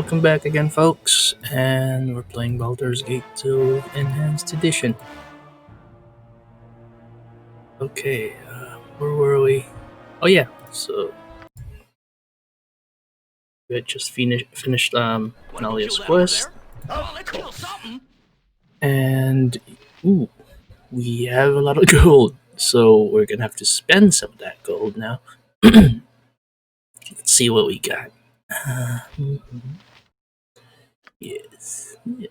Welcome back again, folks, and we're playing Baldur's Gate 2 Enhanced Edition. Okay, where were we? Oh yeah, so we had just finished Nalia's quest, and ooh, we have a lot of gold, so we're gonna have to spend some of that gold now. Let's see what we got. Yes, yeah.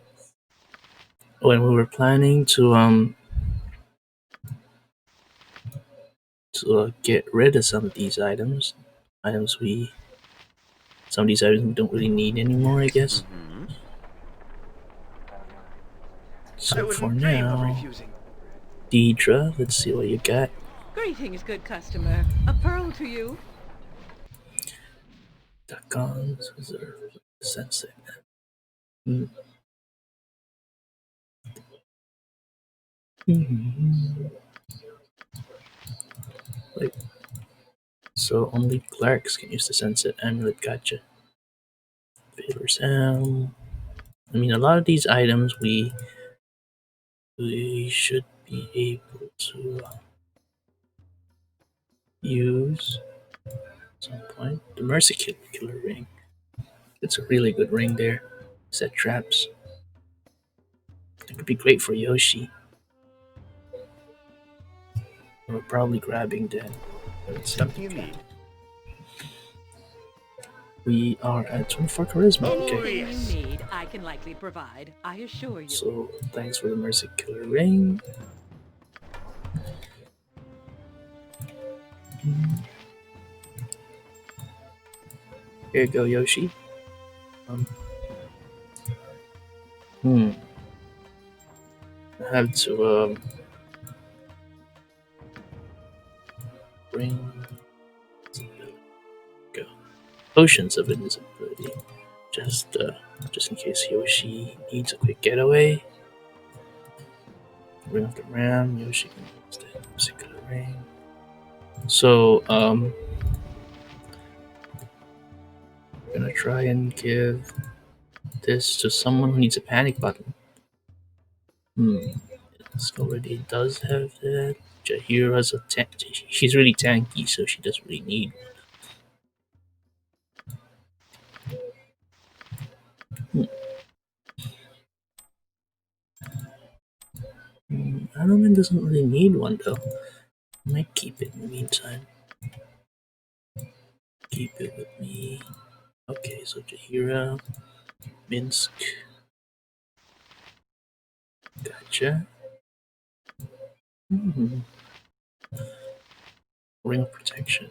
When we were planning to get rid of some of these items some of these items we don't really need anymore, I guess. So for now, Deidre, let's see what you got. Greetings, good customer. A pearl to you. Duckons, Reserve, Sensei. Hmm. Wait, so only clerics can use the Sunset Amulet, gotcha. Favors I mean, a lot of these items we should be able to use at some point. The Mercy Killer ring. It's a really good ring there. Set traps. It could be great for Yoshi. We're probably grabbing that. Something you need. We are at 24 charisma. Okay. Anything you need, I can likely provide. I assure you. So thanks for the Mercy Killer ring. Here you go, Yoshi. I have to bring go potions of invisibility, just in case Yoshi needs a quick getaway. Ring of the Ram. Yoshi can use the Mercy Killer ring. So I'm gonna try and give this to someone who needs a panic button. This already does have that. Jahira's a tank. She's really tanky, so she doesn't really need one. Anuman doesn't really need one though. I might keep it in the meantime. Keep it with me. Okay, so Jahira, Minsk. Gotcha. Ring of protection.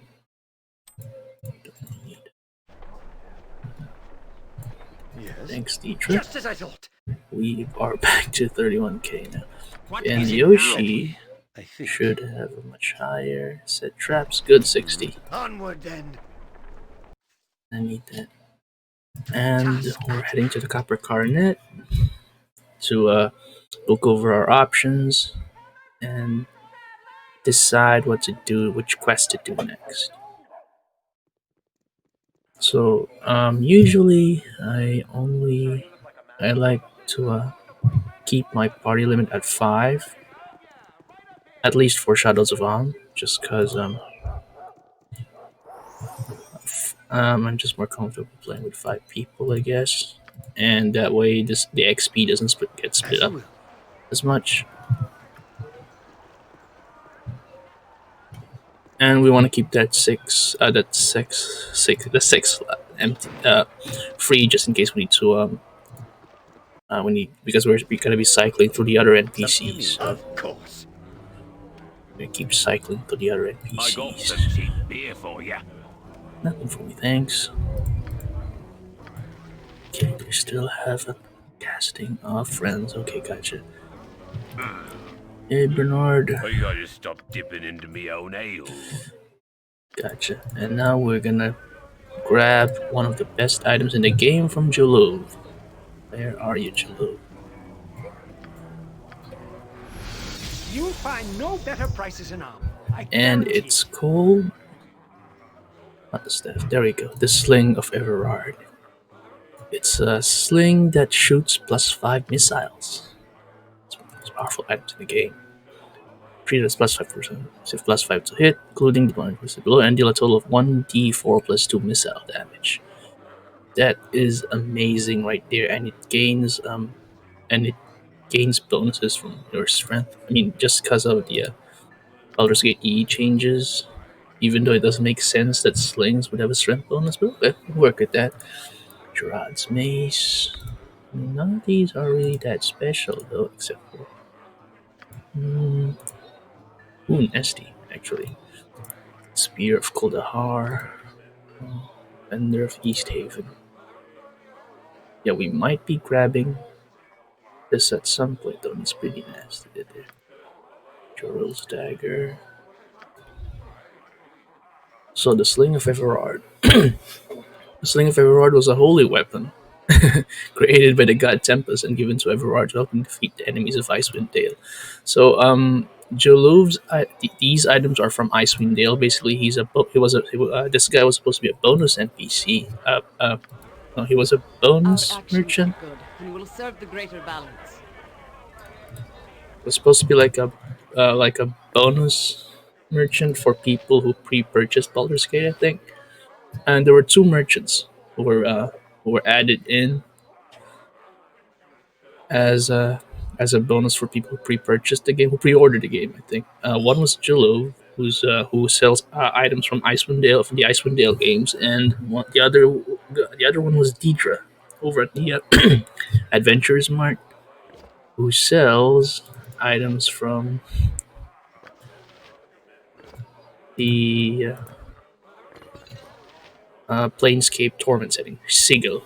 Don't need. Yes. Thanks, Deidre. Just as I thought. We are back to 31k now. What And is it Yoshi now? I think. should have a much higher. Set traps, good 60. Onward then. I need that. And we're heading to the Copper Coronet to look over our options and decide what to do, which quest to do next. So usually I like to keep my party limit at 5, at least for Shadows of Om, just because I'm just more comfortable playing with 5 people, I guess, and that way the XP doesn't get split up as much. And we want to keep that six empty, free, just in case we need to because we're gonna be cycling through the other NPCs. So of course. we keep cycling through the other I got NPCs. some cheap beer for you. Nothing for me, thanks. Okay, we still have a casting of friends. Okay, gotcha. Hey, Bernard. I gotta stop dipping into me own ale. Gotcha. And now we're gonna grab one of the best items in the game from Julu. Where are you, Julu? You'll find no better prices in Arm. And it's called... Not the staff. There we go. The Sling of Everard. It's a sling that shoots +5 missiles. It's one of the most powerful items in the game. Treated as +5%, so +5 to hit, including the one listed below, and deal a total of 1d4 +2 missile damage. That is amazing right there, and it gains bonuses from your strength. I mean, just because of the Baldur's Gate E changes, even though it doesn't make sense that slings would have a strength bonus, but okay, we'll work with that. Gerard's Mace. None of these are really that special though, except for mm, Esty, actually. Spear of Kuldahar, Fender of East Haven. Yeah, we might be grabbing this at some point though. It's pretty nasty there. Joral's Dagger. So the Sling of Everard. The Sling of Everard was a holy weapon created by the god Tempest and given to Everard to help him defeat the enemies of Icewind Dale. So, Jolov's these items are from Icewind Dale. Basically, this guy was supposed to be a bonus NPC. No, he was a Our bonus actions are merchant. good and will serve the greater balance. It was supposed to be like a bonus merchant for people who pre-purchased Baldur's Gate, I think. And there were two merchants who were added in as a bonus for people who pre-purchased the game, who pre-ordered the game. I think one was Jilo, who sells items from the Icewind Dale games, and the other one was Deidre over at the Adventurers Mart, who sells items from the Planescape Torment setting, Sigil.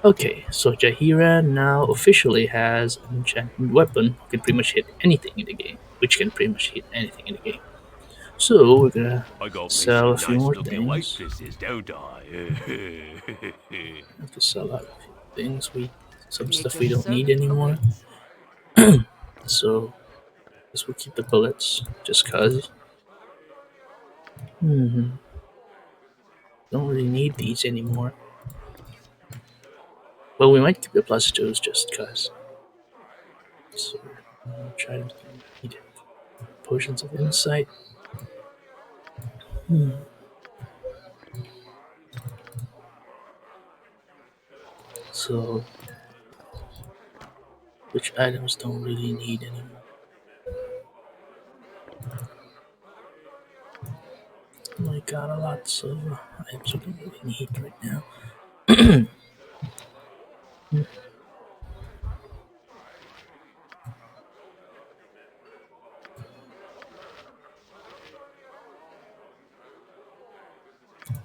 Okay, so Jahira now officially has an enchanted weapon who can pretty much hit anything in the game, which can pretty much hit anything in the game. So we're gonna I got me sell a some few nice more looking things. waitresses, don't I? Have to sell out a few things. Some stuff we Nature's don't need servant anymore. awaits. So guess we'll keep the bullets just cause. Hmm, don't really need these anymore. Well, we might keep the plus twos just cause. So try to need potions of insight. Hmm. So which items don't really need anymore? Oh my god, a lot of items we don't really need right now.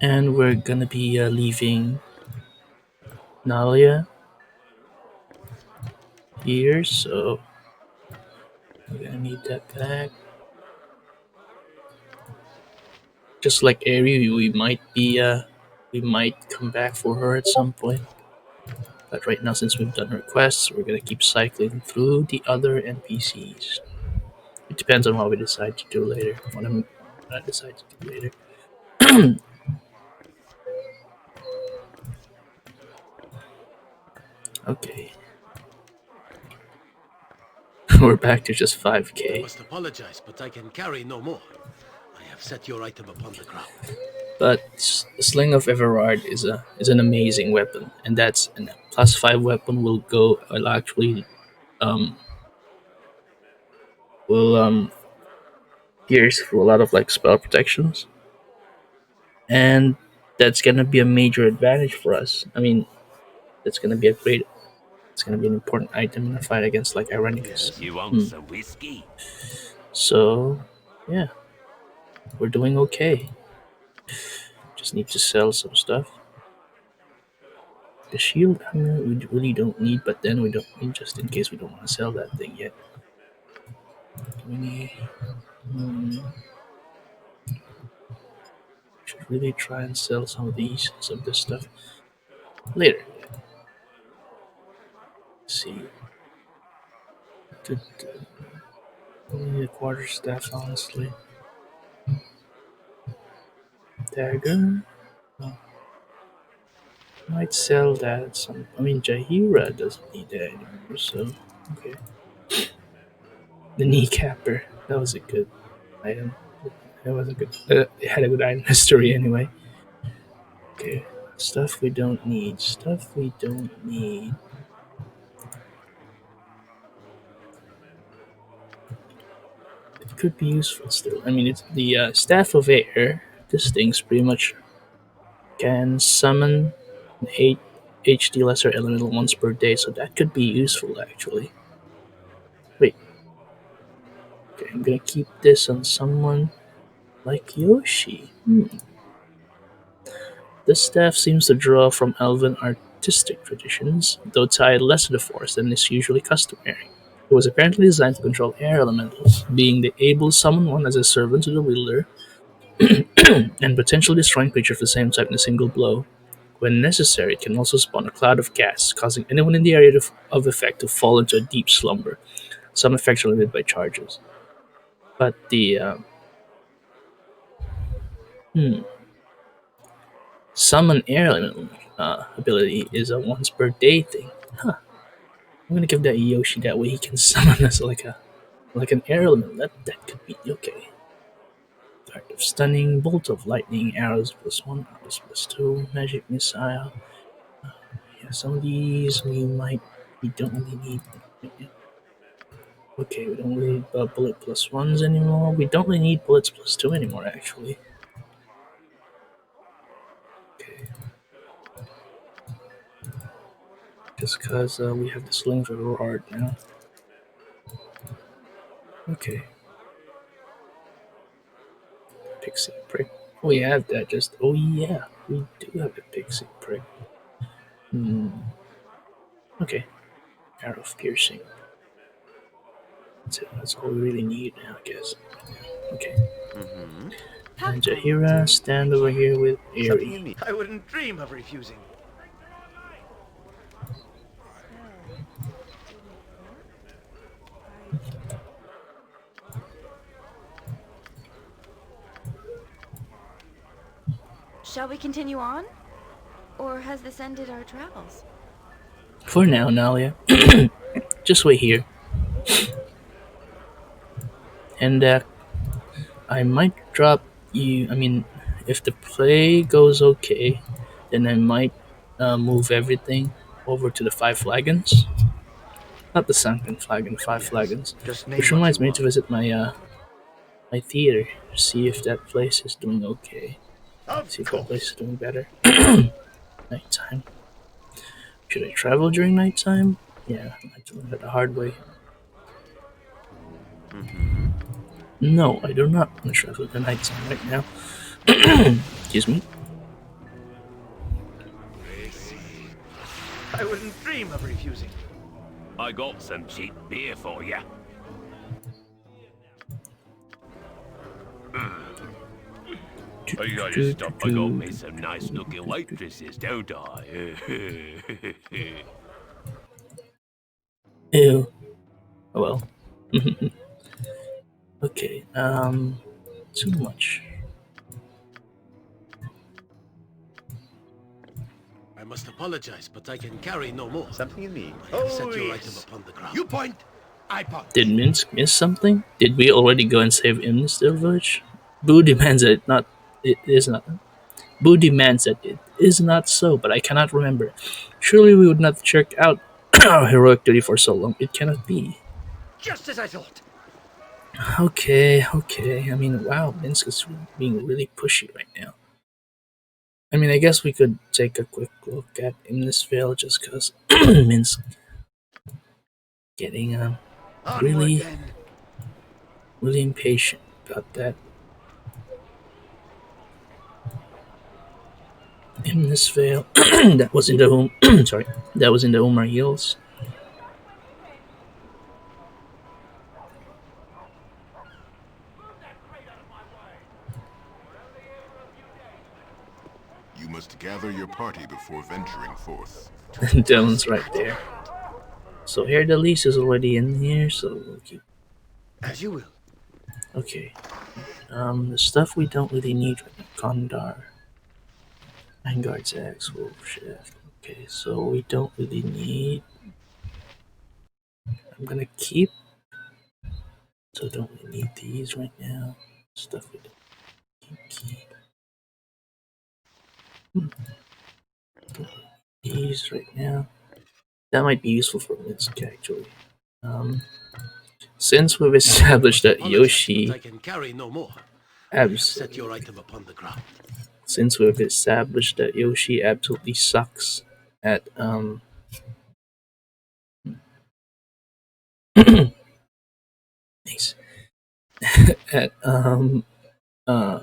And we're gonna be leaving Nalia here, so we're gonna need that back. Just like Ari, we might come back for her at some point. But right now, since we've done her quests, we're gonna keep cycling through the other NPCs. It depends on what we decide to do later. What I decide to do later. Okay, we're back to just I 5k. must apologize, but I can carry no more. I have set your item upon the ground. But the Sling of Everard is an amazing weapon, and that's a +5 weapon. Will actually um will pierce through a lot of like spell protections, and that's gonna be a major advantage for us. I mean, that's gonna be a great. It's gonna be an important item in a fight against like Irenicus. Yes? You want Hmm. some whiskey? So yeah, we're doing okay. Just need to sell some stuff. The shield hammer we really don't need, but then we don't need just in case we don't want to sell that thing yet. We need. Hmm, should really try and sell some of this stuff later. Let's see. We need a quarter staff, honestly. Dagger. Might sell that. Some. I mean, Jahira doesn't need that anymore. So okay. The kneecapper. That was a good item. That was a good. It had a good item history anyway. Okay. Stuff we don't need. Stuff we don't need. It could be useful still. I mean, it's the staff of air. This thing's pretty much can summon 8 HD lesser elemental once per day, so that could be useful actually. Wait, okay, I'm gonna keep this on someone like Yoshi. This staff seems to draw from elven artistic traditions, though tied less to the force than is usually customary. It was apparently designed to control air elementals, being the able to summon one as a servant to the wielder, and potentially destroying creatures of the same type in a single blow. When necessary, it can also spawn a cloud of gas, causing anyone in the area of effect to fall into a deep slumber. Some effects are limited by charges. But the summon air element ability is a once per day thing. Huh. I'm gonna give that Yoshi that way he can summon us like an air element. That could be okay. Dart of stunning, bolt of lightning, arrows +1, arrows +2, magic missile. Yeah, some of these we don't really need. Okay, we don't really need bullet +1s anymore. We don't really need bullets +2 anymore, actually. Okay, just because we have the slings of Rord now. Okay, pixie prick. We have that. Just oh yeah, we do have a pixie prick. Hmm. Okay, arrow of piercing. That's it. That's all we really need now, I guess. Okay. And Jahira, stand over here with Aerie. I wouldn't dream of refusing. Shall we continue on? Or has this ended our travels? For now, Nalia. Just wait here. And I might drop you. I mean, if the play goes okay, then I might move everything over to the Five Flagons. Not the Sunken Flagon, Five Yes. Flagons. Just Which name what you reminds me want. to visit my theater, see if that place is doing okay. Of See if that place course. is doing better. Nighttime. Should I travel during nighttime? Yeah, I had to learn that the hard way. No, I do not want to travel at the nighttime right now. Excuse me. I wouldn't dream of refusing. I got some cheap beer for you. I gotta stop. I got me some nice looking waitresses, don't I? Ew. Oh well. Okay. Too much. I must apologize, but I can carry no more. Something in me. I have set your item upon the ground. You point, I punch. Did Minsk miss something? Did we already go and save Imnistil village? Boo demands that it not. It is not. Boo demands that it is not so, but I cannot remember. Surely we would not check out our heroic duty for so long. It cannot be. Just as I thought. Okay, okay. I mean, wow, Minsk is being really pushy right now. I mean, I guess we could take a quick look at Imnisvale just because Minsk getting Onward really, then. really impatient about that. Imnisvale, that was in the sorry, that was in the Umar Hills. You must gather your party before venturing forth. That one's right there. So here the lease is already in here, so we'll keep. As you will. Okay. The stuff we don't really need right now. Kandar. Vanguard's Axe, Wolf Shaft. Okay, so we don't really need. I'm gonna keep. So don't really need these right now. Stuff we don't keep. These right now. That might be useful for Minsk actually. Um, since we've established that Apologize, but I Yoshi can carry no more. I have abs set your item upon the ground. since we've established that Yoshi absolutely sucks at nice at uh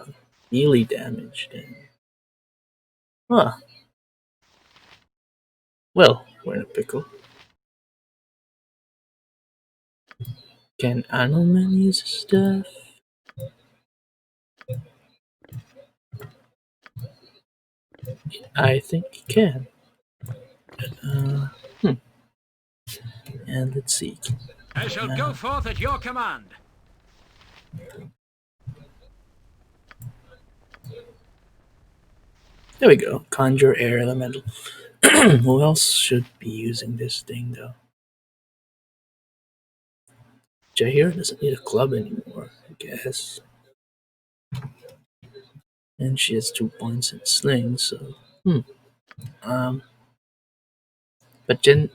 melee damage, then huh, well, we're in a pickle. Can Anoman use stuff? I think he can. Uh, hmm. And let's see. I shall go forth at your command. There we go. Conjure air elemental. Who else should be using this thing though? Jahir doesn't need a club anymore, I guess. And she has 2 points in sling, so um but then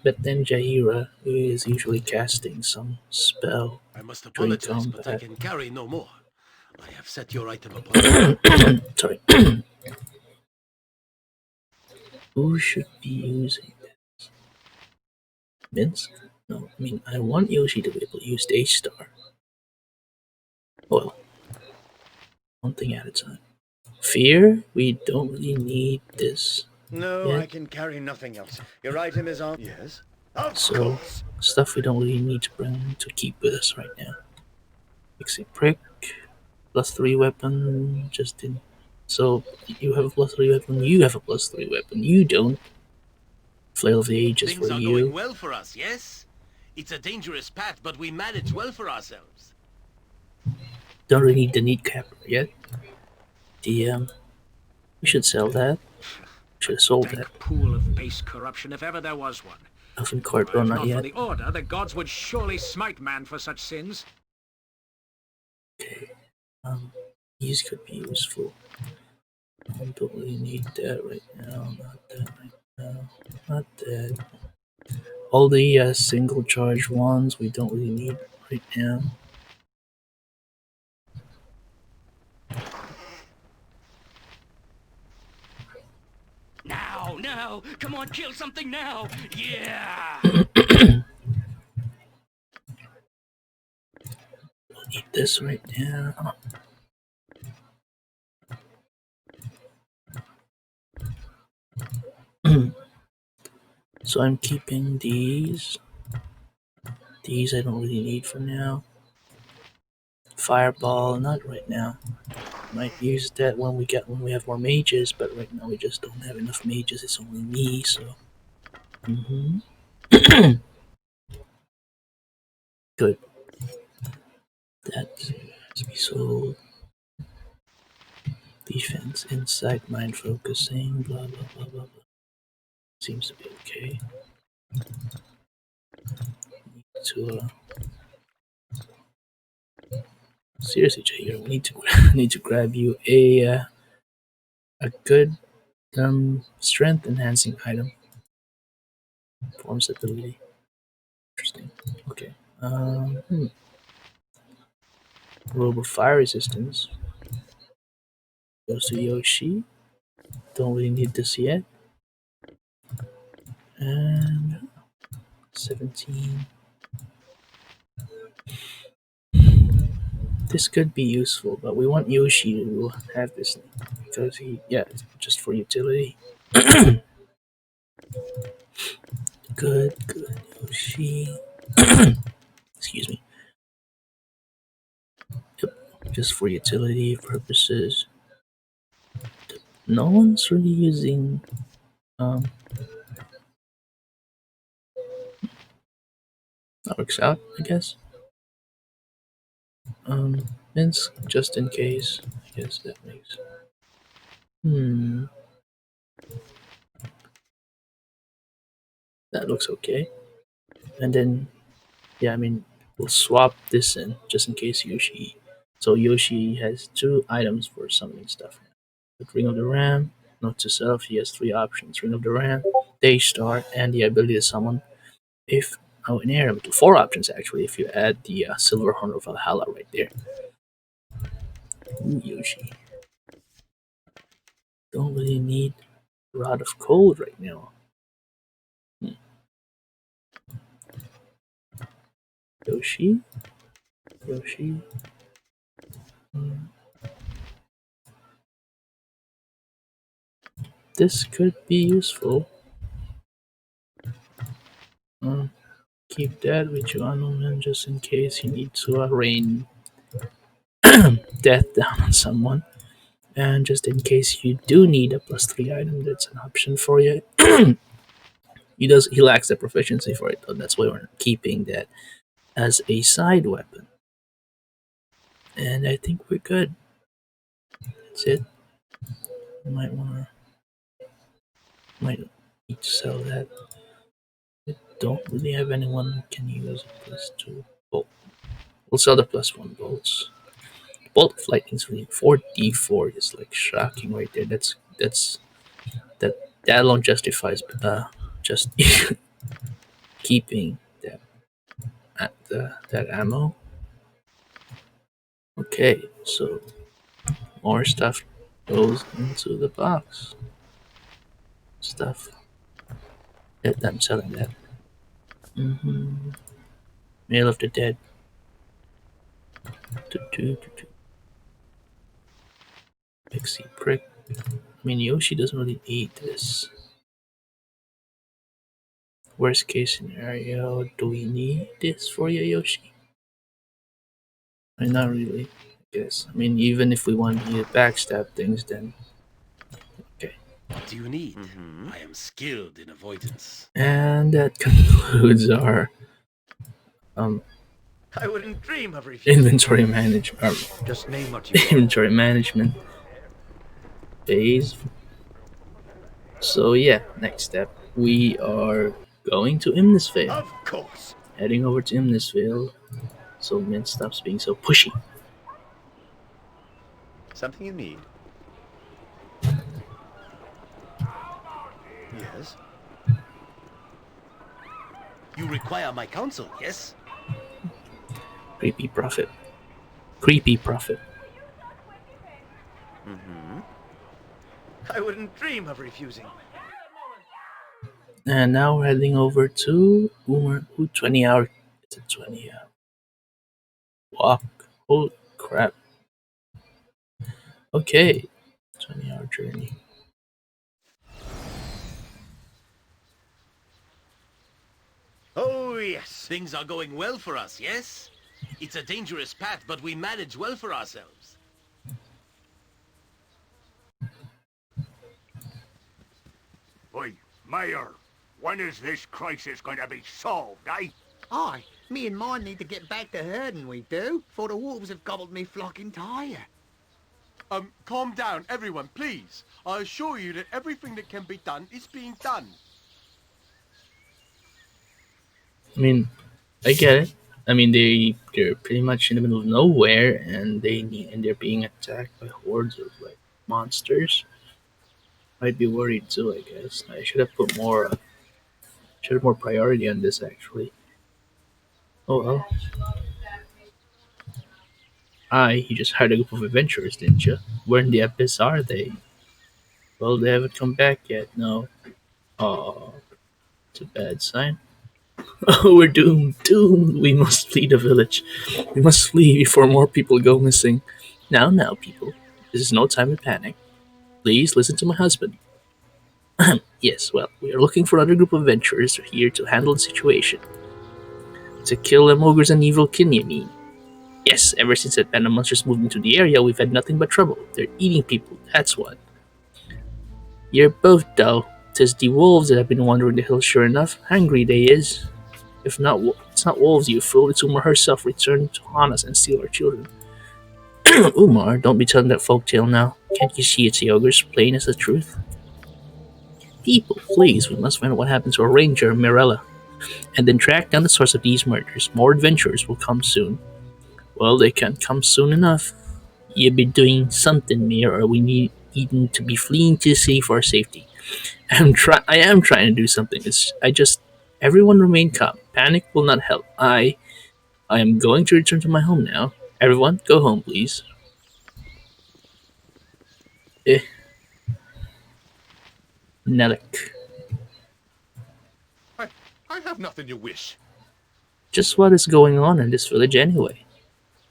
Jahira is usually casting some spell I must during apologize, but I combat. can carry no more. I have set your item upon the ground. Sorry. Who should be using this? Minsk? No, I mean I want Yoshi to be able to use Stage Star. Well, one thing at a time. Fear? We don't really need this No, yet. I can carry nothing else. Your item is on. Yes? Of So course. stuff we don't really need to bring to keep with us right now. Pixie Prick, +3 weapon, just in. So you have a +3 weapon, you have a +3 weapon, you don't. Flail of the Ages for Things are going you. well for us, yes? It's a dangerous path, but we manage well for ourselves. Don't really need the neat cap yet. The we should sell that. Should have sold that. Dank pool of base corruption, if ever there was one. Elfin Court, For oh if not not for yet. the Order, the gods would surely smite man for such sins. Okay. These could be useful. I don't really need that right now. Not that right now. Not that. All the single charge ones we don't really need right now. Now, now! Come on, kill something now! Yeah! Don't need this right now. So I'm keeping these. These I don't really need for now. Fireball, not right now. Might use that when we have more mages, but right now we just don't have enough mages. It's only me, so. Good. That has to be sold. Defense, insight, mind focusing, blah blah blah blah blah. Seems to be okay. To seriously, Jay, we need to need to grab you a good strength enhancing item. Forms ability. Interesting. Okay. Robe of fire resistance goes to Yoshi. Don't really need this yet. And 17. This could be useful, but we want Yoshi to have this thing because it's just for utility. Good, Yoshi. Excuse me. Yep, just for utility purposes. No one's really using. That works out, I guess. Minsk, just in case. I guess that makes. That looks okay. And then, yeah, I mean, we'll swap this in just in case Yoshi. So Yoshi has two items for summoning stuff. The Ring of the Ram. Note to self, he has three options: Ring of the Ram, Daystar, and the ability to summon. If an air, four options actually. If you add the Silver Horn of Valhalla right there. Ooh, Yoshi. Don't really need Rod of Cold right now. Yoshi. Yoshi. Hmm. This could be useful. Uh, Keep that with you, Anuman, just in case you need to rain death down on someone. And just in case you do need a +3 item, that's an option for you. He lacks the proficiency for it, though. That's why we're keeping that as a side weapon. And I think we're good. That's it. Might need to sell that. I don't really have anyone who can use a +2 bolt. We'll sell the +1 bolts. Bolt of lightning's really 4d4 is like shocking right there. That that alone justifies just keeping that ammo. Okay, so more stuff goes into the box. Stuff. That I'm selling that. Mail of the Dead. Pixie Prick. I mean, Yoshi doesn't really need this. Worst case scenario, do we need this for you, Yoshi? I mean, not really, I guess. I mean, even if we want to backstab things, then okay. What do you need? I am skilled in avoidance. And that concludes our um I wouldn't dream of refusing. inventory management. Just name what you want. Inventory management phase. So yeah, next step, we are going to Imnisvale. Of course. Heading over to Imnisvale, so Mint stops being so pushy. Something you need? Yes. You require my counsel, yes? Creepy prophet. Creepy prophet. I wouldn't dream of refusing. And now we're heading over to Boomer. Ooh, 20 hour. It's a 20-hour walk. Holy crap. Okay. 20-hour journey. Oh, yes. Things are going well for us, yes? It's a dangerous path, but we manage well for ourselves. Oi, Mayor, when is this crisis going to be solved, eh? Aye, me and mine need to get back to herding, we do, for the wolves have gobbled me flock entire. Calm down, everyone, please. I assure you that everything that can be done is being done. I mean, I get it. I mean, they're pretty much in the middle of nowhere, and they're being attacked by hordes of like monsters. I'd be worried too. I guess I should have more priority on this actually. Oh well. You just hired a group of adventurers, didn't you? Where in the abyss are they? Well, they haven't come back yet. No. Oh, it's a bad sign. Oh, we're doomed. Doomed. We must flee the village. We must flee before more people go missing. Now, people. This is no time to panic. Please listen to my husband. Yes, well, we are looking for another group of adventurers here to handle the situation. To kill them ogres and evil kin, you mean? Yes, ever since that band of monsters moved into the area, we've had nothing but trouble. They're eating people, that's what. You're both dull. 'Tis the wolves that have been wandering the hills, sure enough. Hungry they is. If not, it's not wolves, you fool. It's Umar herself returned to haunt us and steal our children. Umar, don't be telling that folk tale now. Can't you see it's the ogres, plain as the truth? People, please, we must find out what happened to our ranger, Mirella, and then track down the source of these murders. More adventurers will come soon. Well, they can't come soon enough. You be doing something, Mir, or we need to be fleeing to the city for our safety. I am trying to do something. I just everyone remain calm. Panic will not help. I am going to return to my home now. Everyone, go home, please. Eh, Nelek. I, I have nothing you wish. Just what is going on in this village anyway?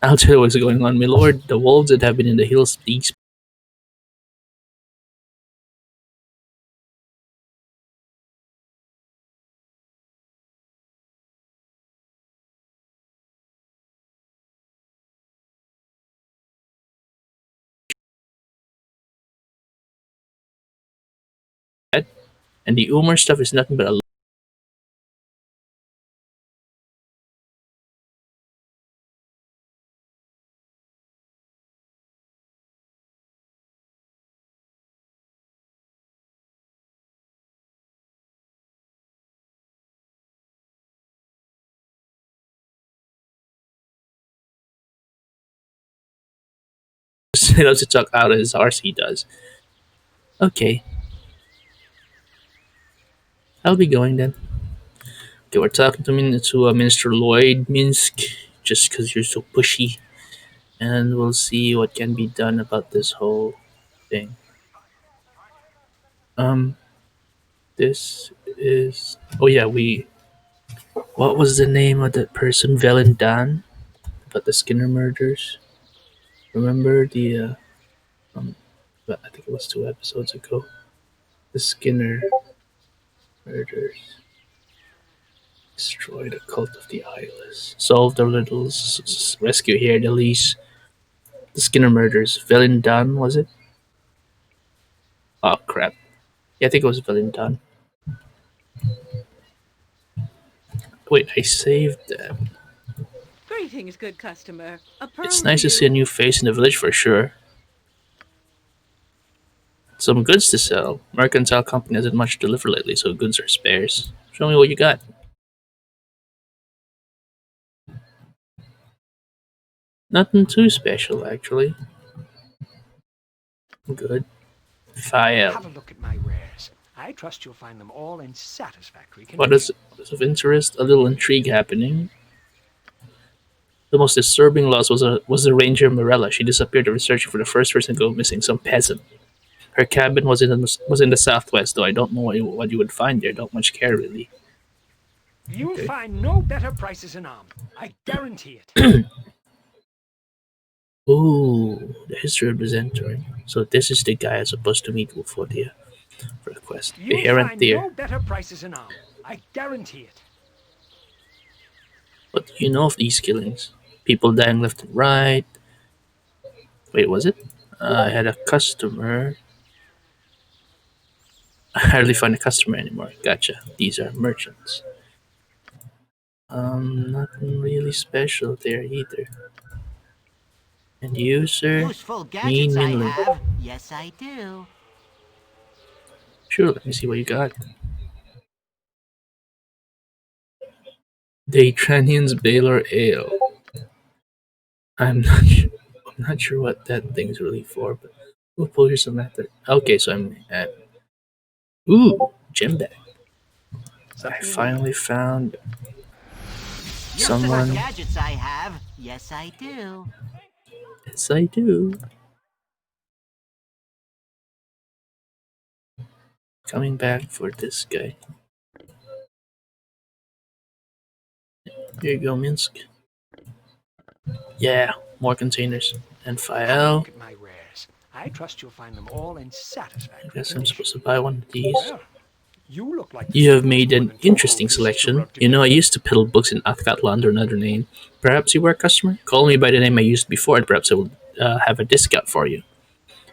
I'll tell you what's going on, my lord. The wolves that have been in the hills these and the Umar stuff is nothing but a he loves to talk out of his arse, he does. Okay, I'll be going then. Okay, we're talking to Minister Lloyd Minsk, just because you're so pushy, and we'll see what can be done about this whole thing. Um, this is. Oh yeah, we. What was the name of that person? Velendan, about the Skinner murders. Remember the? Um, but I think it was 2 episodes ago. The Skinner murders. Destroy the cult of the eyeless. Solve the riddles. Rescue here the least. The Skinner murders. Velendan, was it? Oh crap. Yeah, I think it was Valentin. Wait, I saved that. Greetings, good customer. A pearl It's for nice to see a you. new face in the village for sure. Some goods to sell. Mercantile company hasn't much to deliver lately, so goods are sparse. Show me what you got. Nothing too special, actually. Good. File. Have a look at my wares. I trust you'll find them all in satisfactory What condition. is of interest? A little intrigue happening. The most disturbing loss was the ranger Mirella. She disappeared after searching for the first person to go missing, some peasant. Her cabin was in the southwest, though I don't know what you would find there. Don't much care really. You'll Okay. find no better prices in Arm. I guarantee it. Ooh, the history of the Zentrum. So this is the guy I'm supposed to meet for the quest. The You'll errant find deer. no better prices in Arm. I guarantee it. What do you know of these killings? People dying left and right. Wait, was it? I had a customer. I hardly find a customer anymore. Gotcha. These are merchants. Nothing really special there either. And you, sir? Useful Mean gadgets I Minlin. have. Yes, I do. Sure, let me see what you got. Daytranian's Baylor Ale. I'm not sure. I'm not sure what that thing's really for, but we'll pull here some method. Okay, so I'm at. Ooh, gem bag. I finally found Useful someone. gadgets I have. Yes, I do. Yes, I do. Coming back for this guy. Here you go, Minsk. Yeah, more containers. And Have a file. look at my wares. I trust you'll find them all in I satisfactory guess I'm condition. supposed to buy one of these. Well, you look like You have the made more an than 12 interesting pieces to selection. rub You know, I together. used to peddle books in Athkatla under another name. Perhaps you were a customer? Call me by the name I used before, and perhaps I will have a discount for you.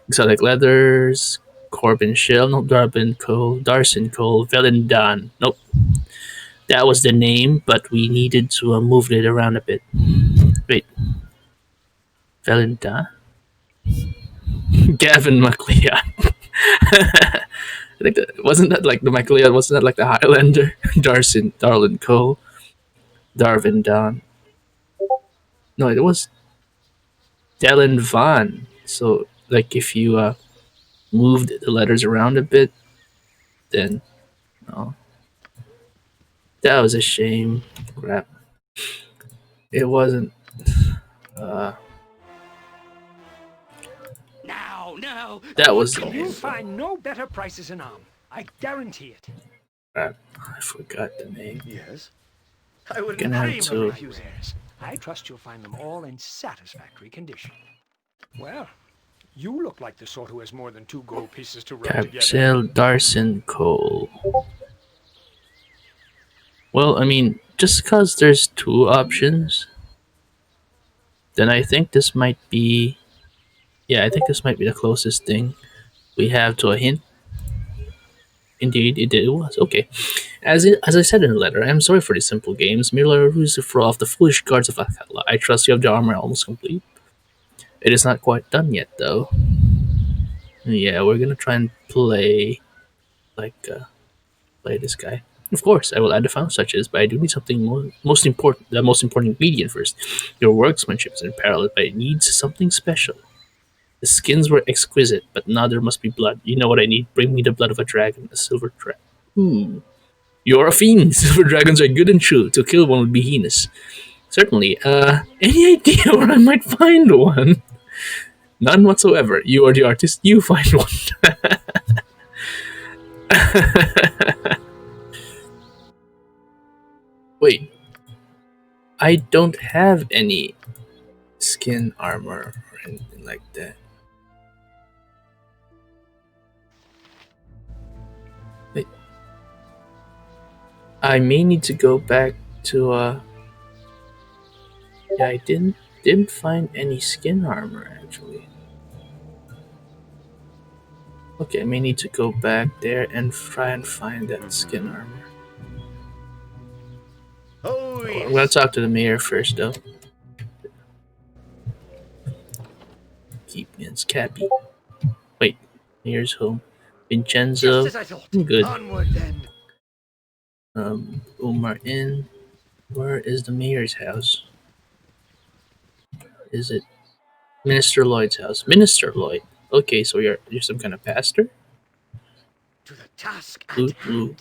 Exotic leathers, Corbin Shell, no, Darben Cole, Darson Cole, Velendan. Nope, that was the name, but we needed to move it around a bit. Wait, Velendan? Gavin McLeod. think that wasn't that like the Michael Leon, wasn't that like the Highlander? Darlin Cole, Darvin Don. No, it was Dylan Vaughn. So like if you moved the letters around a bit, then oh, that was a shame. Crap. It wasn't. Uh, No. that was the You'll name. find no better prices in Arm. I guarantee it. Crap. I forgot the name. Yes? I wouldn't Gonna have dream of to. refusing. Wares. I trust you'll find them all in satisfactory condition. Well, you look like the sort who has more than 2 gold pieces to rub together. Capsule Darson Cole. Well, I mean, just because there's 2 options, then I think this might be. Yeah, I think this might be the closest thing we have to a hint. Indeed, it was. Okay. As I said in the letter, I am sorry for these simple games. Merely a ruse to throw off the foolish guards of Akala. I trust you have the armor almost complete. It is not quite done yet, though. Yeah, we're gonna try and like, play this guy. Of course, I will add the found touches, but I do need something most important. The most important ingredient first. Your workmanship is unparalleled, but it needs something special. The skins were exquisite, but now there must be blood. You know what I need? Bring me the blood of a dragon, a silver dragon. You're a fiend. Silver dragons are good and true. To kill one would be heinous. Certainly. Any idea where I might find one? None whatsoever. You are the artist. You find one. Wait. I don't have any skin armor or anything like that. Wait. I may need to go back to yeah, I didn't find any skin armor actually. Okay, I may need to go back there and try and find that skin armor. Oh, I'm gonna talk to the mayor first though. Keep me as Cappy. Wait, mayor's home. Vincenzo. Just as I thought. I'm good. Onward then. Omar Inn. Where is the mayor's house? Is it Minister Lloyd's house? Minister Lloyd. Okay, so you're some kind of pastor? To the task at Blue, hand.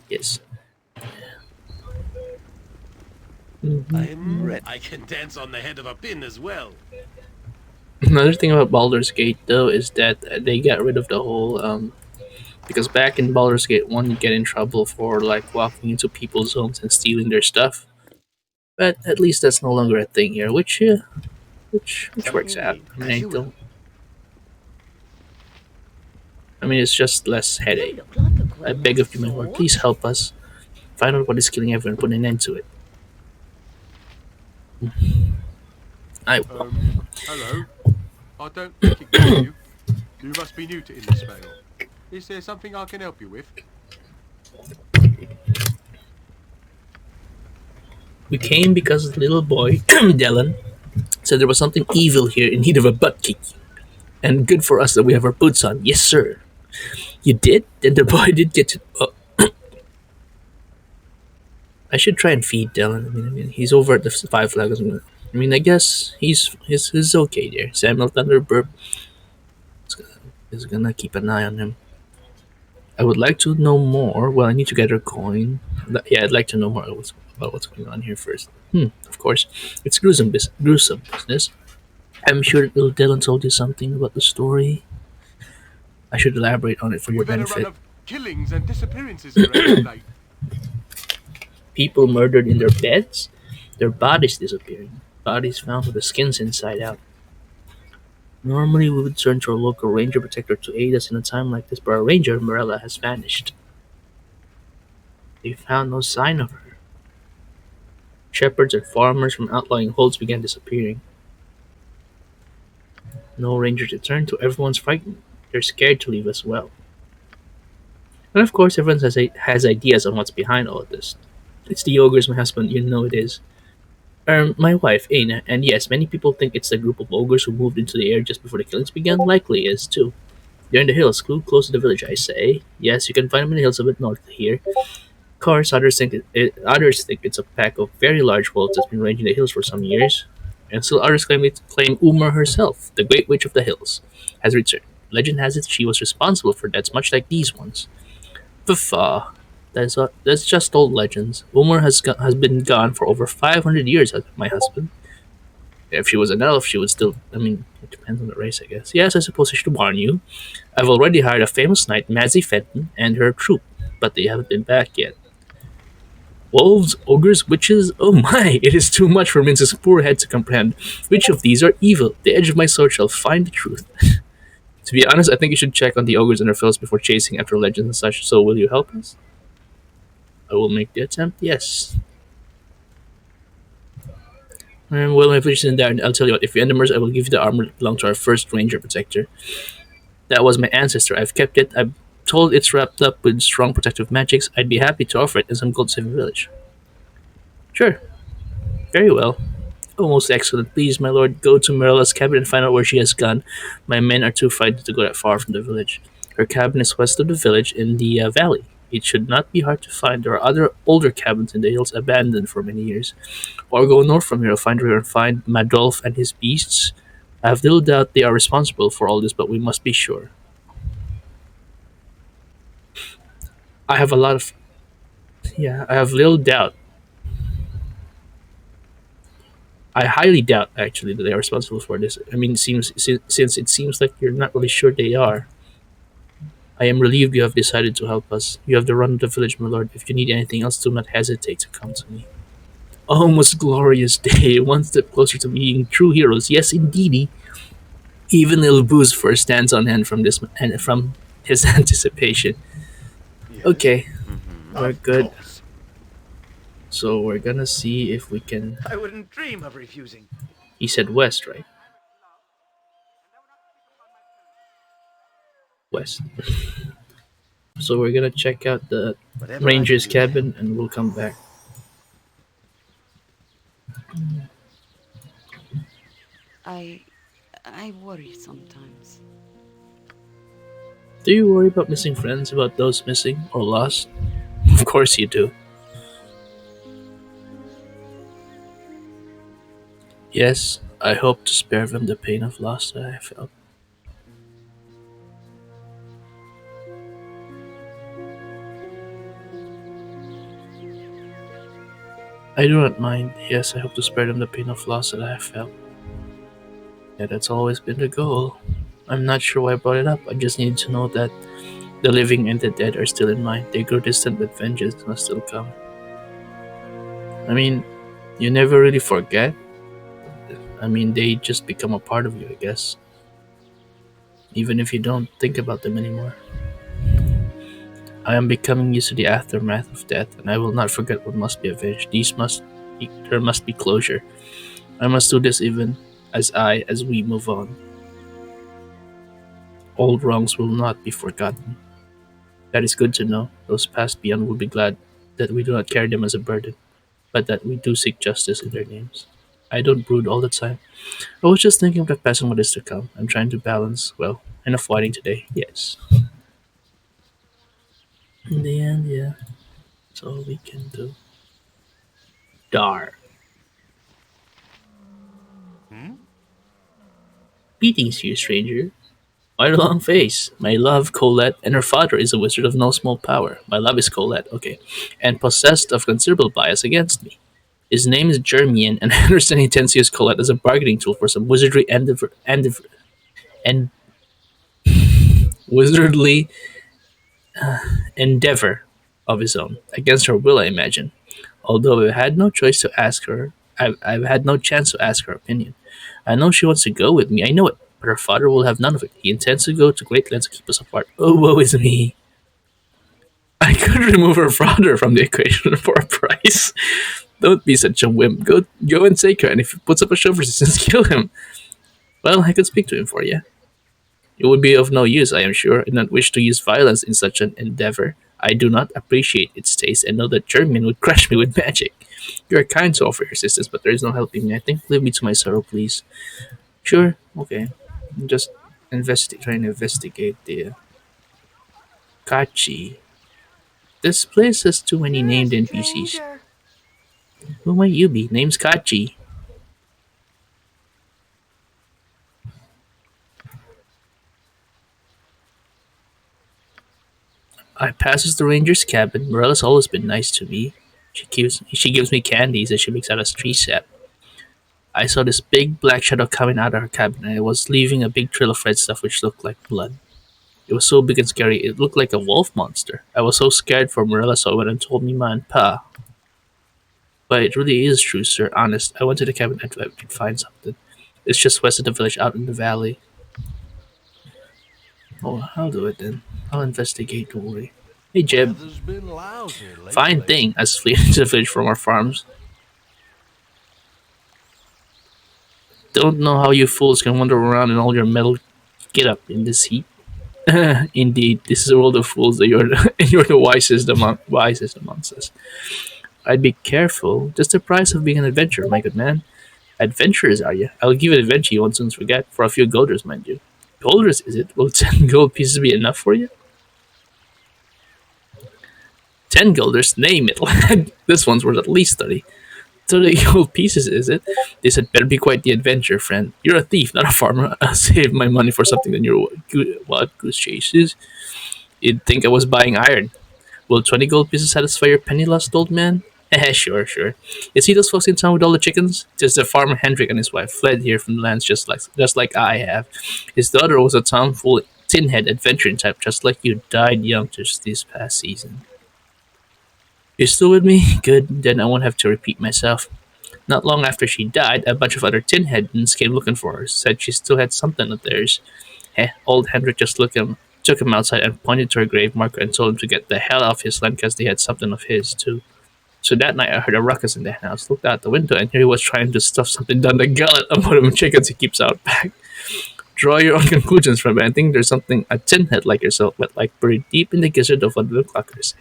yes. I'm ready. I can dance on the head of a pin as well. Another thing about Baldur's Gate though is that they got rid of the whole because back in Baldur's Gate 1 you get in trouble for like walking into people's homes and stealing their stuff. But at least that's no longer a thing here, which works out. I mean, it's just less headache. I beg of you, my lord, please help us find out what is killing everyone and put an end to it. I will. Hello. I don't recognize you. You must be new to Innisfail. Is there something I can help you with? We came because the little boy, Dylan, said there was something evil here in need of a butt kick. And good for us that we have our boots on. Yes, sir. You did? Then the boy did get to... I should try and feed Dylan. I mean, he's over at the Five Flags. I mean, I guess he's okay there. Samuel Thunderburp is gonna keep an eye on him. I would like to know more. Well, I need to get a coin. Yeah, I'd like to know more about what's going on here first. Of course. It's gruesome business. I'm sure that little Dylan told you something about the story. I should elaborate on it for your We've had a benefit. run of killings and disappearances here at late. People murdered in their beds, their bodies disappearing, bodies found with the skins inside out. Normally, we would turn to our local ranger protector to aid us in a time like this, but our ranger, Morella, has vanished. They found no sign of her. Shepherds and farmers from outlying holds began disappearing. No ranger to turn to, everyone's frightened. They're scared to leave as well. And of course, everyone has ideas on what's behind all of this. It's the ogres, my husband, you know it is. My wife, Aina, and yes, many people think it's the group of ogres who moved into the air just before the killings began. Likely is, too. They're in the hills, close to the village, I say. Yes, you can find them in the hills a bit north of here. Of course, others think it's a pack of very large wolves that's been ranging the hills for some years. And still others claim Umar herself, the Great Witch of the Hills, has returned. Legend has it she was responsible for deaths much like these ones. Puffa. That's just old legends. Umar has been gone for over 500 years, my husband. If she was an elf, she would still. I mean, it depends on the race, I guess. Yes, I suppose I should warn you. I've already hired a famous knight, Mazzy Fenton, and her troop, but they haven't been back yet. Wolves, ogres, witches, oh my, it is too much for Mince's poor head to comprehend. Which of these are evil? The edge of my sword shall find the truth. To be honest, I think you should check on the ogres and their fellows before chasing after legends and such, so will you help us? I will make the attempt, yes. And well, my position is there, and I'll tell you what, if you end the merge, I will give you the armor that belonged to our first ranger protector. That was my ancestor. I've kept it. I'm told it's wrapped up with strong protective magics. I'd be happy to offer it in some gold saving village. Sure, very well. Oh, most excellent. Please, my lord, go to Marilla's cabin and find out where she has gone. My men are too frightened to go that far from the village. Her cabin is west of the village in the valley. It should not be hard to find. There are other older cabins in the hills abandoned for many years. Or go north from here to find her and find Madolf and his beasts. I have little doubt they are responsible for all this, but we must be sure. I have a lot of. Yeah, I have little doubt. I highly doubt, actually, that they are responsible for this. I mean, since it seems like you're not really sure they are. I am relieved you have decided to help us. You have the run of the village, my lord. If you need anything else, do not hesitate to come to me. Oh, most glorious day, one step closer to being true heroes. Yes, indeedy. Even little Boo's first stands on end from this and from his anticipation. Yes. Okay, we're Of good. course. So we're gonna see if we can. I wouldn't dream of refusing. He said west, right? West. So we're gonna check out the Whatever I can ranger's do to help. cabin and we'll come back. I worry sometimes. Do you worry about missing friends, about those missing or lost? Of course you do. Yes, I hope to spare them the pain of loss that I felt. I do not mind. Yes, I hope to spare them the pain of loss that I have felt. Yeah, that's always been the goal. I'm not sure why I brought it up. I just needed to know that the living and the dead are still in mind. They grow distant, but vengeance must still come. I mean, you never really forget. I mean, they just become a part of you, I guess. Even if you don't think about them anymore. I am becoming used to the aftermath of death, and I will not forget what must be avenged. There must be closure. I must do this even as we move on. Old wrongs will not be forgotten. That is good to know. Those passed beyond will be glad that we do not carry them as a burden, but that we do seek justice in their names. I don't brood all the time. I was just thinking of the past and what is to come. I'm trying to balance, well, enough fighting today, yes. In the end, yeah, that's all we can do. Dar. Greetings, you stranger. Why the long face? My love, Colette, and her father is a wizard of no small power. My love is Colette, okay, and possessed of considerable bias against me. His name is Jermian, and I understand he intends to use Colette as a bargaining tool for some and wizardly endeavor of his own, against her will, I imagine. Although I've had no choice to ask her, I've had no chance to ask her opinion. I know she wants to go with me, I know it, but her father will have none of it. He intends to go to great lengths to keep us apart. Oh, woe is me. I could remove her father from the equation for a price. Don't be such a wimp. Go and take her, and if he puts up a show of resistance, kill him. Well, I could speak to him for you. It would be of no use, I am sure. I do not wish to use violence in such an endeavor. I do not appreciate its taste and know that German would crush me with magic. You are kind to offer your assistance, but there is no helping me. I think leave me to my sorrow, please. Sure, okay. Just Trying to investigate the Kachi. This place has too many You're a named NPCs. stranger. Who might you be? Name's Kachi. I passes the ranger's cabin. Morella's always been nice to me. She gives me candies that she makes out of tree sap. I saw this big black shadow coming out of her cabin, and it was leaving a big trail of red stuff which looked like blood. It was so big and scary, it looked like a wolf monster. I was so scared for Morella, so I went and told me ma and pa. But it really is true, sir. Honest, I went to the cabin and I could find something. It's just west of the village, out in the valley. Oh, I'll do it then. I'll investigate. Don't worry. Hey, Jeb. Weather's been lousy Fine lately. thing. As flee into the village from our farms. Don't know how you fools can wander around in all your metal get up in this heat. Indeed, this is a world of fools that you're the wisest amongst us. I'd be careful. Just the price of being an adventurer, my good man. Adventurers, are you? I'll give you an adventure you won't soon forget. For a few golders, mind you. Golders, is it? Will 10 gold pieces be enough for you? 10 golders? Name it, lad. This one's worth at least 30. 30 gold pieces, is it? This had better be quite the adventure, friend. You're a thief, not a farmer. I'll save my money for something than your wild goose chases. You'd think I was buying iron. Will 20 gold pieces satisfy your penny lust, old man? Eh, sure, sure. You see those folks in town with all the chickens? Just the farmer Hendrik and his wife fled here from the lands just like I have. His daughter was a tomfool, tin-head adventuring type, just like you, died young just this past season. You're still with me? Good, then I won't have to repeat myself. Not long after she died, a bunch of other tin-headens came looking for her, said she still had something of theirs. Old Hendrik just took him outside and pointed to her grave marker and told him to get the hell off his land because they had something of his, too. So that night I heard a ruckus in the house, looked out the window, and here he was trying to stuff something down the gullet of one of them chickens he keeps out back. Draw your own conclusions from it. I think there's something a tin-head like yourself, but like buried deep in the gizzard of one of the cluckers.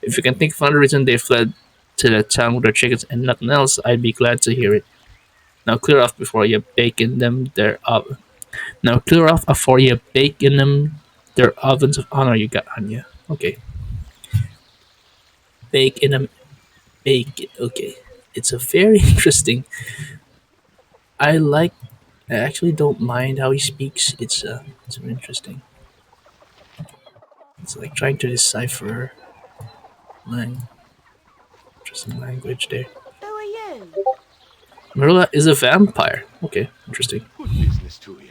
If you can think of another reason they fled to the town with their chickens and nothing else, I'd be glad to hear it. Now clear off before you bake in them their oven. Now clear off before you bake in them their ovens of honor you got on you. Okay. Bake in them. Bake it. Okay. It's a very interesting. I like. I actually don't mind how he speaks. It's very interesting. It's like trying to decipher lang- interesting language there. Who are you? Marilla is a vampire. Okay, interesting. What business to you?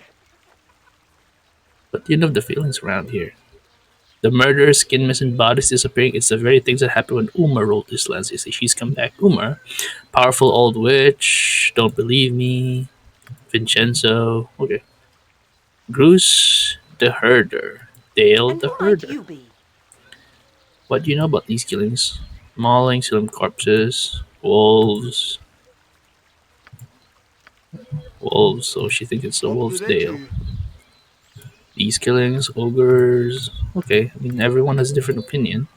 But you know the feelings around here. The murder, skin missing, bodies disappearing, it's the very things that happen when Uma rolled this lands. You see, she's come back. Uma, powerful old witch, don't believe me. Vincenzo, okay. Bruce, the herder. Dale, And the who might herder. you be? What do you know about these killings? Mauling, stealing corpses, wolves. Wolves, so she thinks it's the What do wolf's they Dale. do? These killings, ogres. Okay, I mean, everyone has a different opinion.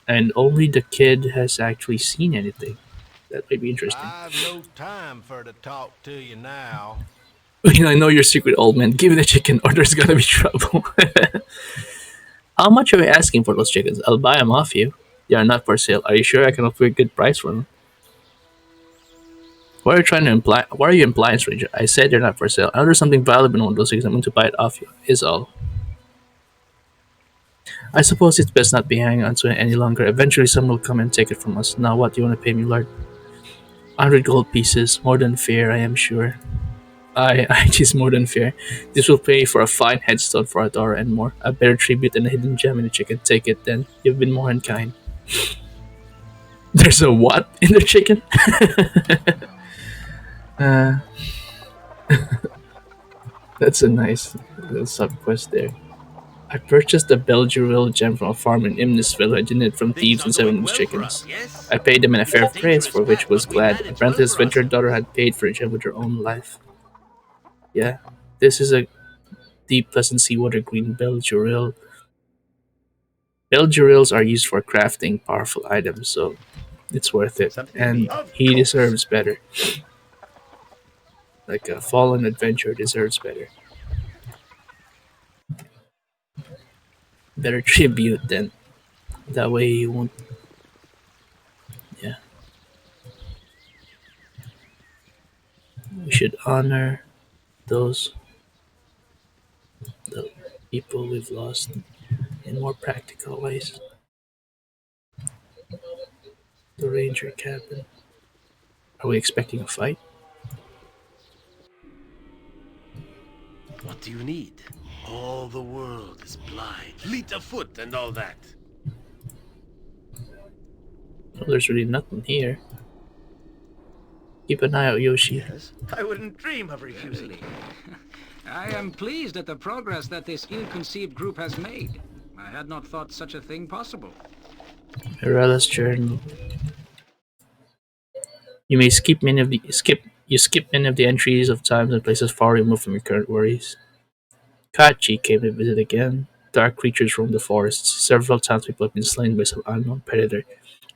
And only the kid has actually seen anything. That might be interesting. I've no time for to talk to you now. I know your secret, old man. Give me the chicken, or there's gonna be trouble. How much are you asking for those chickens? I'll buy them off you. They are not for sale. Are you sure I can offer a good price for them? What are you trying to imply? What are you implying, stranger? I said they're not for sale. I know there's something valuable in one of those chickens. I'm going to buy it off you. Is all. I suppose it's best not be hanging on to it any longer. Eventually, someone will come and take it from us. Now, what do you want to pay me, Lord? 100 gold pieces. More than fair, I am sure. It is more than fair. This will pay for a fine headstone for our daughter and more. A better tribute than a hidden gem in the chicken. Take it then. You've been more than kind. There's a what in the chicken? uh, that's a nice little sub quest there. I purchased the Belgerill gem from a farm in Imnisville. I did it from Things thieves are and going 7 well for chickens. us, yes? I paid them in a It's fair a price, dangerous for which path, was but we glad. manage Apparently, well his for ventured daughter ourselves. had paid for the gem with her own life. Yeah, this is a deep, pleasant seawater green Belgerill. Belgerills are used for crafting powerful items, so it's worth it. Something to be. And Of he course. deserves better. Like a fallen adventurer deserves better. Better tribute then. That way you won't. Yeah, we should honor those the people we've lost in more practical ways. The ranger cabin. Are we expecting a fight? What do you need? All the world is blind. Fleet of foot and all that. Well, there's really nothing here. Keep an eye out, Yoshi. Yes? I wouldn't dream of refusing. Verily. I am pleased at the progress that this ill-conceived group has made. I had not thought such a thing possible. Mirella's journey. You may skip many of the skip. You skip many of the entries of times and places far removed from your current worries. Kachi came to visit again. Dark creatures roam the forests. Several townspeople have been slain by some unknown predator.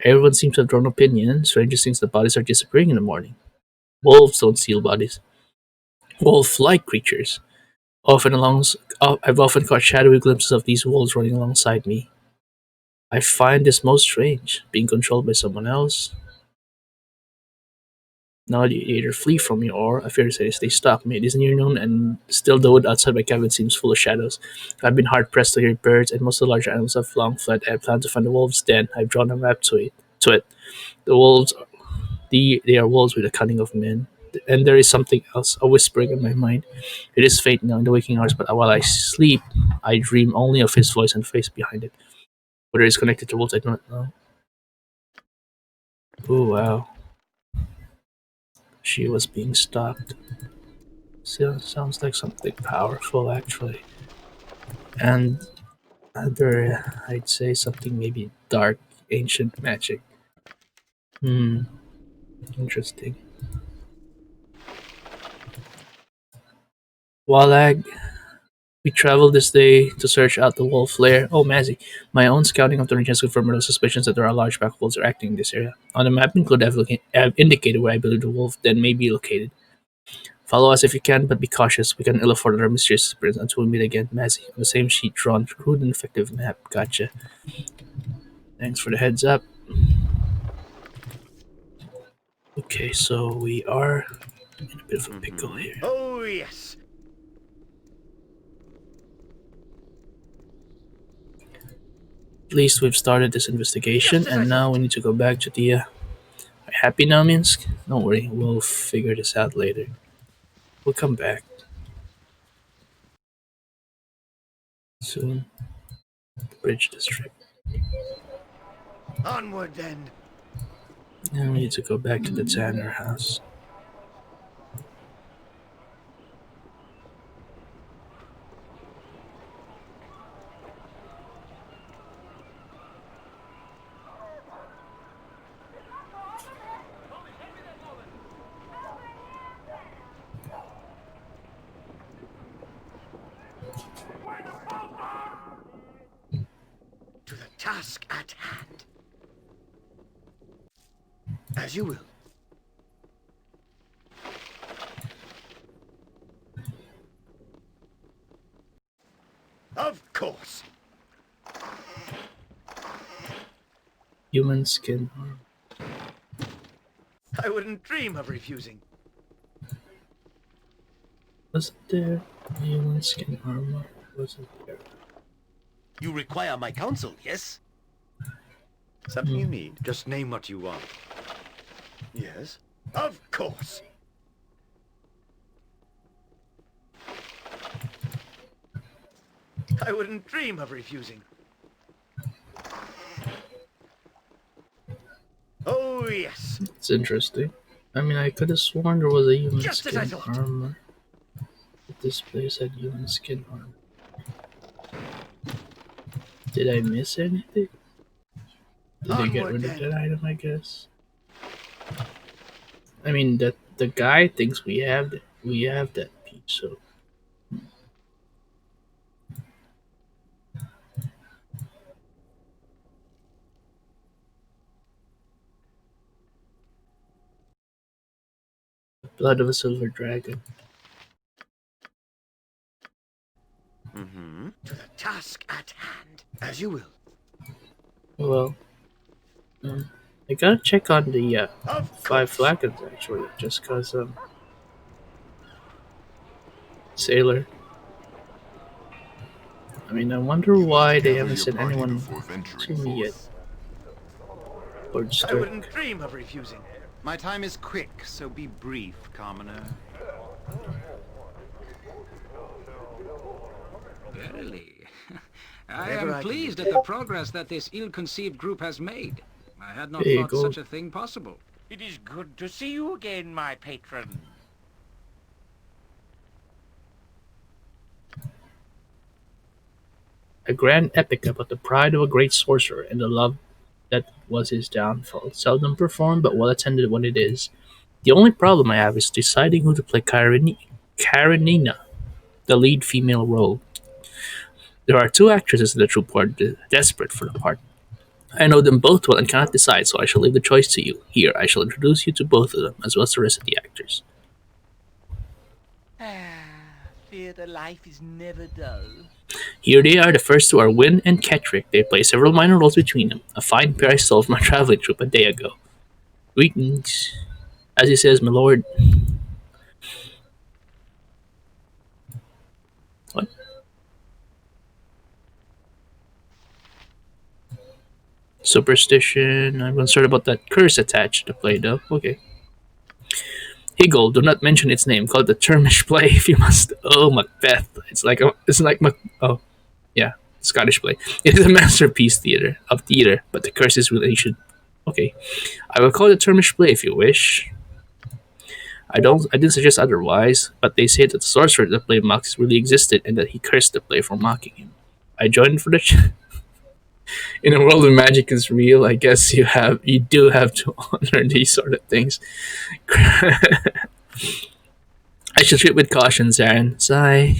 Everyone seems to have drawn opinion. Strangers think the bodies are disappearing in the morning. Wolves don't steal bodies. Wolf-like creatures. I've often caught shadowy glimpses of these wolves running alongside me. I find this most strange, being controlled by someone else. Now you either flee from me or, I fear to say, stay stuck. It is near noon and still the wood outside my cabin seems full of shadows. I've been hard pressed to hear birds and most of the larger animals have long fled. I plan to find the wolves' den. I've drawn a map to it. The wolves, they are wolves with the cunning of men. And there is something else, a whispering in my mind. It is faint now in the waking hours, but while I sleep, I dream only of his voice and face behind it. Whether it's connected to wolves, I do not know. Oh wow, she was being stalked. Sounds like something powerful, actually. And other, I'd say something maybe dark, ancient magic. Hmm, interesting. Walag, we traveled this day to search out the wolf lair. Oh, Mazzy, my own scouting of the region has confirmed those suspicions that there are large pack of wolves are acting in this area. On the map include have indicated where I believe the wolf den may be located. Follow us if you can, but be cautious. We can ill afford our mysterious spirits until we meet again. Mazzy, on the same sheet drawn, crude and effective map. Gotcha. Thanks for the heads up. Okay, so we are in a bit of a pickle here. Oh, yes. At least we've started this investigation, Just as I and now thought. we need to go back to the. Happy now, Minsk? Don't worry, we'll figure this out later. We'll come back soon. Bridge district. Onward, then. Now we need to go back to the Tanner house. To the task at hand. As you will. Of course. Human skin armor. I wouldn't dream of refusing. Wasn't there human skin armor? Wasn't there? You require my counsel, yes? Something you need? Just name what you want. Yes? Of course. I wouldn't dream of refusing. Oh, yes. It's interesting. I mean, I could have sworn there was a human Just as I skin thought. armor. But this place had human skin armor. Did I miss anything? Did they get Onward, rid of then. that item, I guess? I mean, the guy thinks we have that piece, so Blood of a Silver Dragon. Mm-hmm. To the task at hand. As you will. Well, I gotta check on the Of 5 course. flagons actually, just cause Sailor. I mean, I wonder You must why they gather haven't your sent party anyone before to venturing me yet. forth. Lord I Stark. wouldn't dream of refusing. My time is quick, so be brief, commoner. Verily. I Whatever am I can pleased do. at the progress that this ill-conceived group has made. I had not There you thought go. such a thing possible. It is good to see you again, my patron. A grand epic about the pride of a great sorcerer and the love that was his downfall. Seldom performed, but well attended when it is. The only problem I have is deciding who to play Karenina, the lead female role. There are 2 actresses in the troupe who are desperate for the part. I know them both well and cannot decide, so I shall leave the choice to you. Here, I shall introduce you to both of them, as well as the rest of the actors. Theatre life is never dull. Here they are, the first 2 are Wynne and Ketrick. They play several minor roles between them. A fine pair I stole from my traveling troupe a day ago. Greetings. As he says, my lord. What? Superstition. I'm concerned about that curse attached to play, though. Okay. Higgle, do not mention its name. Call it the Termish play if you must. Oh, Macbeth. Oh, yeah, Scottish play. It is a masterpiece of theater, but the curse is relation. Okay, I will call it a Termish play if you wish. I didn't suggest otherwise, but they say that the sorcerer that play mocks really existed and that he cursed the play for mocking him. I joined for the in a world where magic is real. I guess you do have to honor these sort of things. I should treat with caution, Zarin. Sigh.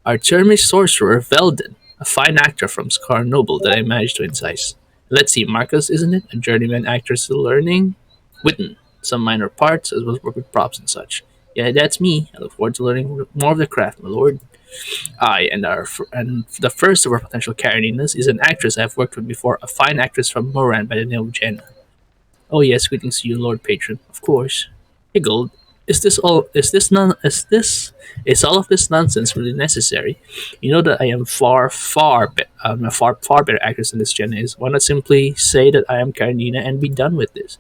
Our Termish sorcerer, Veldin, a fine actor from Scar Noble that I managed to incise. Let's see, Marcus, isn't it? A journeyman actor still learning? Witten, some minor parts, as well as work with props and such. Yeah, that's me. I look forward to learning more of the craft, my lord. I and the first of our potential Kareninas is an actress I've worked with before, a fine actress from Moran by the name of Jenna. Oh yes, greetings to you, Lord Patron. Of course. Hey Gold, is all of this nonsense really necessary? You know that I am I'm a far better actress than this Jenna is. Why not simply say that I am Karenina and be done with this?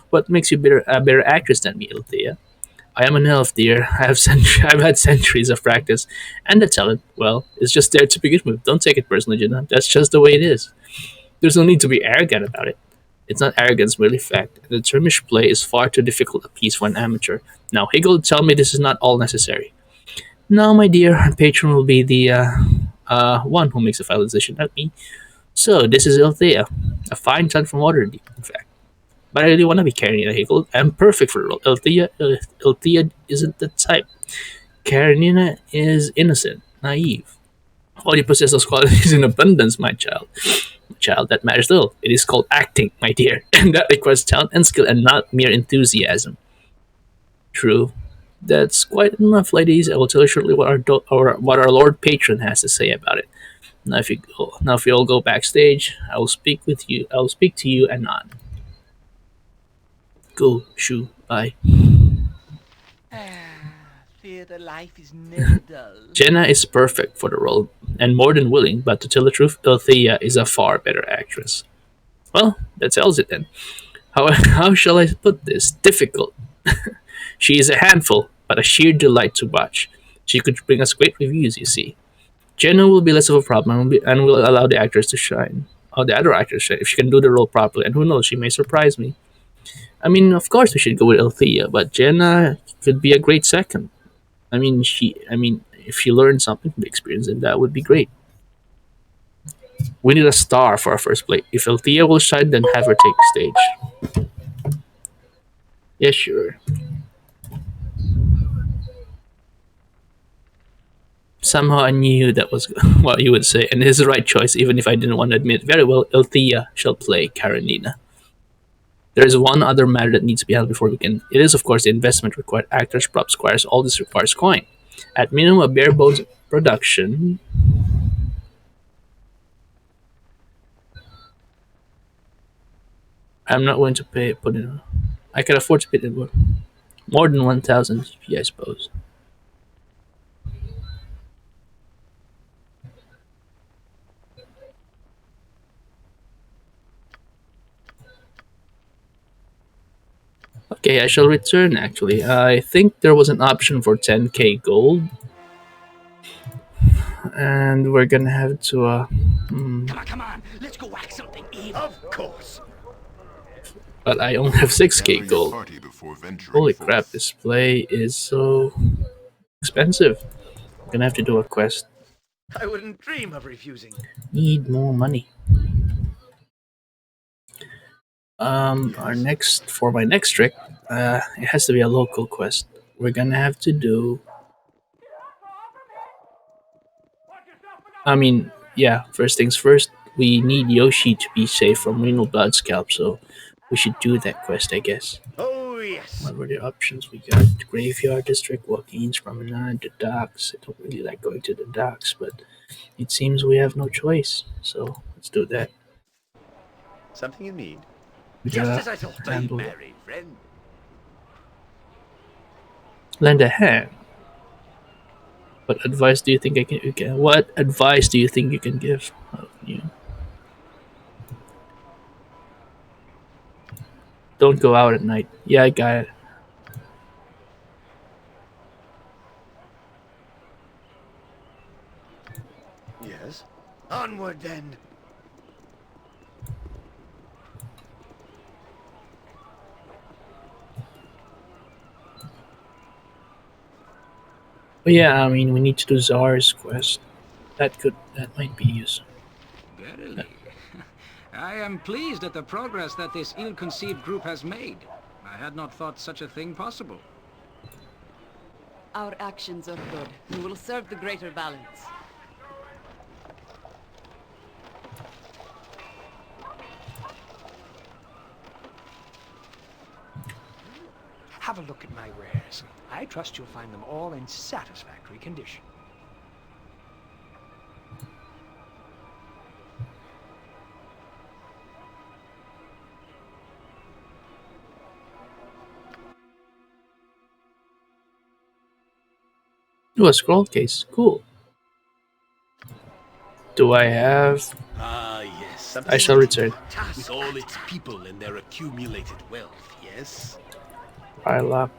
What makes you a better actress than me, Althea? I am an elf, dear. I've had centuries of practice, and the talent, well, is just there to begin with. Don't take it personally, Jenna. That's just the way it is. There's no need to be arrogant about it. It's not arrogance, merely fact. The Termish play is far too difficult a piece for an amateur. Now, Hegel, tell me this is not all necessary. No, my dear, our patron will be the one who makes the final decision, not me. So, this is Althea, a fine son from Waterdeep, in fact. But I really want to be Karenina Hegel. I'm perfect for the role. Althea isn't the type. Karenina is innocent, naive. Well, you possess those qualities in abundance, my child. Child, that matters little. It is called acting, my dear, and that requires talent and skill and not mere enthusiasm. True. That's quite enough, ladies. I will tell you shortly what our Lord Patron has to say about it. Now, if you all go backstage, I will speak with you. I will speak to you anon. Go, shoo, bye. Theatre life is never dull. Jenna is perfect for the role, and more than willing, but to tell the truth, Althea is a far better actress. Well, that tells it then. How shall I put this? Difficult. She is a handful, but a sheer delight to watch. She could bring us great reviews, you see. Jenna will be less of a problem and will allow the actors to shine. Oh, the other actors shine if she can do the role properly, and who knows, she may surprise me. I mean, of course we should go with Althea, but Jenna could be a great second. If she learned something from the experience, then that would be great. We need a star for our first play. If Althea will shine, then have her take the stage. Yeah, sure. Somehow I knew that was what you would say, and it is the right choice, even if I didn't want to admit. Very well, Althea shall play Karenina. There is one other matter that needs to be handled before we can. It is, of course, the investment required. Actors, props, squires, all this requires coin. At minimum, a bare bones production. I'm not going to put in. I can afford to put in more than 1,000 GP, I suppose. Okay, I shall return actually. I think there was an option for 10k gold. And we're gonna have to, Come on, let's go whack something evil. Of course. but I only have 6k Gather your gold. party before venturing Holy forth. crap, this play is so expensive. I'm gonna have to do a quest. I wouldn't dream of refusing. Need more money. For my next trick, it has to be a local quest. We're gonna have to do. I mean, yeah. First things first. We need Yoshi to be safe from renal blood scalp, so we should do that quest, I guess. Oh, yes. What were the options we got? Graveyard District, Joaquin's Promenade, the docks. I don't really like going to the docks, but it seems we have no choice. So let's do that. Something you need? Just Yeah, as I thought. and we'll Merry friend. lend a hand. What advice do you think you can? What advice do you think you can give? You don't go out at night. Yeah, I got it. Yes. Onward then. But yeah, I mean, we need to do Czar's quest. That might be useful. Verily. I am pleased at the progress that this ill-conceived group has made. I had not thought such a thing possible. Our actions are good. We will serve the greater balance. Have a look at my wares. I trust you'll find them all in satisfactory condition. Oh, a scroll case. Cool. Do I have? Ah, yes. I shall return. With all its people and their accumulated wealth, yes? Rylock.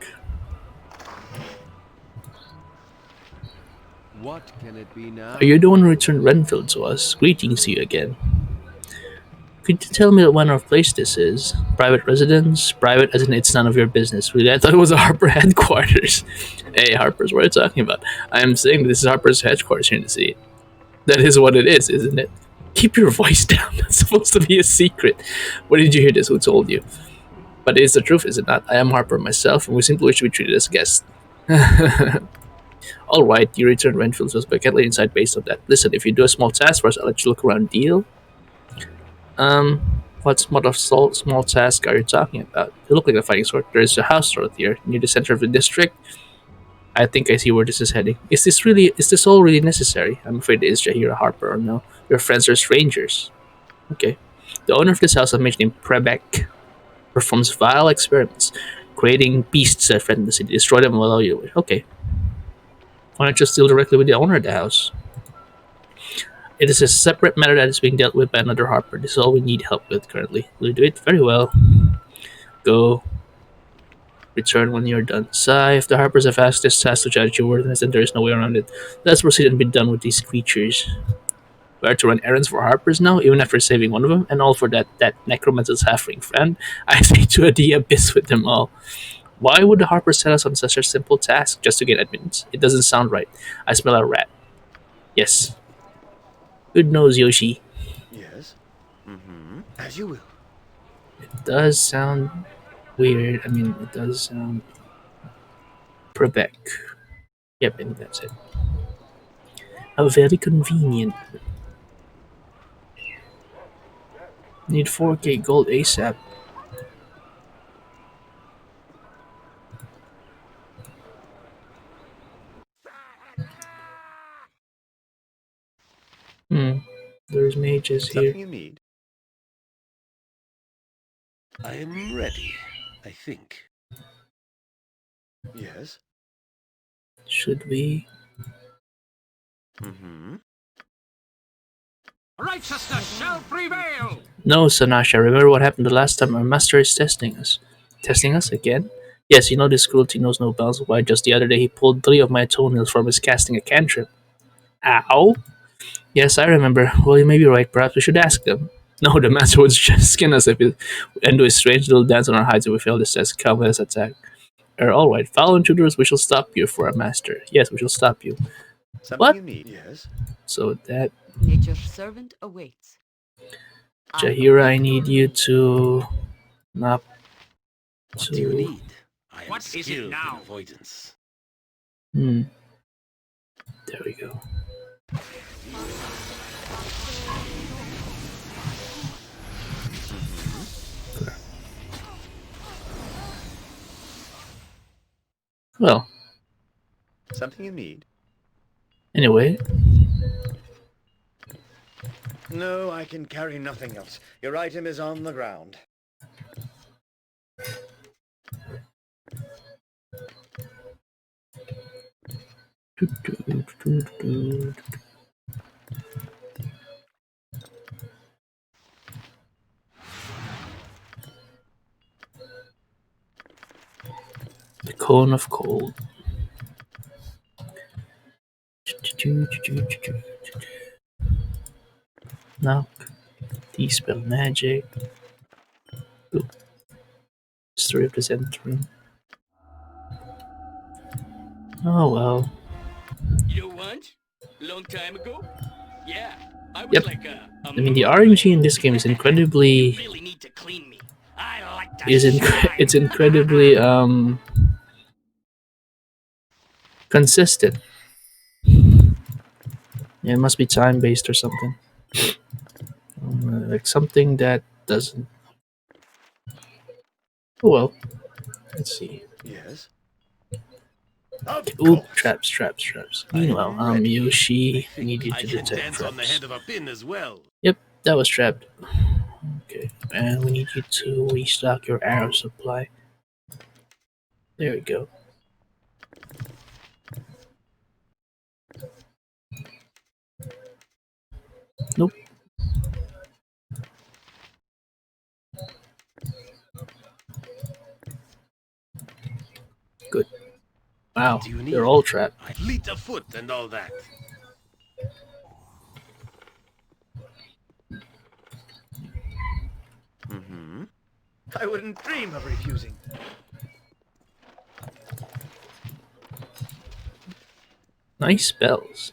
What can it be now? Are you the one who returned Renfield to us? Greetings to you again. Could you tell me what kind of place this is? Private residence? Private as in it's none of your business. Really? I thought it was a Harper headquarters. Hey, Harper's, what are you talking about? I am saying this is Harper's headquarters here in the city. That is what it is, isn't it? Keep your voice down. That's supposed to be a secret. Where did you hear this? Who told you? But it is the truth, is it not? I am Harper myself, and we simply wish to be treated as guests. Alright, you returned Renfield's was but get laid inside based on that. Listen, if you do a small task for us, I'll let you look around. Deal? What of small task are you talking about? You look like a fighting sort. There's a house right here, near the center of the district. I think I see where this is heading. Is this all really necessary? I'm afraid it is, Jahira Harper, or no. Your friends are strangers. Okay. The owner of this house, a mage named Prebek, performs vile experiments, creating beasts that threaten the city. Destroy them while you wish. Okay. Why not just deal directly with the owner of the house? It is a separate matter that is being dealt with by another Harper. This is all we need help with currently. Will you do it? Very well. Go. Return when you're done. Sigh, if the Harpers have asked this task to judge your worthiness, then there is no way around it. Let's proceed and be done with these creatures. We are to run errands for Harpers now, even after saving one of them, and all for that necromancer's halfling friend. I say to the abyss with them all. Why would the Harpers set us on such a simple task just to get admittance? It doesn't sound right. I smell a rat. Yes. Good nose, Yoshi. Yes. Mm-hmm. As you will. It does sound weird. I mean, it does sound... Prebek. Yep, I think that's it. How very convenient. Need 4k gold ASAP. Hmm. There's mages here. Something you need? I am ready, I think. Yes. Should we? Mm-hmm. Righteousness shall prevail! No, Sanasha. Remember what happened the last time? Our master is testing us. Testing us again? Yes, you know this cruelty knows no bounds. Why, just the other day he pulled 3 of my toenails from his casting a cantrip. Ow! Yes, I remember. Well, you may be right. Perhaps we should ask them. No, the master would just skin us if it and do a strange little dance on our hides if we fail this test. Come, let us attack. All right, follow intruders. We shall stop you for our master. Yes, we shall stop you. Something What? you need? Yes. So that Nature's servant awaits. I Jahira, I await need your you to not What do you to. need? I am What is it skilled now? in avoidance. Hmm. There we go. Well, Something you need? anyway, No, I can carry nothing else. Your item is on the ground. the cone of cold. Knock. Dispel magic. Ooh. History of this entering. Oh well. You know what? Long time ago? Yeah, I was Yep. like a I mean, the mud RNG in rat. this game is You incredibly really need to clean me. I like to it's shine. incredibly consistent. Yeah, it must be time based or something. Like something that doesn't. Oh well. Let's see. Yes. Of Oop, course. traps, traps, traps. I Meanwhile, am ready. I Yoshi, I think need you I to can detect dance on the traps. head of a pin as well. Yep, that was trapped. Okay, and we need you to restock your arrow supply. There we go. Nope. Good. What Wow, do you they're need? all trapped. I fleet of foot and all that. Mm-hmm. I wouldn't dream of refusing. Nice spells.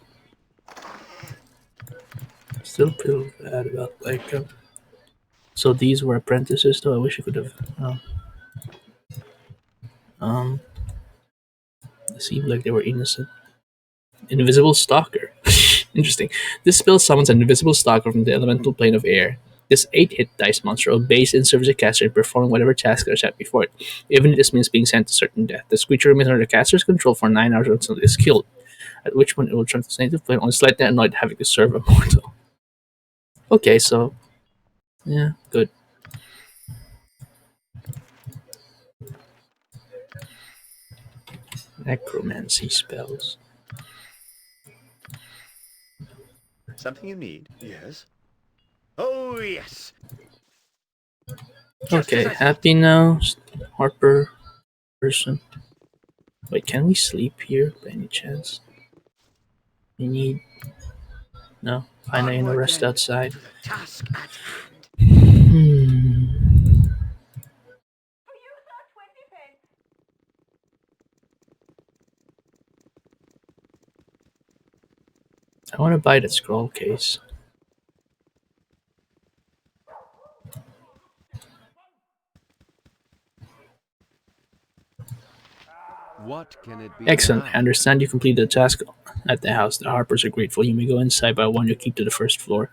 Still feel bad about like. So these were apprentices, though. I wish I could have. Um, it seemed like they were innocent. Invisible Stalker. Interesting. This spell summons an invisible stalker from the elemental plane of air. This 8-hit dice monster obeys and serves the caster in performing whatever task are set before it, even if this means being sent to certain death. This creature remains under the caster's control for 9 hours until it is killed, at which point it will turn to its native plane, only slightly annoyed having to serve a mortal. Okay, so yeah, good. Necromancy spells. Something you need? Yes. Oh, yes. Just Okay, as I thought. happy now, Harper person. Wait, can we sleep here by any chance? We need. No, fine, I'm gonna Onward rest then, outside. to the task at hand. Hmm. I want to buy that scroll case. What can it be Excellent. now? I understand you completed the task at the house. The Harpers are grateful. You may go inside, but I want you to keep to the first floor.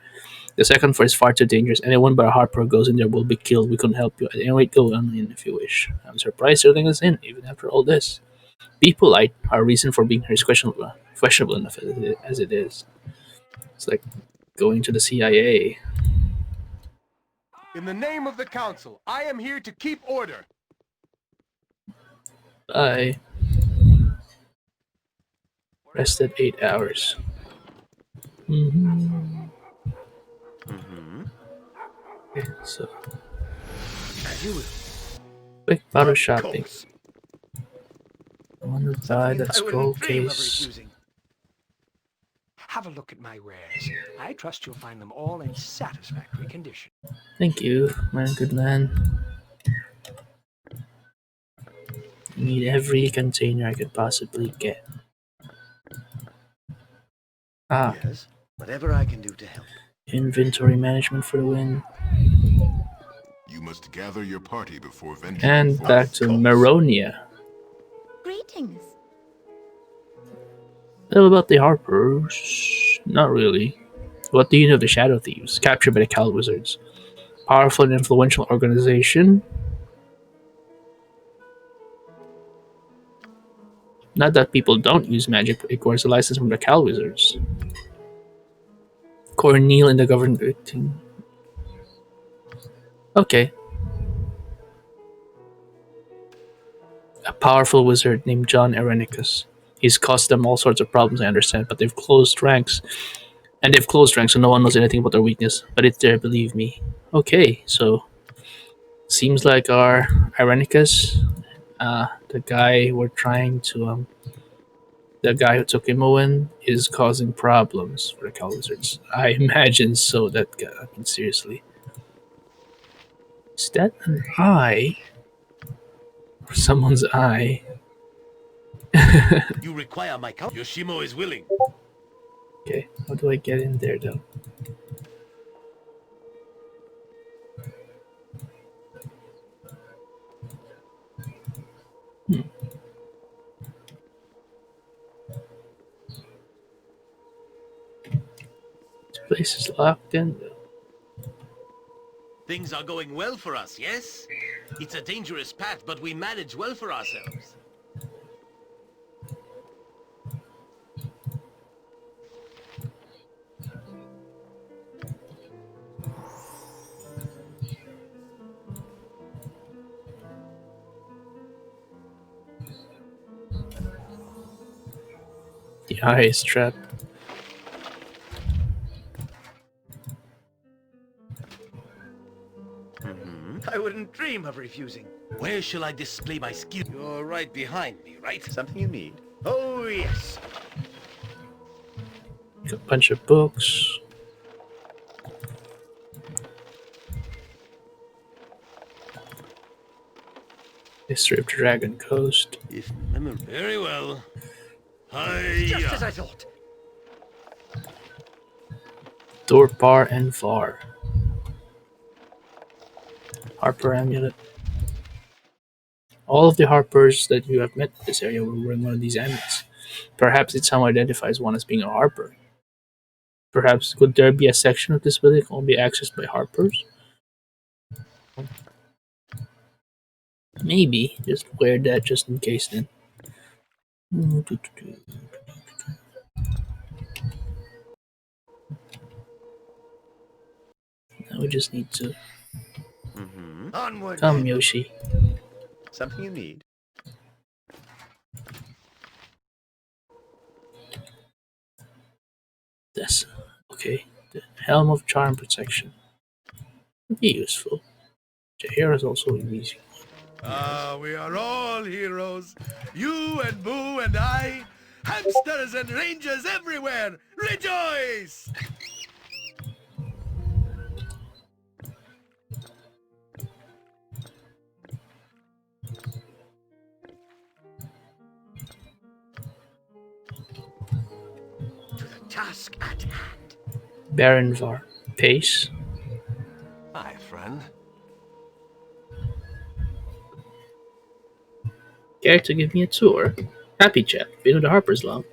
The second floor is far too dangerous. Anyone but a Harper who goes in there will be killed. We couldn't help you. At any rate, go on in if you wish. I'm surprised you're letting us in, even after all this. Be polite. Our reason for being here is questionable enough as it is. It's like going to the CIA. In the name of the council, I am here to keep order. Bye. Rested 8 hours. Okay, so As you will. quick bottle Of shopping. course. I want to buy Something that I scroll wouldn't dream of case. refusing. Have a look at my wares. I trust you'll find them all in satisfactory condition. Thank you, my good man. I need every container I could possibly get. Ah, Yes. Whatever I can do to help. inventory management for the win. You must gather your party before venturing And forth. back to Meronia. Greetings. Well, about the Harpers, not really. What do you know of the Shadow Thieves, captured by the Cal Wizards? Powerful and influential organization. Not that people don't use magic, but it requires a license from the Cal Wizards. Cornel and the government team. Okay. A powerful wizard named John Erenicus. He's caused them all sorts of problems, I understand, but they've closed ranks. And they've closed ranks, so no one knows anything about their weakness. But it's there, believe me. Okay, so seems like our Irenicus, the guy we're trying to, the guy who took Imoen, is causing problems for the Cal Wizards. I imagine so. That guy, I mean, seriously. Is that an eye? Or someone's eye? You require my help. Yoshimo is willing. Okay, how do I get in there though? This place is locked in. Things are going well for us, yes? It's a dangerous path, but we manage well for ourselves. The eye is trapped. I wouldn't dream of refusing. Where shall I display my skill? You're right behind me, right? Something you need? Oh, yes. Got a bunch of books. History of Dragon Coast. If memory... Very well. Just as I thought. Dorpar and Var. Harper Amulet. All of the Harpers that you have met in this area were wearing one of these amulets. Perhaps it somehow identifies one as being a Harper. Perhaps could there be a section of this building only accessed by Harpers? Maybe. Just wear that just in case then. Now we just need to... Onward. Come, Yoshi. Something you need? This. Okay. The Helm of Charm Protection. Would be useful. Jair is also easy. We are all heroes. You and Boo and I. Hamsters and rangers everywhere. Rejoice! To the task at hand. Baronvar. Pace. Hi, friend. Care to give me a tour? Happy chap. Been with the Harpers long.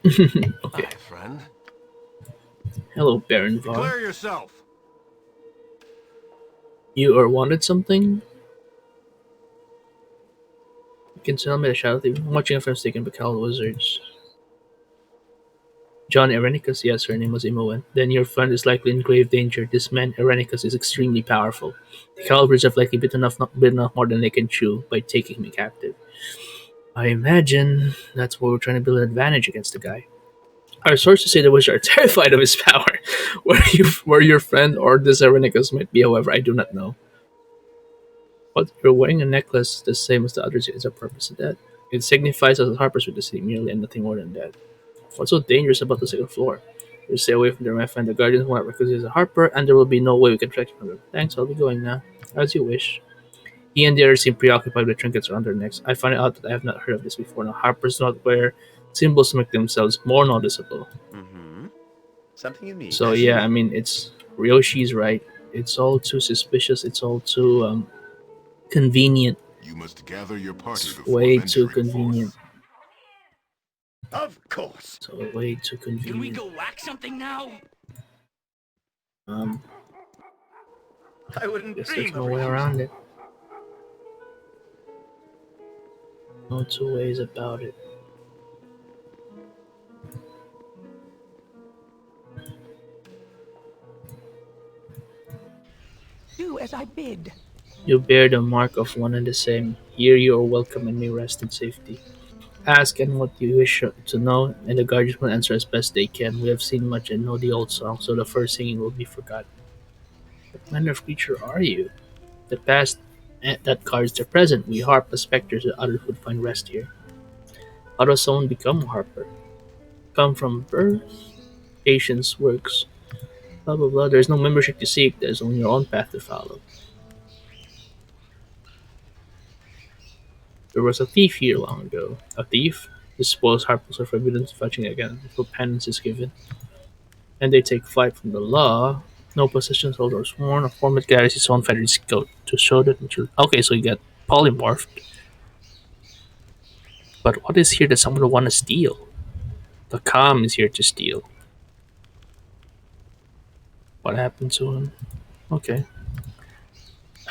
Okay. Hi, friend. Hello, Baronvar. Declare yourself. You or wanted something? You can tell me the shadow thief. I'm watching a film taken by Cal Wizards. John Irenicus, yes, her name was Imoen. Then your friend is likely in grave danger. This man, Irenicus, is extremely powerful. The Calibers have likely bit enough more than they can chew by taking me captive. I imagine that's why we're trying to build an advantage against the guy. Our sources say the wizards are terrified of his power. Where your friend or this Irenicus might be, however, I do not know. But you're wearing a necklace the same as the others is a purpose of that. It signifies us as harpers with the city merely and nothing more than that. What's so dangerous about the second floor? You stay away from there, my friend. The guardians won't because he's a harper, and there will be no way we can track him. Thanks, I'll be going now. As you wish. He and the others seem preoccupied with trinkets around their necks. I find out that I have not heard of this before. Now, harpers do not wear symbols to make themselves more noticeable. Mm-hmm. Something you need. So yeah, I mean, it's Ryoshi's right. It's all too suspicious. It's all too convenient. You must gather your party It's before way too venturing convenient. Of course. So way too convenient. Can we go whack something now? I wouldn't Guess dream there's no of way refusing. around it. No two ways about it. Do as I bid. You bear the mark of one and the same. Here you are welcome and may rest in safety. Ask and what you wish to know, and the guardians will answer as best they can. We have seen much and know the old song, so the first singing will be forgotten. What manner of creature are you? The past that guards the present. We harp as specters that others would find rest here. How does someone become a harper? Come from birth? Patience works. Blah blah blah. There's no membership to seek, there's only your own path to follow. There was a thief here long ago. A thief? The spoils harpers are forbidden fetching again until penance is given. And they take flight from the law. No possessions held or sworn. A format carries his own feathered coat to show that mature. Okay, so you get polymorphed. But what is here that someone would want to steal? The calm is here to steal. What happened to him? Okay.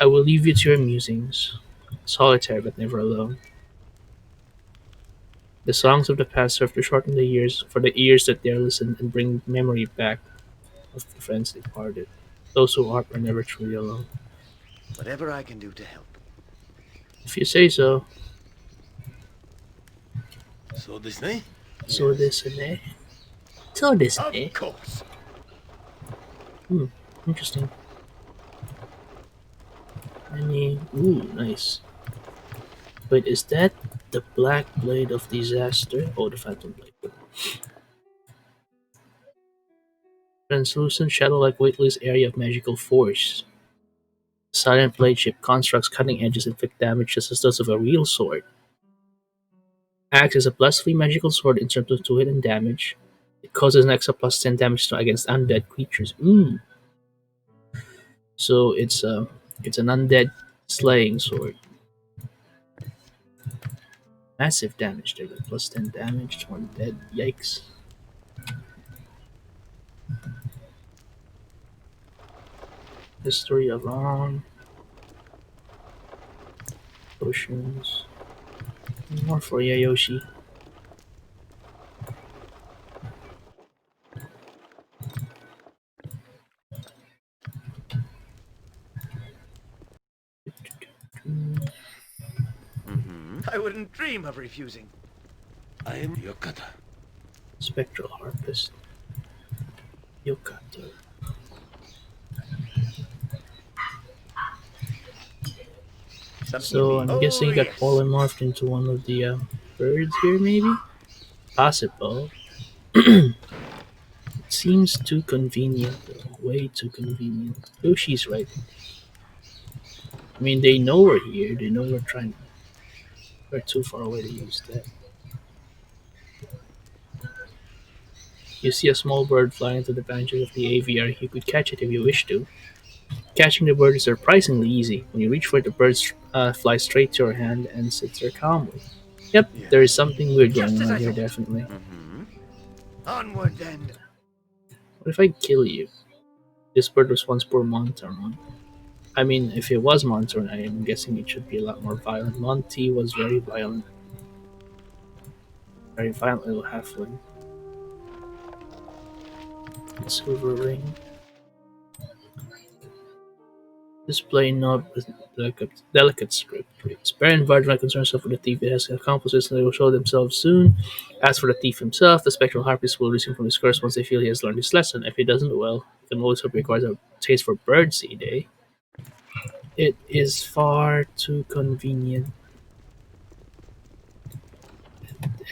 I will leave you to your musings. Solitary but never alone. The songs of the past serve to shorten the years for the ears that dare listen and bring memory back of the friends departed. Those who are never truly alone. Whatever I can do to help. If you say so. So this night? So this and that. So this Of and that. course. Interesting. Ooh, nice. Wait, is that the Black Blade of Disaster? Oh, the Phantom Blade. Translucent, shadow-like, weightless area of magical force. Silent blade shape constructs cutting edges inflict damage just as those of a real sword. Acts as a +3 magical sword in terms of 2 hit and damage. It causes an extra +10 damage against undead creatures. So it's an undead slaying sword. Massive damage there, like +10 damage to undead. Yikes. History of potions. More for Yayoshi. Mm-hmm. I wouldn't dream of refusing. I am Yokata. Spectral Harpist. Yokata. So I'm guessing you got polymorphed into one of the birds here, maybe? Possible. It seems too convenient, though. Way too convenient. Yoshi's right. I mean, they know we're here. They know we're trying. We're too far away to use that. You see a small bird flying into the branches of the aviary. You could catch it if you wish to. Catching the bird is surprisingly easy. When you reach for it, the bird flies straight to your hand and sits there calmly. Yep, there is something weird going on here, definitely. Mm-hmm. Onward then. What if I kill you? This bird was once poor Montaron. I mean, if it was Monsoon, I am guessing it should be a lot more violent. Monty was very violent. Very violent little halfling. Silver ring. Display note with delicate script. Spare and Varge might concern himself with the thief. It has accomplices and they will show themselves soon. As for the thief himself, the spectral harpist will resume from his curse once they feel he has learned his lesson. If he doesn't, well, you can always hope he requires a taste for birdseed, eh? It is far too convenient.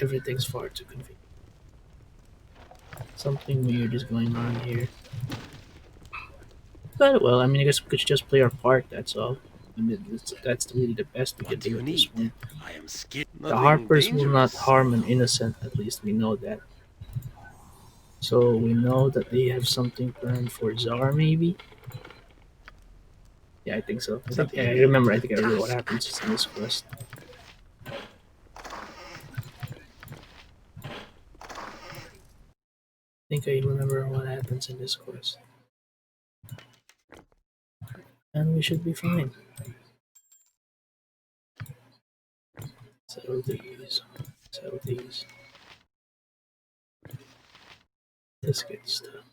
Everything's far too convenient. Something weird is going on here. But, well, I mean, I guess we could just play our part, that's all. I mean, that's really the best we could do at this point. I am scared. The Harpers will not harm an innocent, at least we know that. So we know that they have something planned for Czar, maybe? Yeah, I think so. I think I remember what happens in this quest. I think I remember what happens in this quest. And we should be fine. Sell these. Sell these. Let's get stuff.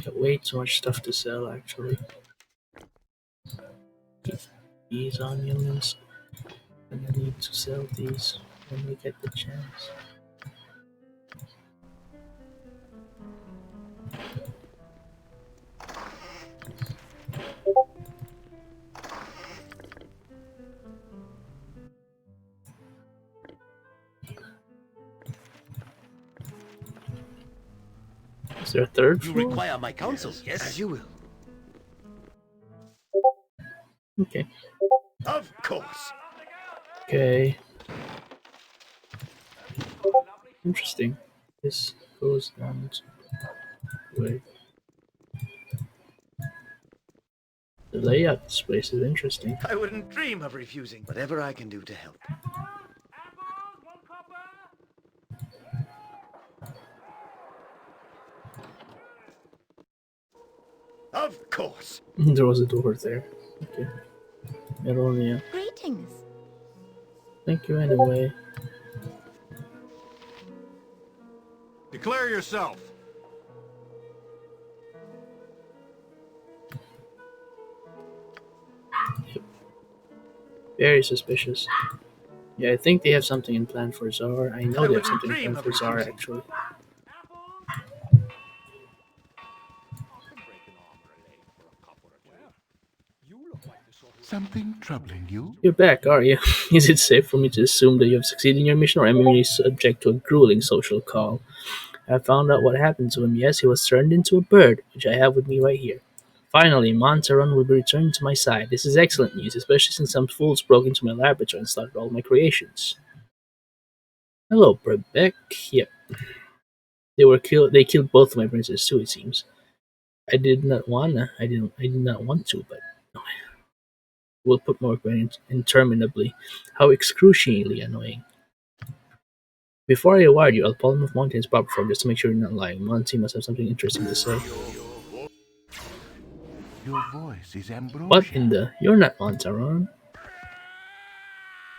Got way too much stuff to sell, actually. These onions. And I need to sell these when we get the chance. Is there a third You floor? require my counsel, yes? As you will. Okay. Of course. Okay. Interesting. This goes down to wait. The layout of this place is interesting. I wouldn't dream of refusing whatever I can do to help. Of course. There was a door there. Okay. Meronia. Greetings. Thank you anyway. Declare yourself. Very suspicious. Yeah, I think they have something in plan for Czar. I know they have something in plan for Czar, actually. Something troubling you? You're back, are you? Is it safe for me to assume that you have succeeded in your mission, or am I merely subject to a grueling social call? I found out what happened to him. Yes, he was turned into a bird, which I have with me right here. Finally, Montaron will be returned to my side. This is excellent news, especially since some fools broke into my laboratory and slaughtered all my creations. Hello, Brebeck. Yep. They killed both of my princes too, it seems. I did not want to, but will put more interminably. How excruciatingly annoying. Before I reward you, I'll pull him off Monty's proper form just to make sure you're not lying. Monty must have something interesting to say. Your voice is Ambrosia. What in the... You're not Montaron.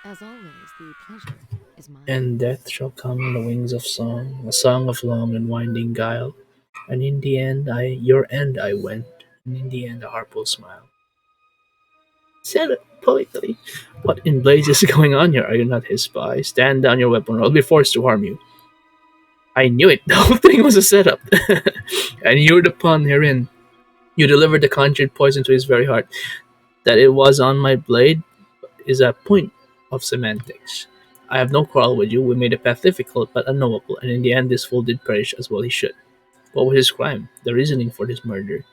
As always, the pleasure is mine. And death shall come on the wings of song, a song of long and winding guile. And in the end, your end I went, and in the end the harp will smile. Said it politely. What in blazes is going on here? Are you not his spy? Stand down your weapon or I'll be forced to harm you. I knew it. The whole thing was a setup. And you're the pawn herein. You delivered the conjured poison to his very heart. That it was on my blade is a point of semantics. I have no quarrel with you. We made a path difficult but unknowable, and in the end this fool did perish as well he should. What was his crime? The reasoning for this murder.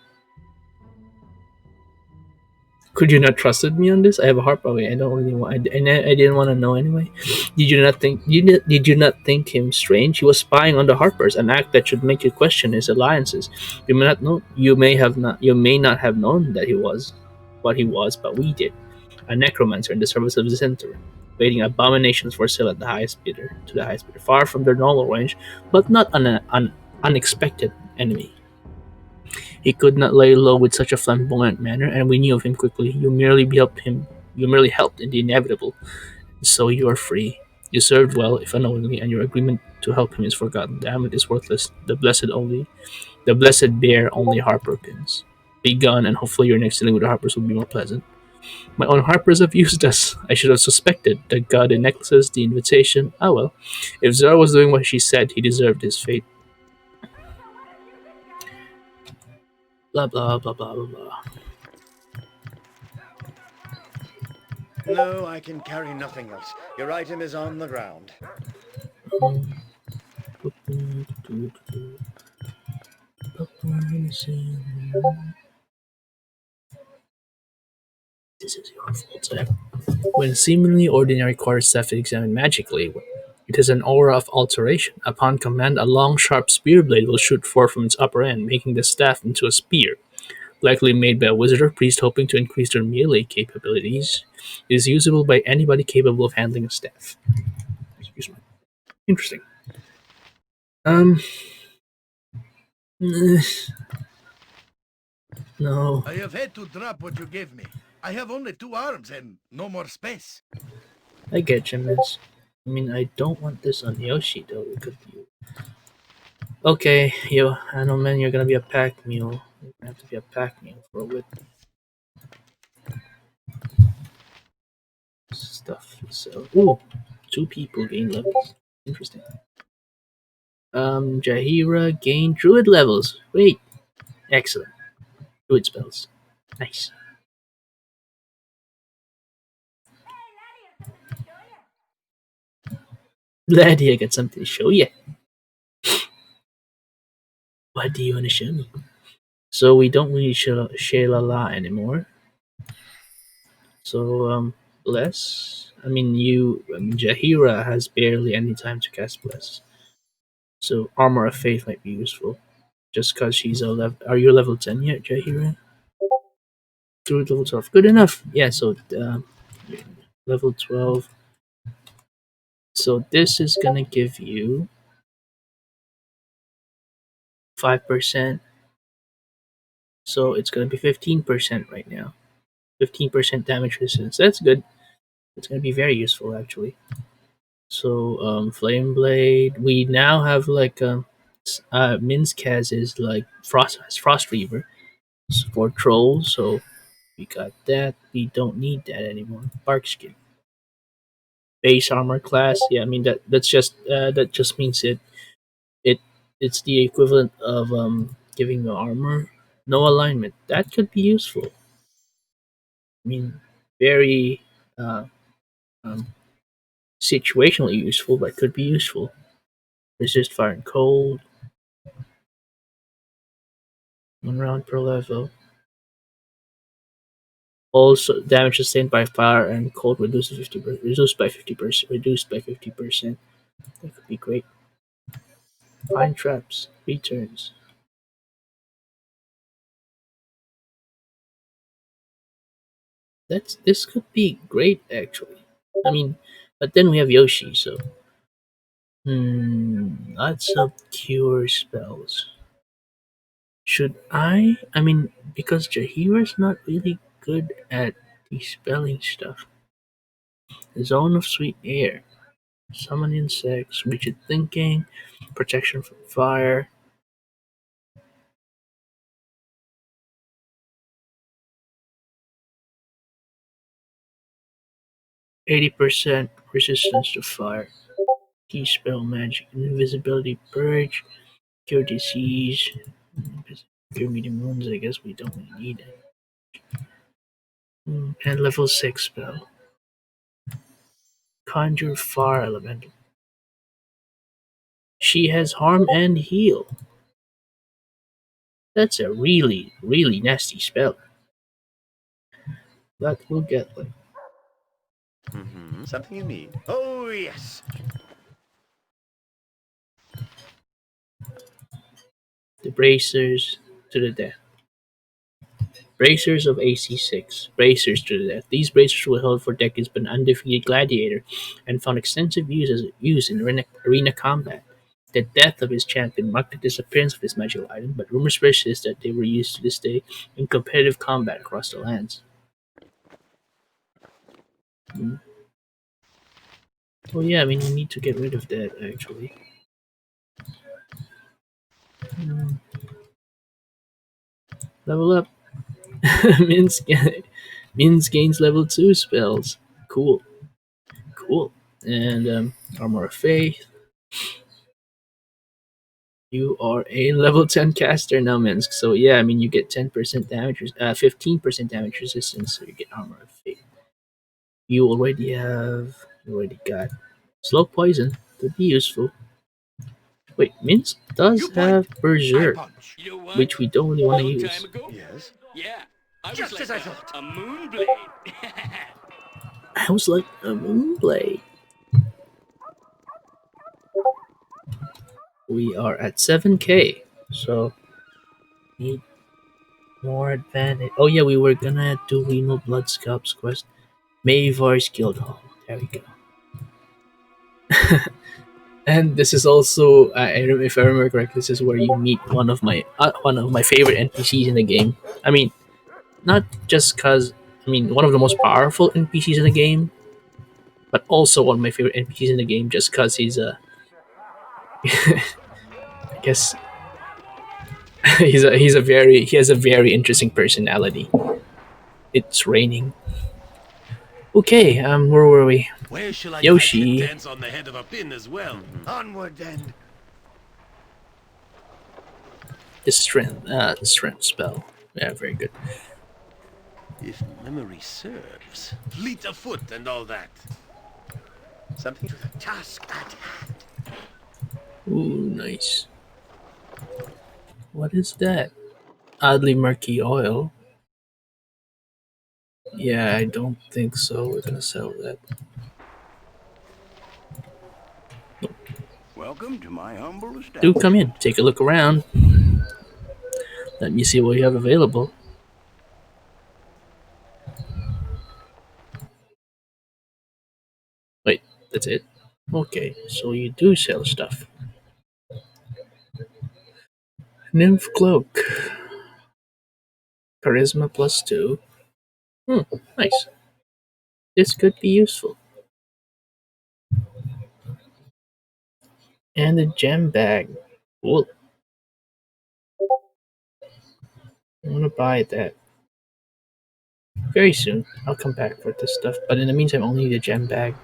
Could you not trusted me on this? I have a harp away. I don't really want. I didn't want to know anyway. Did you not think? Did you not think him strange? He was spying on the Harpers, an act that should make you question his alliances. You may not know. You may not have known that he was what he was, but we did. A necromancer in the service of the Centaur, waiting abominations for sale at the highest bidder. To the highest bidder, far from their normal range, but not an unexpected enemy. He could not lay low with such a flamboyant manner, and we knew of him quickly. You merely helped in the inevitable, so you are free. You served well, if unknowingly, and your agreement to help him is forgotten. Damn it is worthless. The blessed bear only heartbreakens. Be gone, and hopefully your next dealing with the Harpers will be more pleasant. My own Harpers have used us. I should have suspected. The god, the necklaces, the invitation. Ah well. If Zara was doing what she said, he deserved his fate. Blah blah blah blah blah blah. No, I can carry nothing else. Your item is on the ground. This is your fault, Zach. When seemingly ordinary quarterstaff is examined magically, it has an aura of alteration. Upon command, a long, sharp spear blade will shoot forth from its upper end, making the staff into a spear, likely made by a wizard or priest hoping to increase their melee capabilities. It is usable by anybody capable of handling a staff. Excuse me. Interesting. Um. No. I have had to drop what you gave me. I have only 2 arms and no more space. I get you, miss. I mean, I don't want this on Yoshi, though. It could be. Okay, yo, I know, man, you're gonna be a pack mule. You're gonna have to be a pack mule for a bit. Stuff. So, ooh, 2 people gain levels. Interesting. Jahira gain druid levels. Wait, excellent. Druid spells. Nice. Glad I got something to show you. What do you want to show me? So we don't need Shalala anymore. So bless. Jahira has barely any time to cast bless. So armor of faith might be useful, just because she's a level. Are you level 10 yet, Jahira? Through level 12. Good enough. Yeah. So level 12. So this is gonna give you 5%. So it's gonna be 15% right now. 15% damage resistance. That's good. It's gonna be very useful actually. So Flame Blade. We now have like Minskaz is like Frost Reaver for trolls. So we got that. We don't need that anymore. Bark Skin. Base armor class. Yeah, I mean that just means it it's the equivalent of giving the armor. No alignment. That could be useful. I mean, very uh, um, situationally useful, but could be useful. Resist fire and cold. 1 round per level. Also, damage sustained by fire and cold reduced to 50%. Reduced by 50%. Reduced by 50%. That could be great. Find traps. Returns. This could be great actually. I mean, but then we have Yoshi, so lots of cure spells. Should I? I mean, because Jahira's not really good at dispelling stuff. Zone of Sweet Air. Summon insects, rigid thinking, protection from fire. 80% resistance to fire. Key spell magic, invisibility purge, cure disease, cure medium wounds. I guess we don't really need it. And level 6 spell. Conjure fire elemental. She has harm and heal. That's a really, really nasty spell. But we'll get like Something you need. Oh, yes. the bracers to the death. Bracers of AC6. Bracers to the death. These bracers were held for decades by an undefeated gladiator and found extensive use in arena combat. The death of his champion marked the disappearance of his magical item, but rumors persist that they were used to this day in competitive combat across the lands. Hmm. Oh yeah, I mean, we need to get rid of that, actually. Hmm. Level up. Minsk, Minsk gains level 2 spells. Cool. Cool. And Armor of Faith. You are a level 10 caster now, Minsk. So yeah, I mean, you get 10% damage, 15% damage resistance, so you get Armor of Faith. You already got Slow Poison. Could be useful. Wait, Minsk does have Berserk, You know what? which we don't really want to Long use. time ago? Yes? Yeah. I was Just like as I thought. a moonblade. I was like a Moonblade. We are at 7k, so need more advantage. Oh yeah, we were gonna do Renal Blood Scalps quest. Mavar's Guild Hall. There we go. And this is also, if I remember correctly, this is where you meet one of my favorite NPCs in the game. I mean, not just because one of the most powerful NPCs in the game, but also one of my favorite NPCs in the game, just because he's a, I guess he has a very interesting personality. It's raining. Okay, where were we? Where shall I Yoshi. dance on the head of a pin as well? Onward then. The strength spell. Yeah, very good. If memory serves. Fleet of foot and all that. Something? To the task at hand. Ooh, nice. What is that? Oddly murky oil. Yeah, I don't think so. We're gonna sell that. Welcome to my humble Do establishment. come in, take a look around. Let me see what you have available. Wait, that's it? Okay, so you do sell stuff. Nymph Cloak. Charisma +2. Nice. This could be useful. And a gem bag. Cool. I wanna buy that. Very soon. I'll come back for this stuff, but in the meantime, only need a gem bag.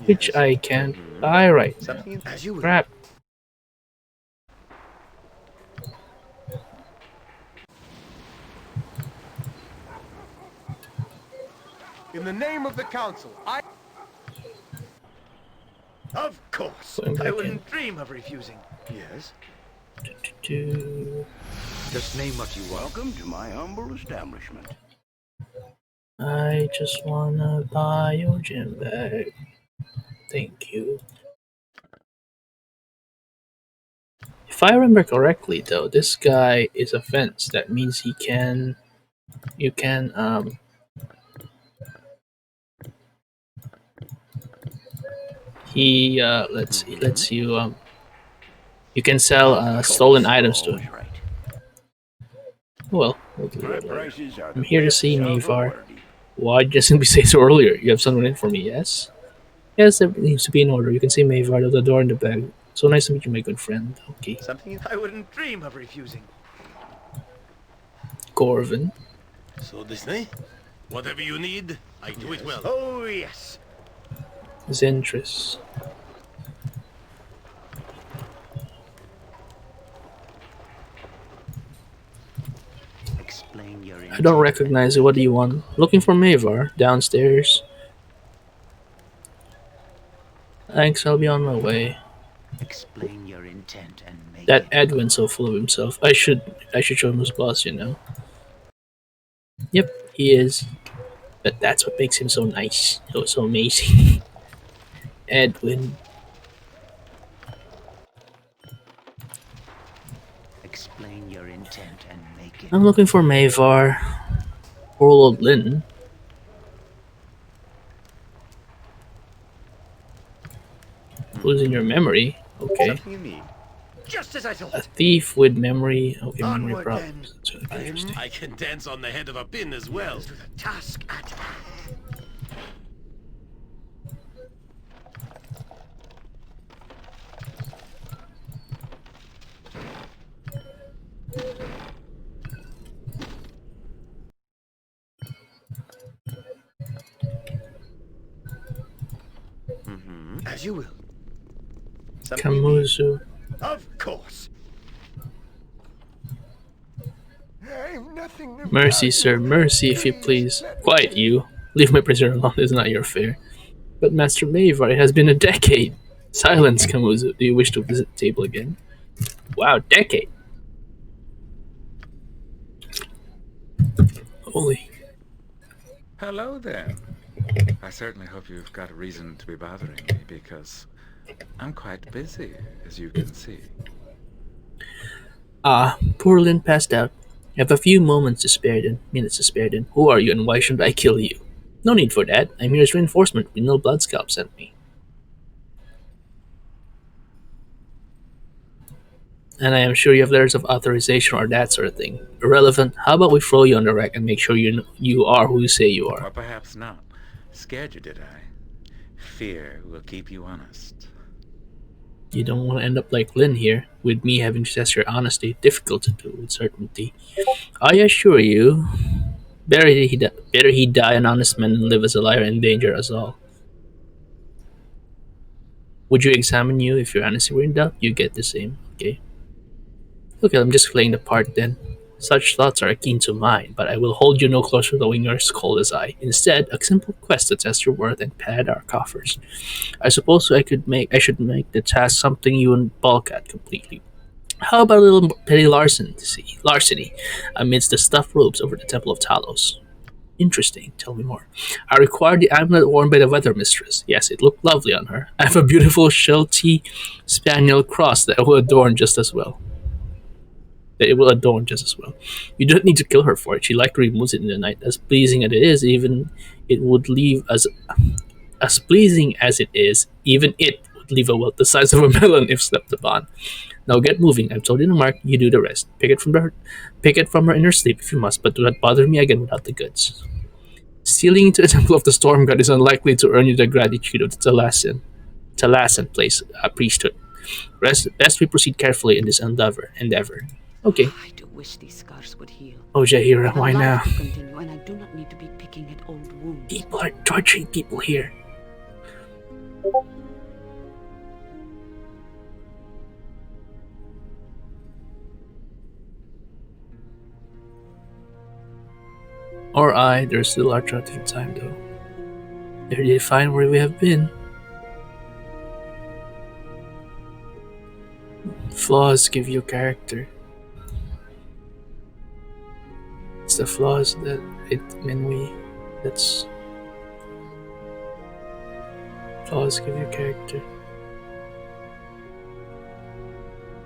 Which Yes? I can't buy right now. Something as you will. Crap. In the name of the council, Of course. Going I back in. wouldn't dream of refusing. Yes? Do- Just name what you want. Welcome to my humble establishment. I just wanna buy your gem bag. Thank you. If I remember correctly, though, this guy is a fence. That means you can he lets you can sell stolen items to him. Right. Well, we'll do My that later. prices are I'm the here to best see silver Mavar. worthy. Why did you simply say so earlier? You have something in for me, yes? Yes, everything needs to be in order. You can see Mavar at the door in the back. So nice to meet you, my good friend. Okay. Something I wouldn't dream of refusing. Corvin. So Disney, whatever you need, I do it well. Oh, yes. Zentris. Explain your I don't recognize it. What do you want? Looking for Mavar. Downstairs. Thanks, I'll be on my way. Explain your intent and make That Edwin's so full of himself. I should show him who's boss, you know. Yep, he is. But that's what makes him so nice. So amazing. Edwin. explain your intent and make it. I'm looking for Mavar. Poor old Lynn. Who's in your memory? Okay. Something you need? Just as I A thought. thief with memory. Okay, memory Onward, problems. That's gonna be interesting. I can dance on the head of a pin as well. To the task at hand. As you will. Something you need? Kamuzu. Of course. I'm nothing of Mercy, sir, mercy, if you please. Quiet, you. Leave my prisoner alone. It's not your affair. But Master Mavar, it has been a decade. Silence, Kamuzu. Do you wish to visit the table again? Wow, decade. Holy. Hello then. I certainly hope you've got a reason to be bothering me, because I'm quite busy, as you can see. Ah, poor Lin passed out. I have a few minutes to spare then. Who are you and why should I kill you? No need for that. I'm here as reinforcement with no blood scalp sent me. And I am sure you have letters of authorization or that sort of thing. Irrelevant. How about we throw you on the rack and make sure you are who you say you are? Or perhaps not. Scared you, did I? Fear will keep you honest. You don't want to end up like Lin here, with me having to test your honesty. Difficult to do with certainty. I assure you, better he die an honest man than live as a liar and endanger us all. Would you examine you if your honesty were in doubt? You get the same, okay? Okay, I'm just playing the part then. Such thoughts are akin to mine, but I will hold you no closer knowing you're as cold as I. Instead, a simple quest to test your worth and pad our coffers. I suppose I should make the task something you wouldn't balk at completely. How about a little petty larceny amidst the stuffed robes over the Temple of Talos? Interesting. Tell me more. I require the amulet worn by the weather mistress. Yes, it looked lovely on her. I have a beautiful Sheltie spaniel cross that will adorn just as well. That it will adorn just as well. You don't need to kill her for it. She likely removes it in the night. As pleasing as it is, even it would leave as pleasing as it is, even it would leave a welt the size of a melon if slept upon. Now get moving. I've told you to mark. You do the rest. Pick it from her in her sleep if you must, but do not bother me again without the goods. Stealing into the Temple of the Storm God is unlikely to earn you the gratitude of the Talasan place priesthood. Best we proceed carefully in this endeavor. Okay. I do wish these scars would heal. Oh, Jahira, But why life now? will continue, and I do not need to be picking at old wounds. People are torturing people here. Or there's still our alternative time though. There they find where we have been. Flaws give you character. It's the flaws that that's flaws give you character.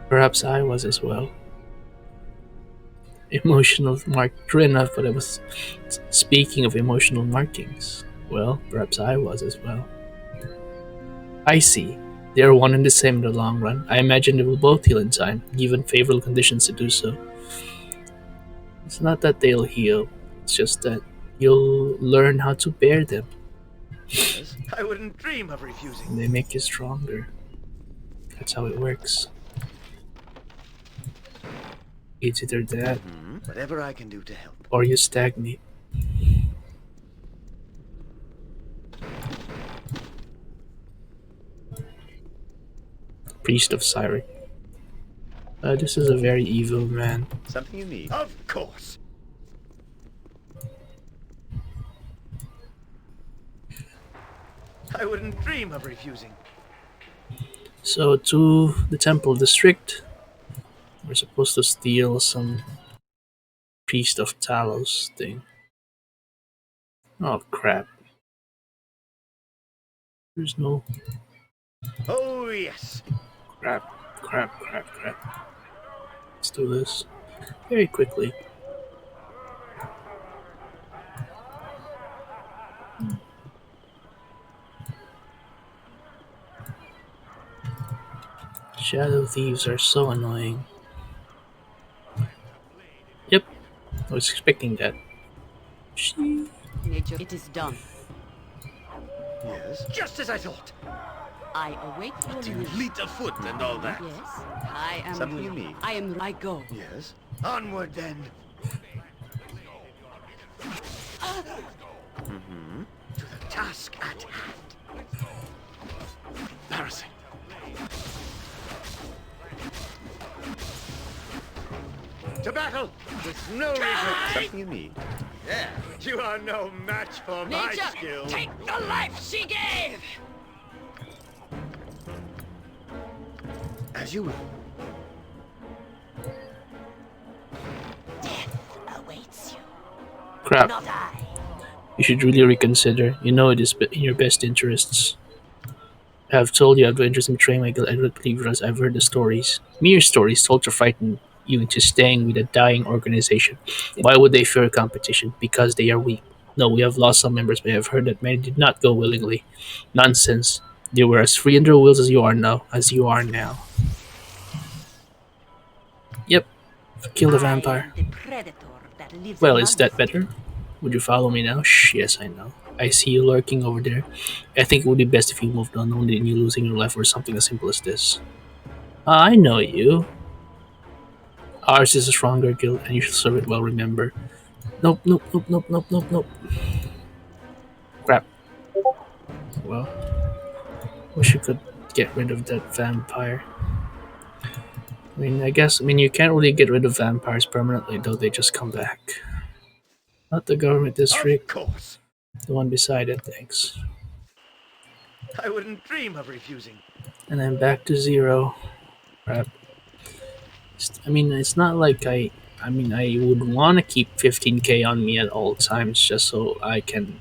Perhaps I was as well. Emotional mark, true enough, but I was speaking of emotional markings. Well, perhaps I was as well. I see. They are one and the same in the long run. I imagine they will both heal in time, given favorable conditions to do so. It's not that they'll heal, it's just that you'll learn how to bear them. Yes, I wouldn't dream of refusing. And they make you stronger. That's how it works. It's either that, Whatever I can do to help. or you stagnate. Priest of Cyric. This is a very evil man. Something you need? Of course. I wouldn't dream of refusing. So to the temple district. We're supposed to steal some Priest of Talos thing. Oh crap. There's no Oh yes. crap. Let's do this very quickly. Shadow thieves are so annoying. Yep, I was expecting that. Nature, it is done. Yes? Just as I thought. I await your You news. fleet of foot and all that. Yes, I am. Something you need? I go. Yes? Onward then. Mm-hmm. To the task at hand. Embarrassing. To battle with no regret. Something you need? Yeah. You are no match for my Nature, skill. take the life she gave! As you will. Awaits you. Crap. Not I. You should really reconsider. You know it is in your best interests. I have told you I have interest in betraying my guild. I don't believe because I've heard the stories. Mere stories told to frighten you into staying with a dying organization. Why would they fear competition? Because they are weak. No, we have lost some members, but I have heard that many did not go willingly. Nonsense. They were as free in their wills as you are now. Yep. Kill the vampire. The predator that lives Well, among is that us. better? Would you follow me now? Shh, yes, I know. I see you lurking over there. I think it would be best if you moved on, only in you losing your life or something as simple as this. I know you. Ours is a stronger guild, and you should serve it well, remember. Nope, nope, nope, nope, nope, nope, nope. Crap. Well, wish you could get rid of that vampire. I mean, you can't really get rid of vampires permanently, though they just come back. Not the government district. Of course. The one beside it, thanks. I wouldn't dream of refusing. And I'm back to 0. Crap. I mean, it's not like I mean, I would want to keep 15k on me at all times just so I can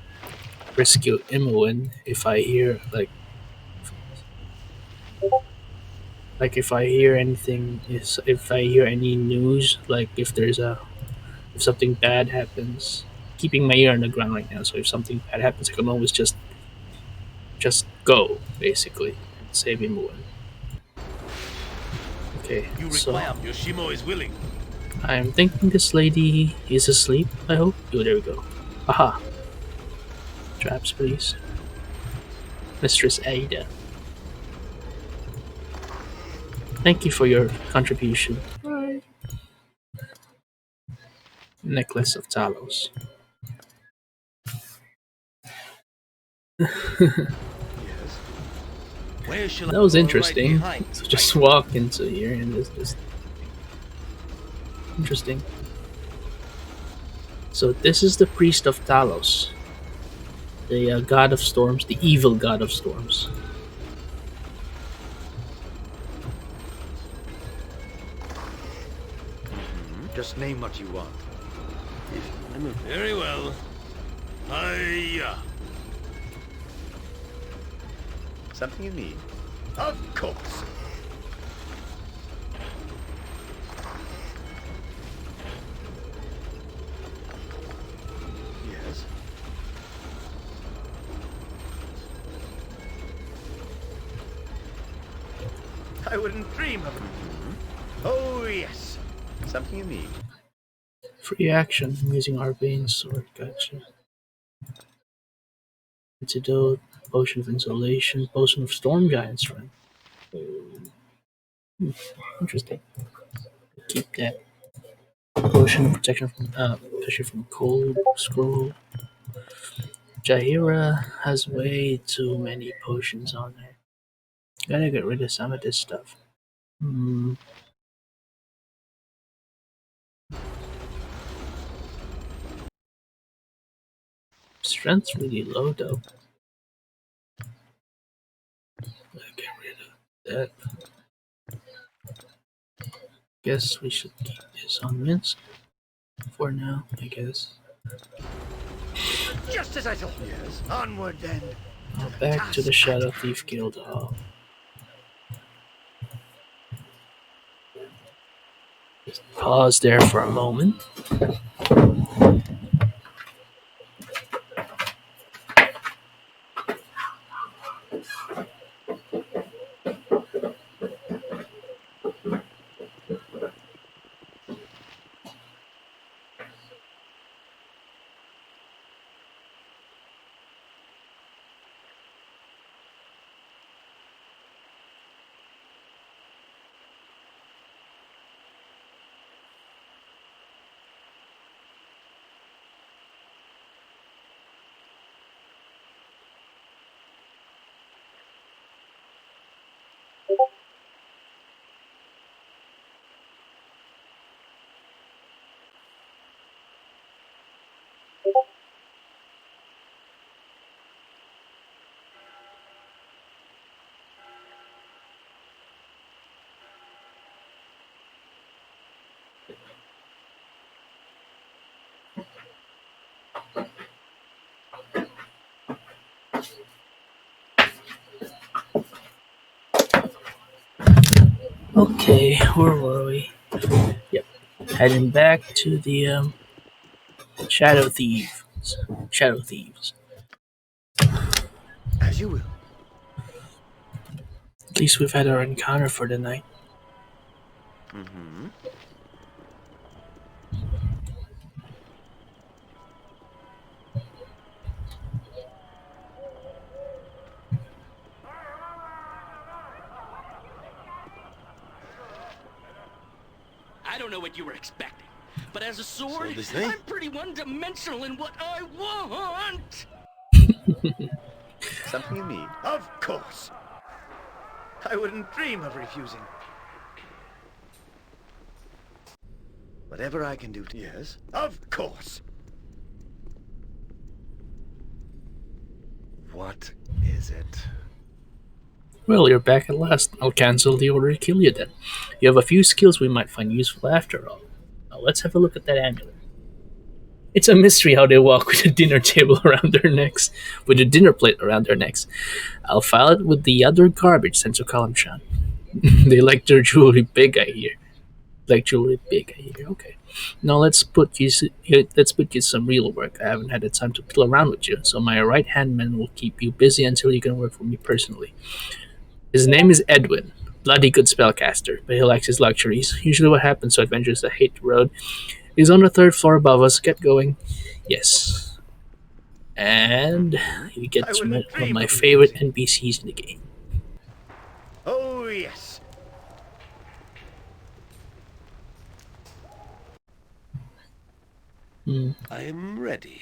rescue Imoen if I hear like if I hear anything if I hear any news, like if something bad happens. Keeping my ear on the ground right now, so if something bad happens, I can always just go basically and save Imoen. Okay, You so require Yoshimo is willing. I'm thinking this lady is asleep, I hope. Oh, there we go. Aha. Traps, please. Mistress Ada. Thank you for your contribution. Bye. Necklace of Talos. Where shall That was I go? Right interesting. behind. So just walk into here and it's just interesting. So this is the priest of Talos, the god of storms, the evil god of storms. Just name what you want. Very well. Hiya. Something you need? Of course. Yes. I wouldn't dream of it. Oh, yes. Something you need? Free action. I'm using Arbane's sword. Gotcha. Antidote. Potion of insulation. Potion of storm giants friend. Interesting. Keep that. Potion of protection from cold. Scroll. Jaheira has way too many potions on her. Gotta get rid of some of this stuff. Hmm. Strength's really low though. Gotta get rid of that. Guess we should keep this on Minsk for now, I guess. Just as I thought. Yes. Onward then. Now back to the Shadow Thief Guild Hall. Just pause there for a moment. Okay, where were we? Yep. Heading back to the Shadow Thieves. Shadow Thieves. As you will. At least we've had our encounter for the night. Mm-hmm. I don't know what you were expecting, but as a sword, this thing? I'm pretty one-dimensional in what I want! Something you need? Of course. I wouldn't dream of refusing. Whatever I can do to... Yes? Of course. What is it? Well, you're back at last. I'll cancel the order to kill you then. You have a few skills we might find useful after all. Now let's have a look at that amulet. It's a mystery how they walk with a dinner table around their necks, with a dinner plate around their necks. I'll file it with the other garbage sent to Kalamshan. They like their jewelry big, I hear. Like jewelry big, I hear. Okay. Now let's put you some real work. I haven't had the time to piddle around with you, so my right hand man will keep you busy until you can work for me personally. His name is Edwin. Bloody good spellcaster, but he likes his luxuries. Usually what happens to adventurers that hate the road. He's on the third floor above us. Get going. Yes. And you get I to wouldn't meet one of dream my of favorite refusing. NPCs in the game. Oh, yes. I'm ready.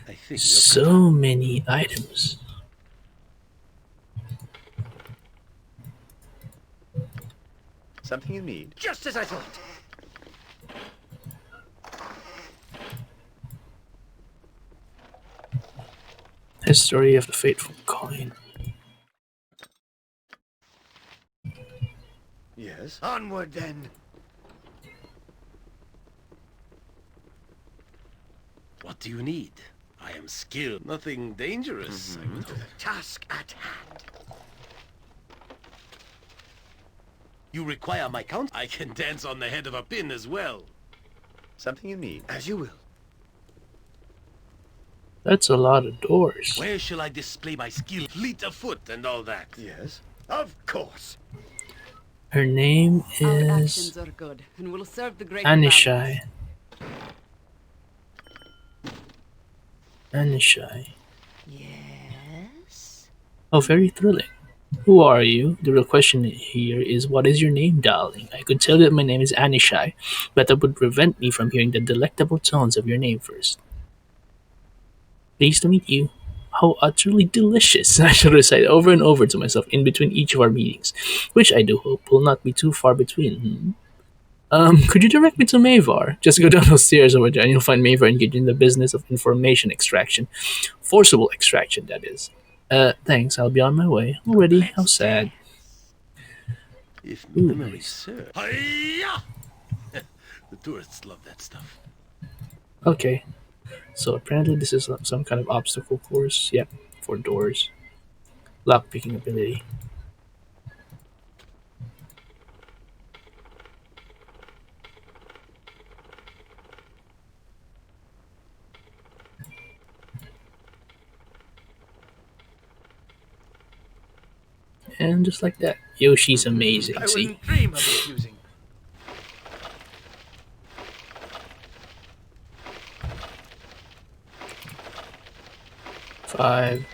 I think So many items. Something you need? Just as I thought. History of the Fateful Coin. Yes? Onward, then. What do you need? I am skilled. Nothing dangerous, I would hope. Task at hand. You require my count? I can dance on the head of a pin as well. Something you need? As you will. That's a lot of doors. Where shall I display my skill? Fleet of foot and all that. Yes? Of course. Her name Our is actions are good, and will serve the greater Anishai. Anishai. Yes? Oh, very thrilling. Who are you? The real question here is, what is your name, darling? I could tell you that my name is Anishai, but that would prevent me from hearing the delectable tones of your name first. Pleased to meet you. How utterly delicious, I shall recite over and over to myself in between each of our meetings, which I do hope will not be too far between. Could you direct me to Mavar? Just go down those stairs over there and you'll find Mavar engaged in the business of information extraction. Forcible extraction, that is. Thanks, I'll be on my way. Already? How sad. If Ooh, memory nice. serves. Hi-ya! The tourists love that stuff. Okay, so apparently this is some kind of obstacle course. Yep, for doors. Lockpicking ability. And just like that, Yoshi's amazing, I see? wouldn't dream of refusing. Five,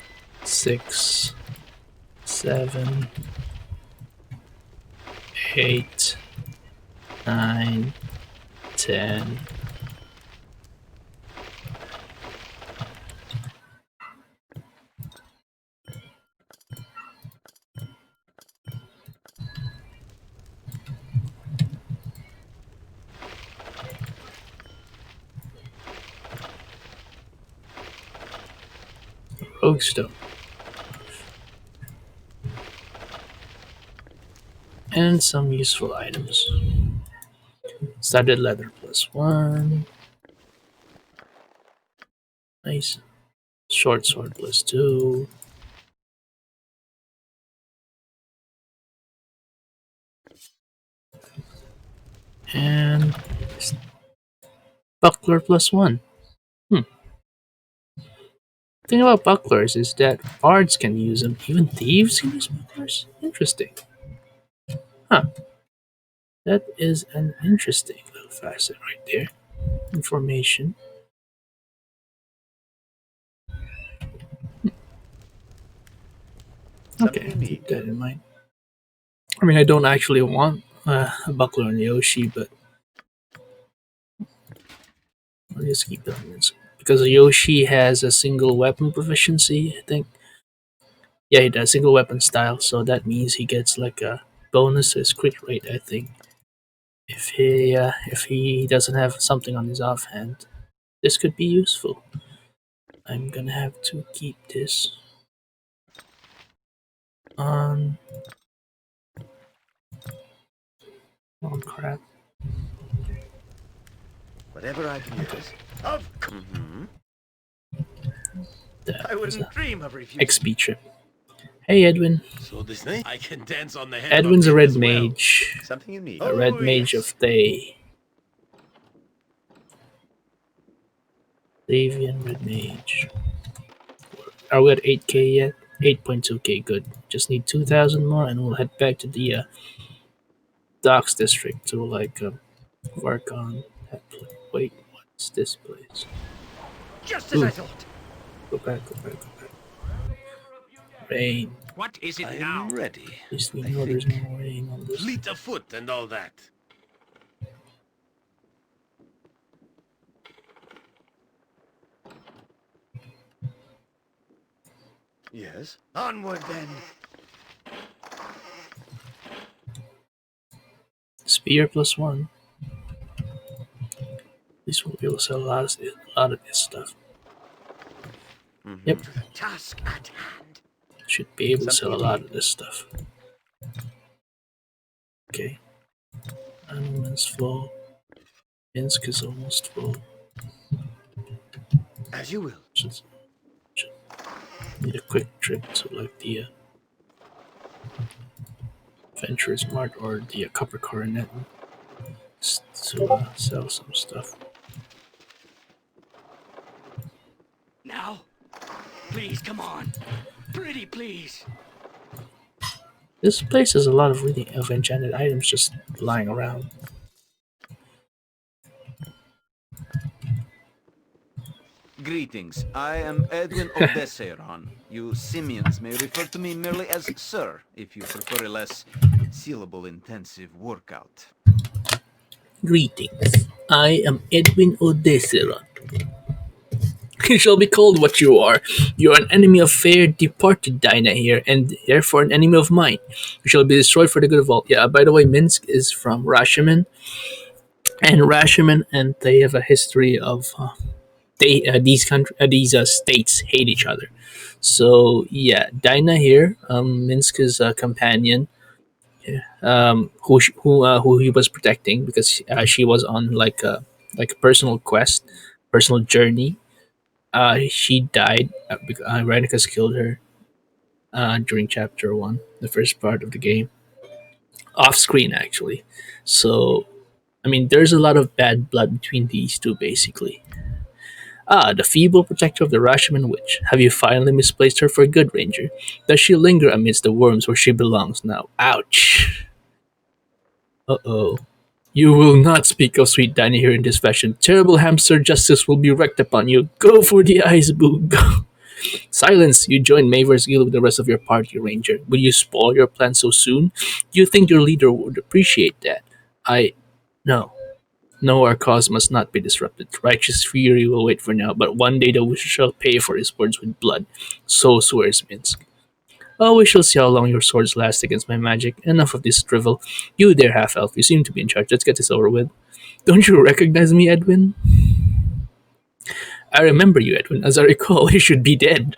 6, 7, 8, 9, 10. Roguestone. And some useful items. Studded leather +1. Nice. Short sword +2. And buckler +1. Hmm. The thing about bucklers is that bards can use them. Even thieves can use bucklers? Interesting. Huh. That is an interesting little facet right there. Information. Okay, keep that in mind. I mean, I don't actually want a buckler on Yoshi, but I'll just keep that in mind. Because Yoshi has a single weapon proficiency, I think. Yeah, he does single weapon style, so that means he gets like a bonus to his crit rate, I think. If he doesn't have something on his offhand, this could be useful. I'm gonna have to keep this on. Oh crap! Whatever I can use. Of That I was wouldn't a dream of refusing. XP trip. Hey Edwin. So this night I can dance on the head Edwin's of a a pin red as well. mage. Something you need. A red mage of Thay. Davian red mage. Are we at 8k yet? 8.2k, good. Just need 2,000 more and we'll head back to the docks district to work on that place. Wait, what's this place? Just as I thought. Go back, go back, go back. Rain. What is it I now? am ready. At least we know there's no rain on this. Fleet of foot and all that. Yes. Onward then. Spear +1. At least we'll be able to sell a lot of this stuff. Yep. To the task at hand. Should be able to sell a lot of this stuff. Okay. Animal's full. Minsk is almost full. As you will. Should need a quick trip to like the Venturers Mart or the Copper Coronet to sell some stuff. Now? Please, come on. Pretty, please. This place has a lot of really enchanted items just lying around. Greetings. I am Edwin Odesseron. You simians may refer to me merely as Sir, if you prefer a less syllable intensive workout. Greetings. I am Edwin Odesseron. You shall be called what you are. You are an enemy of fair departed Dinah here, and therefore an enemy of mine. You shall be destroyed for the good of all. Yeah, by the way, Minsk is from Rashomon, and they have a history of these states hate each other. So yeah, Dinah here, Minsk's companion, who he was protecting because she was on like a personal quest, personal journey. She died because Rennicus killed her during chapter 1, the first part of the game, off screen actually. So I mean, there's a lot of bad blood between these two, basically. Ah, the feeble protector of the Rashomon Witch. Have you finally misplaced her for good, Ranger? Does she linger amidst the worms where she belongs now? Ouch. Uh-oh. You will not speak of sweet Dinah here in this fashion. Terrible hamster justice will be wreaked upon you. Go for the eyes, boo. Go. Silence! You join Maver's Guild with the rest of your party, Ranger. Will you spoil your plan so soon? Do you think your leader would appreciate that? No. No, our cause must not be disrupted. Righteous fury will wait for now, but one day the witch shall pay for his words with blood. So swears Minsk. Oh, we shall see how long your swords last against my magic. Enough of this drivel. You there, half-elf, you seem to be in charge. Let's get this over with. Don't you recognize me, Edwin? I remember you, Edwin. As I recall, you should be dead.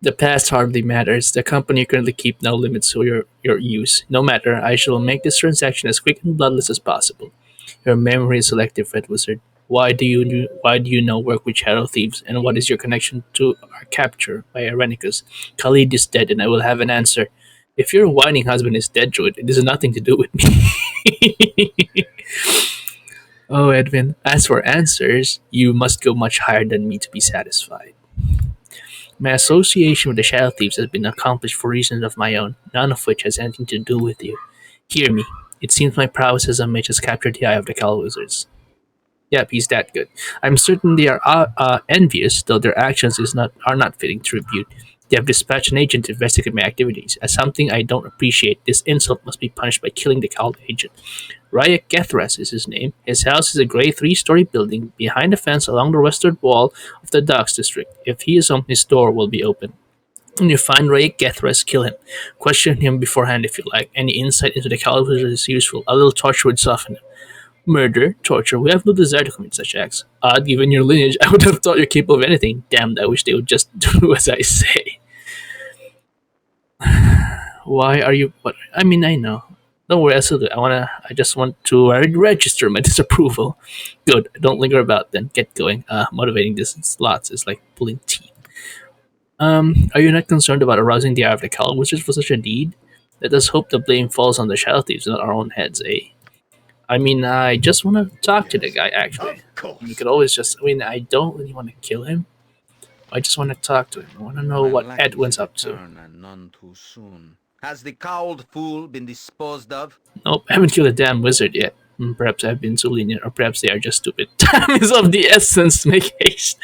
The past hardly matters. The company you currently keep now limits your use. No matter, I shall make this transaction as quick and bloodless as possible. Your memory is selective, Red Wizard. Why do you now work with shadow thieves, and what is your connection to our capture by Irenicus? Khalid is dead, and I will have an answer. If your whining husband is dead, Druid, it has nothing to do with me. Oh, Edwin, as for answers, you must go much higher than me to be satisfied. My association with the Shadow Thieves has been accomplished for reasons of my own, none of which has anything to do with you. Hear me. It seems my prowess as a mage has captured the eye of the Cal Wizards. Yep, he's that good. I'm certain they are envious, though their actions are not fitting tribute. They have dispatched an agent to investigate my activities. As something I don't appreciate, this insult must be punished by killing the cult agent. Ryak Gethras is his name. His house is a grey three-story building behind a fence along the western wall of the docks district. If he is home, his door will be open. When you find Ryak Gethras, kill him. Question him beforehand if you like. Any insight into the cult is useful. A little torture would soften him. Murder, torture, we have no desire to commit such acts. Odd, given your lineage, I would have thought you're capable of anything. Damned, I wish they would just do as I say. Why are you? But I mean, I know. Don't worry, I just want to register my disapproval. Good. Don't linger about. Then get going. Motivating this slots is like pulling teeth. Are you not concerned about arousing the ire of the Cal Wizards for such a deed? Let us hope the blame falls on the Shadow Thieves, not our own heads, eh? I mean, I just want to talk to the guy. Actually, you could always just. I mean, I don't really want to kill him. I just want to talk to him. I want to know what Edwin's up to. And none too soon. Has the cowled fool been disposed of? Nope, I haven't killed a damn wizard yet. Perhaps I've been too lenient, or perhaps they are just stupid. Time is of the essence, make haste.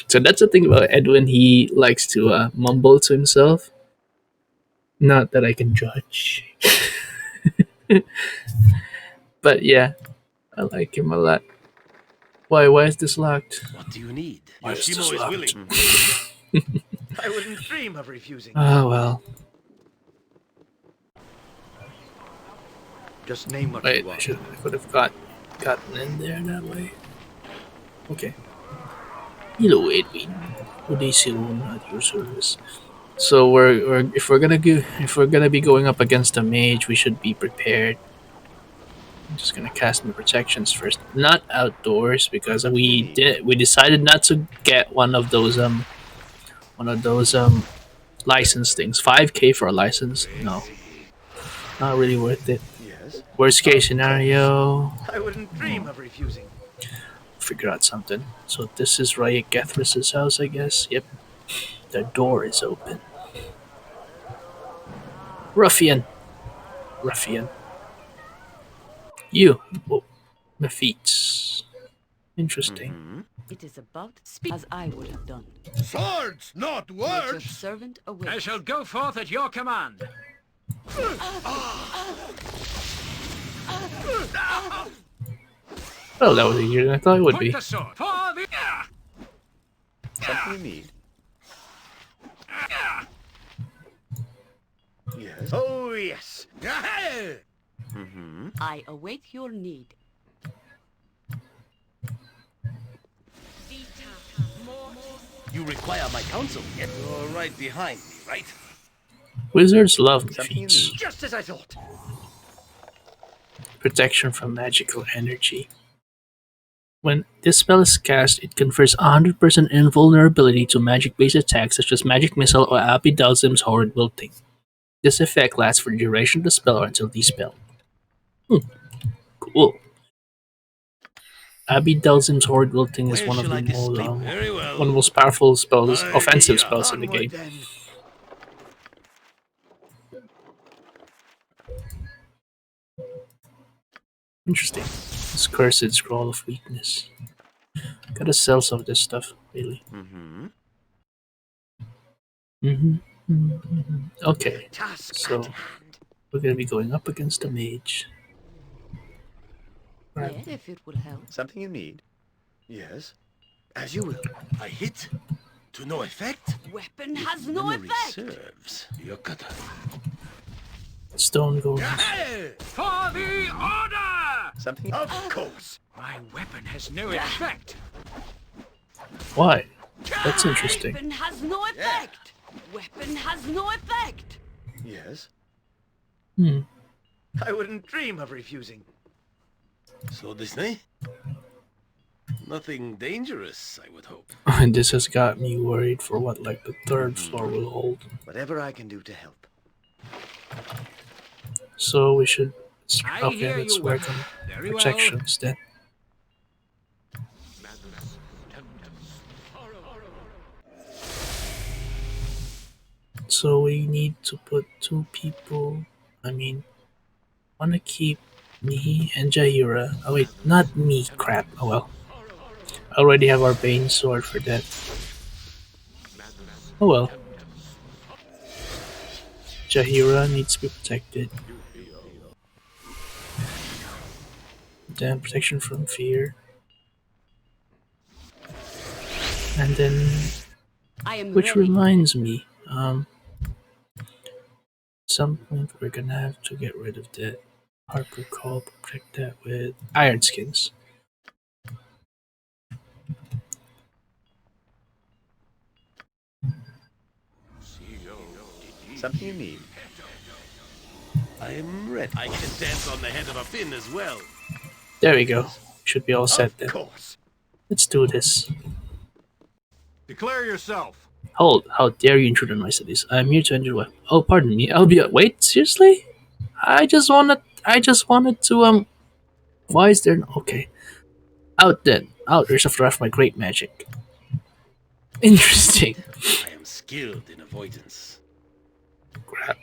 So that's the thing about Edwin. He likes to mumble to himself. Not that I can judge. But yeah, I like him a lot. Why is this locked? What do you need? Why is Yoshimo this is locked? willing. I wouldn't dream of refusing. Oh well. Just name what Wait, you want. I could have gotten in there that way. Okay. Hello, Edwin. Good day, soon at your service. So if we're gonna be going up against a mage, we should be prepared. I'm just gonna cast my protections first. Not outdoors because we decided not to get one of those license things. 5K for a license? No, not really worth it. Yes. Worst case scenario, I wouldn't dream of refusing. figure out something. So this is Ryak Gethras' house, I guess. Yep, the door is open. Ruffian. You. Oh, my feet. Interesting. It is about speak as I would have done. Swords, not Let your words. servant away. I shall go forth at your command. Well, that was easier than I thought it would be. Point the sword for the Something you need. Yes. Oh yes. I await your need. You require my counsel. Yet you're right behind me, right? Wizards love Something you feats. need. Just as I thought. Protection from magical energy. When this spell is cast, it confers 100% invulnerability to magic-based attacks such as Magic Missile or Abidalzim's Horrid Wilting. This effect lasts for the duration of the spell or until dispelled. Cool. Abidalzim's Horrid Wilting is one of the most powerful spells, offensive spells in the game. Interesting. This cursed scroll of weakness. Gotta sell some of this stuff, really. Okay, so we're gonna be going up against a mage. Yes, if it will help. Something you need. Yes. As you will. I hit. To no effect. Weapon has no Memory effect. serves. Yokata. Stone goes. For the order! Something. Of course. My weapon has no effect. Why? That's interesting. Weapon has no effect. Weapon has no effect. Yes. I wouldn't dream of refusing. So Disney? Nothing dangerous, I would hope. And this has got me worried for what, like the third floor will hold. Whatever I can do to help. So we should. I Okay, hear let's you, work Weapon. on Very well. protections then. So we need to put 2 people. I mean, wanna keep me and Jahira. Oh wait, not me. Crap. Oh well. I already have our Bane sword for that. Oh well. Jahira needs to be protected. Then protection from fear. And then, I am which ready. reminds me, some point we're gonna have to get rid of that Harper Call, protect that with Iron Skins. Something you need. I'm ready. I can dance on the head of a pin as well. There we go. Should be all set then. Of course. Let's do this. Declare yourself. Hold, how dare you intrude on my studies? I'm here to end your life. Oh, pardon me. I'll be. Wait, seriously? I just wanted to. Why is there. Okay. Out then. Out yourself to my great magic. Interesting. I am skilled in avoidance. Crap.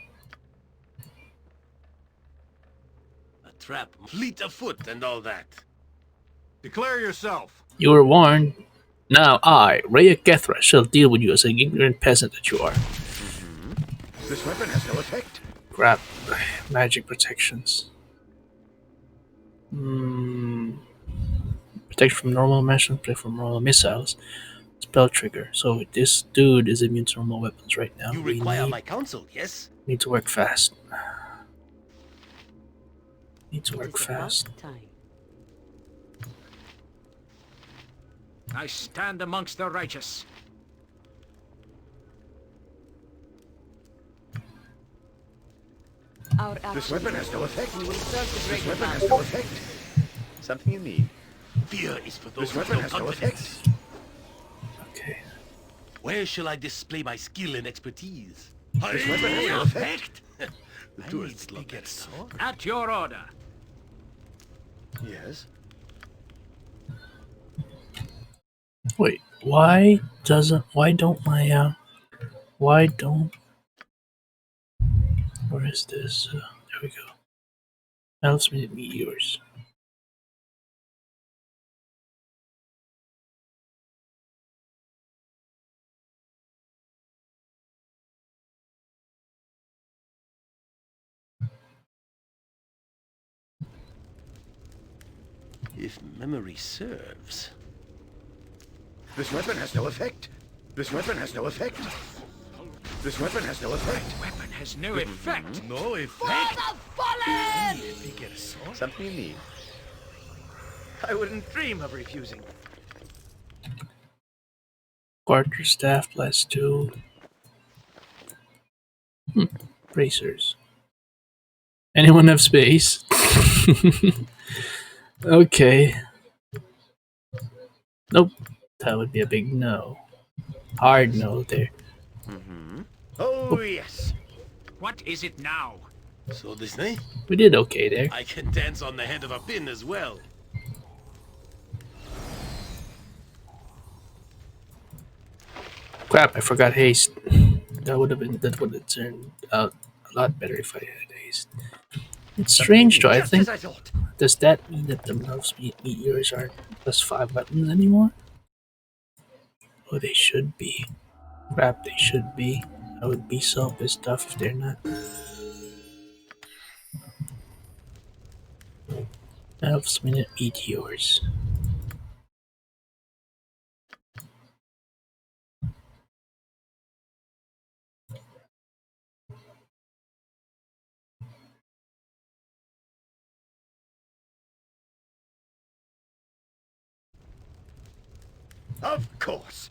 A trap, fleet of foot, and all that. Declare yourself. You were warned. Now I, Rhea Gethra, shall deal with you as an ignorant peasant that you are. This weapon has no effect. Crap. Magic protections. Protection from normal mission, protection from normal missiles. Spell trigger. So this dude is immune to normal weapons right now. You require my counsel, yes? Need to work fast. Need to It work is about fast. time. I stand amongst the righteous. Our This action. weapon has no effect. We will serve the This greater weapon man. has no effect. Something you need. Fear is for those This who weapon have has no confidence. effect. Okay. Where shall I display my skill and expertise? This weapon has no effect. The tourists love that stuff. At your order. Yes. Wait, why don't my, why don't, where is this? There we go. Elves minute meteors. If memory serves. This weapon has no effect. This weapon has no effect. This weapon has no effect. Weapon has no effect. No effect. For the fallen! Let me get a sword. Something you need. I wouldn't dream of refusing. Quarterstaff +2. Bracers. Anyone have space? Okay. Nope. That would be a big no. Hard no there. Oh, yes. What is it now? So this night, We did okay there. I can dance on the head of a pin as well. Crap, I forgot haste. That would have turned out a lot better if I had haste. It's strange though, I Just think. as I thought. Does that mean that the Mel's meteors aren't +5 weapons anymore? Oh, they should be. Crap, they should be. I would be so pissed off if they're not. Elves minute meteors. Of course.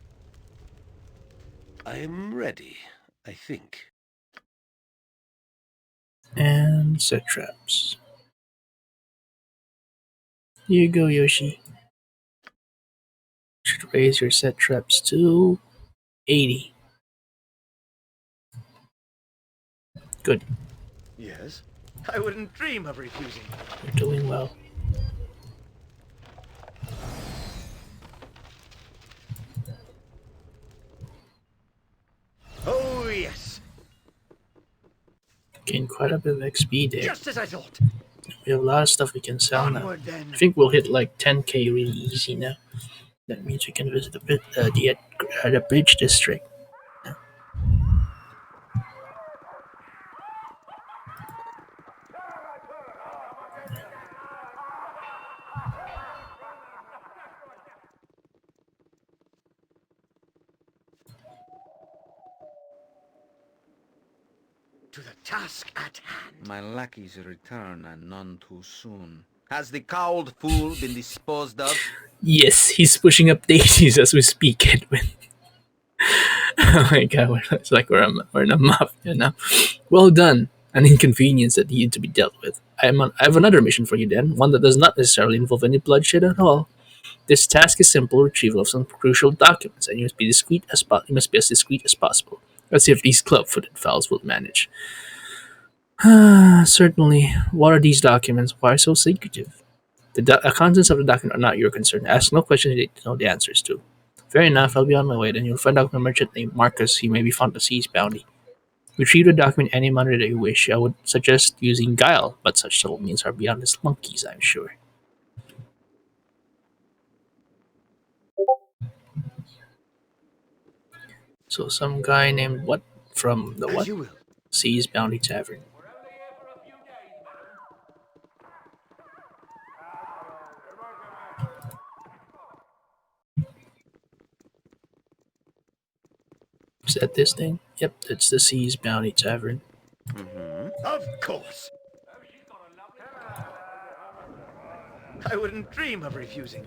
I am ready, I think. And set traps. Here you go, Yoshi. Should raise your set traps to 80. Good. Yes? I wouldn't dream of refusing. You're doing well. Oh, yes. Gain quite a bit of XP there. Just as I thought. We have a lot of stuff we can sell now. Onward then. I think we'll hit like 10k really easy now. That means we can visit the bridge district. To the task at hand. My lackeys return, and none too soon. Has the cowled fool been disposed of? Yes, he's pushing up daisies as we speak, Edwin. Oh my god, it's like we're in a mafia now. Well done. An inconvenience that needed to be dealt with. I have another mission for you then, one that does not necessarily involve any bloodshed at all. This task is simple retrieval of some crucial documents, and you must be you must be as discreet as possible. Let's see if these club-footed files will manage. Certainly. What are these documents? Why so secretive? The contents of the document are not your concern. Ask no questions you need to know the answers to. Fair enough, I'll be on my way. Then you'll find out from a merchant named Marcus. He may be found to seize bounty. Retrieve the document any manner that you wish. I would suggest using guile, but such subtle means are beyond his monkeys, I'm sure. So some guy named what? From the what? Seas Bounty Tavern. Is that this thing? Yep, that's the Seas Bounty Tavern. Of course. I wouldn't dream of refusing.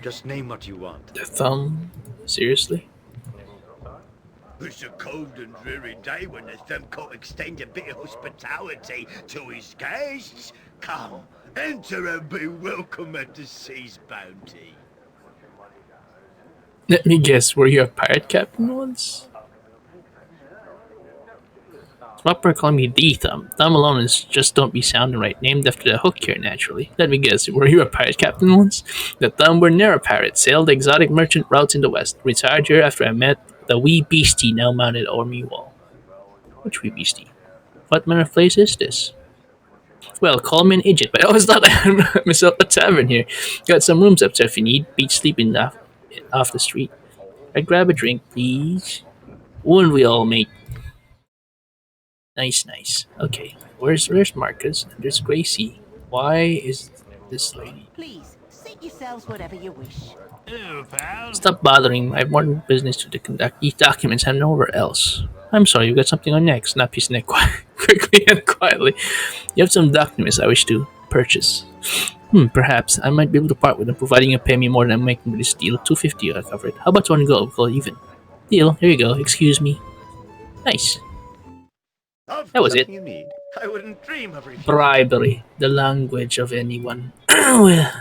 Just name what you want. The thumb? Seriously? It's a cold and dreary day when the thumb can't extend a bit of hospitality to his guests. Come, enter and be welcome at the sea's bounty. Let me guess, were you a pirate captain once? Proper calling me the Thumb. Thumb alone is just don't be sounding right. Named after the hook here, naturally. Let me guess, were you a pirate captain once? The Thumb were ne'er a pirate. Sailed exotic merchant routes in the west. Retired here after I met the wee beastie now mounted o'er me wall. Which wee beastie? What manner of place is this? Well, call me an idiot, but I always thought I had myself a tavern here. Got some rooms up there if you need. Beach sleeping off the street. I'd grab a drink, please. Wouldn't we all, mate? Nice. Okay, where's Marcus? And there's Gracie. Why is this lady? Please, seat yourselves whatever you wish. Hello, pal. Stop bothering. I have more business to conduct. These documents and nowhere else. I'm sorry, you got something on neck. Snap his neck quickly and quietly. You have some documents I wish to purchase. Perhaps I might be able to part with them, providing you pay me more than I'm making with this deal. $250 I cover it. How about one go? Call even. Deal. Here you go. Excuse me. Nice. That was it. You need. I wouldn't dream of refusing. Bribery. The language of anyone. The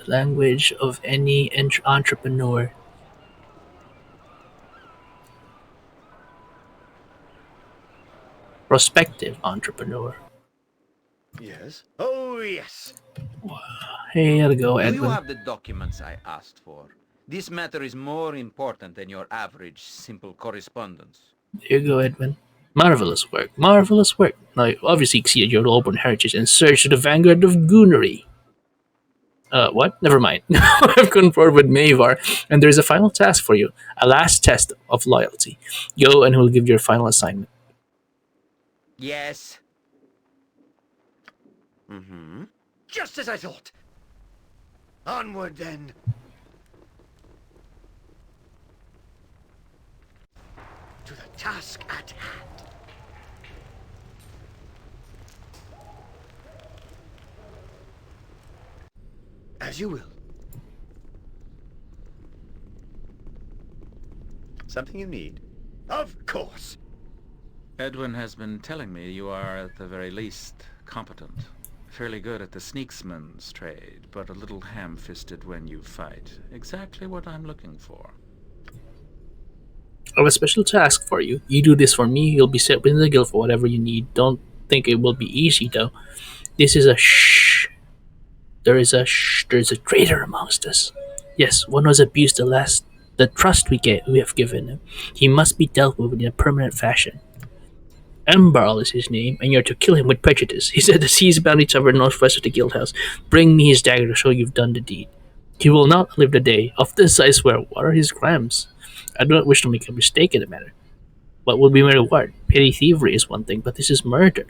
language of any entrepreneur. Prospective entrepreneur. Yes? Oh, yes. Here you go, Do you Edwin. have the documents I asked for? This matter is more important than your average simple correspondence. There you go, Edwin. Marvelous work. Marvelous work. Now, you obviously exceeded your lowborn heritage and surged to the vanguard of goonery. What? Never mind. I've gone forward with Mavar, and there is a final task for you. A last test of loyalty. Go, and we'll give you your final assignment. Yes. Just as I thought. Onward then. To the task at hand. As you will. Something you need? Of course. Edwin has been telling me you are, at the very least, competent. fairly good at the sneaksman's trade, but a little ham-fisted when you fight. Exactly what I'm looking for. I have a special task for you. You do this for me, you'll be set within the guild for whatever you need. Don't think it will be easy, though. This is a shh. There is a traitor amongst us. Yes, one who has abused the trust we have given him. He must be dealt with in a permanent fashion. Embarl is his name, and you're to kill him with prejudice. He said the seas bound each other northwest of the guild house. Bring me his dagger to show you've done the deed. He will not live the day. Of this I swear. What are his crimes? I do not wish to make a mistake in the matter. What will be my reward? Petty thievery is one thing, but this is murder.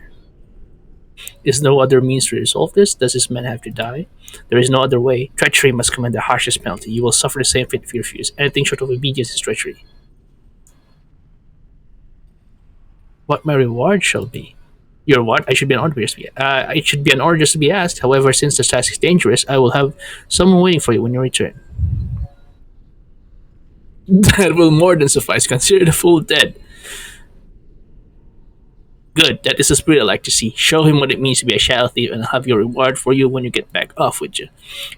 Is no other means to resolve this? Does this man have to die? There is no other way. Treachery must command the harshest penalty. You will suffer the same fate if you refuse. Anything short of obedience is treachery. What my reward shall be? Your what? I should be an order just to be. It should be an order just to be asked. However, since the task is dangerous, I will have someone waiting for you when you return. That will more than suffice. Consider the fool dead. Good, that is the spirit I like to see. Show him what it means to be a shadow thief, and I'll have your reward for you when you get back off with you.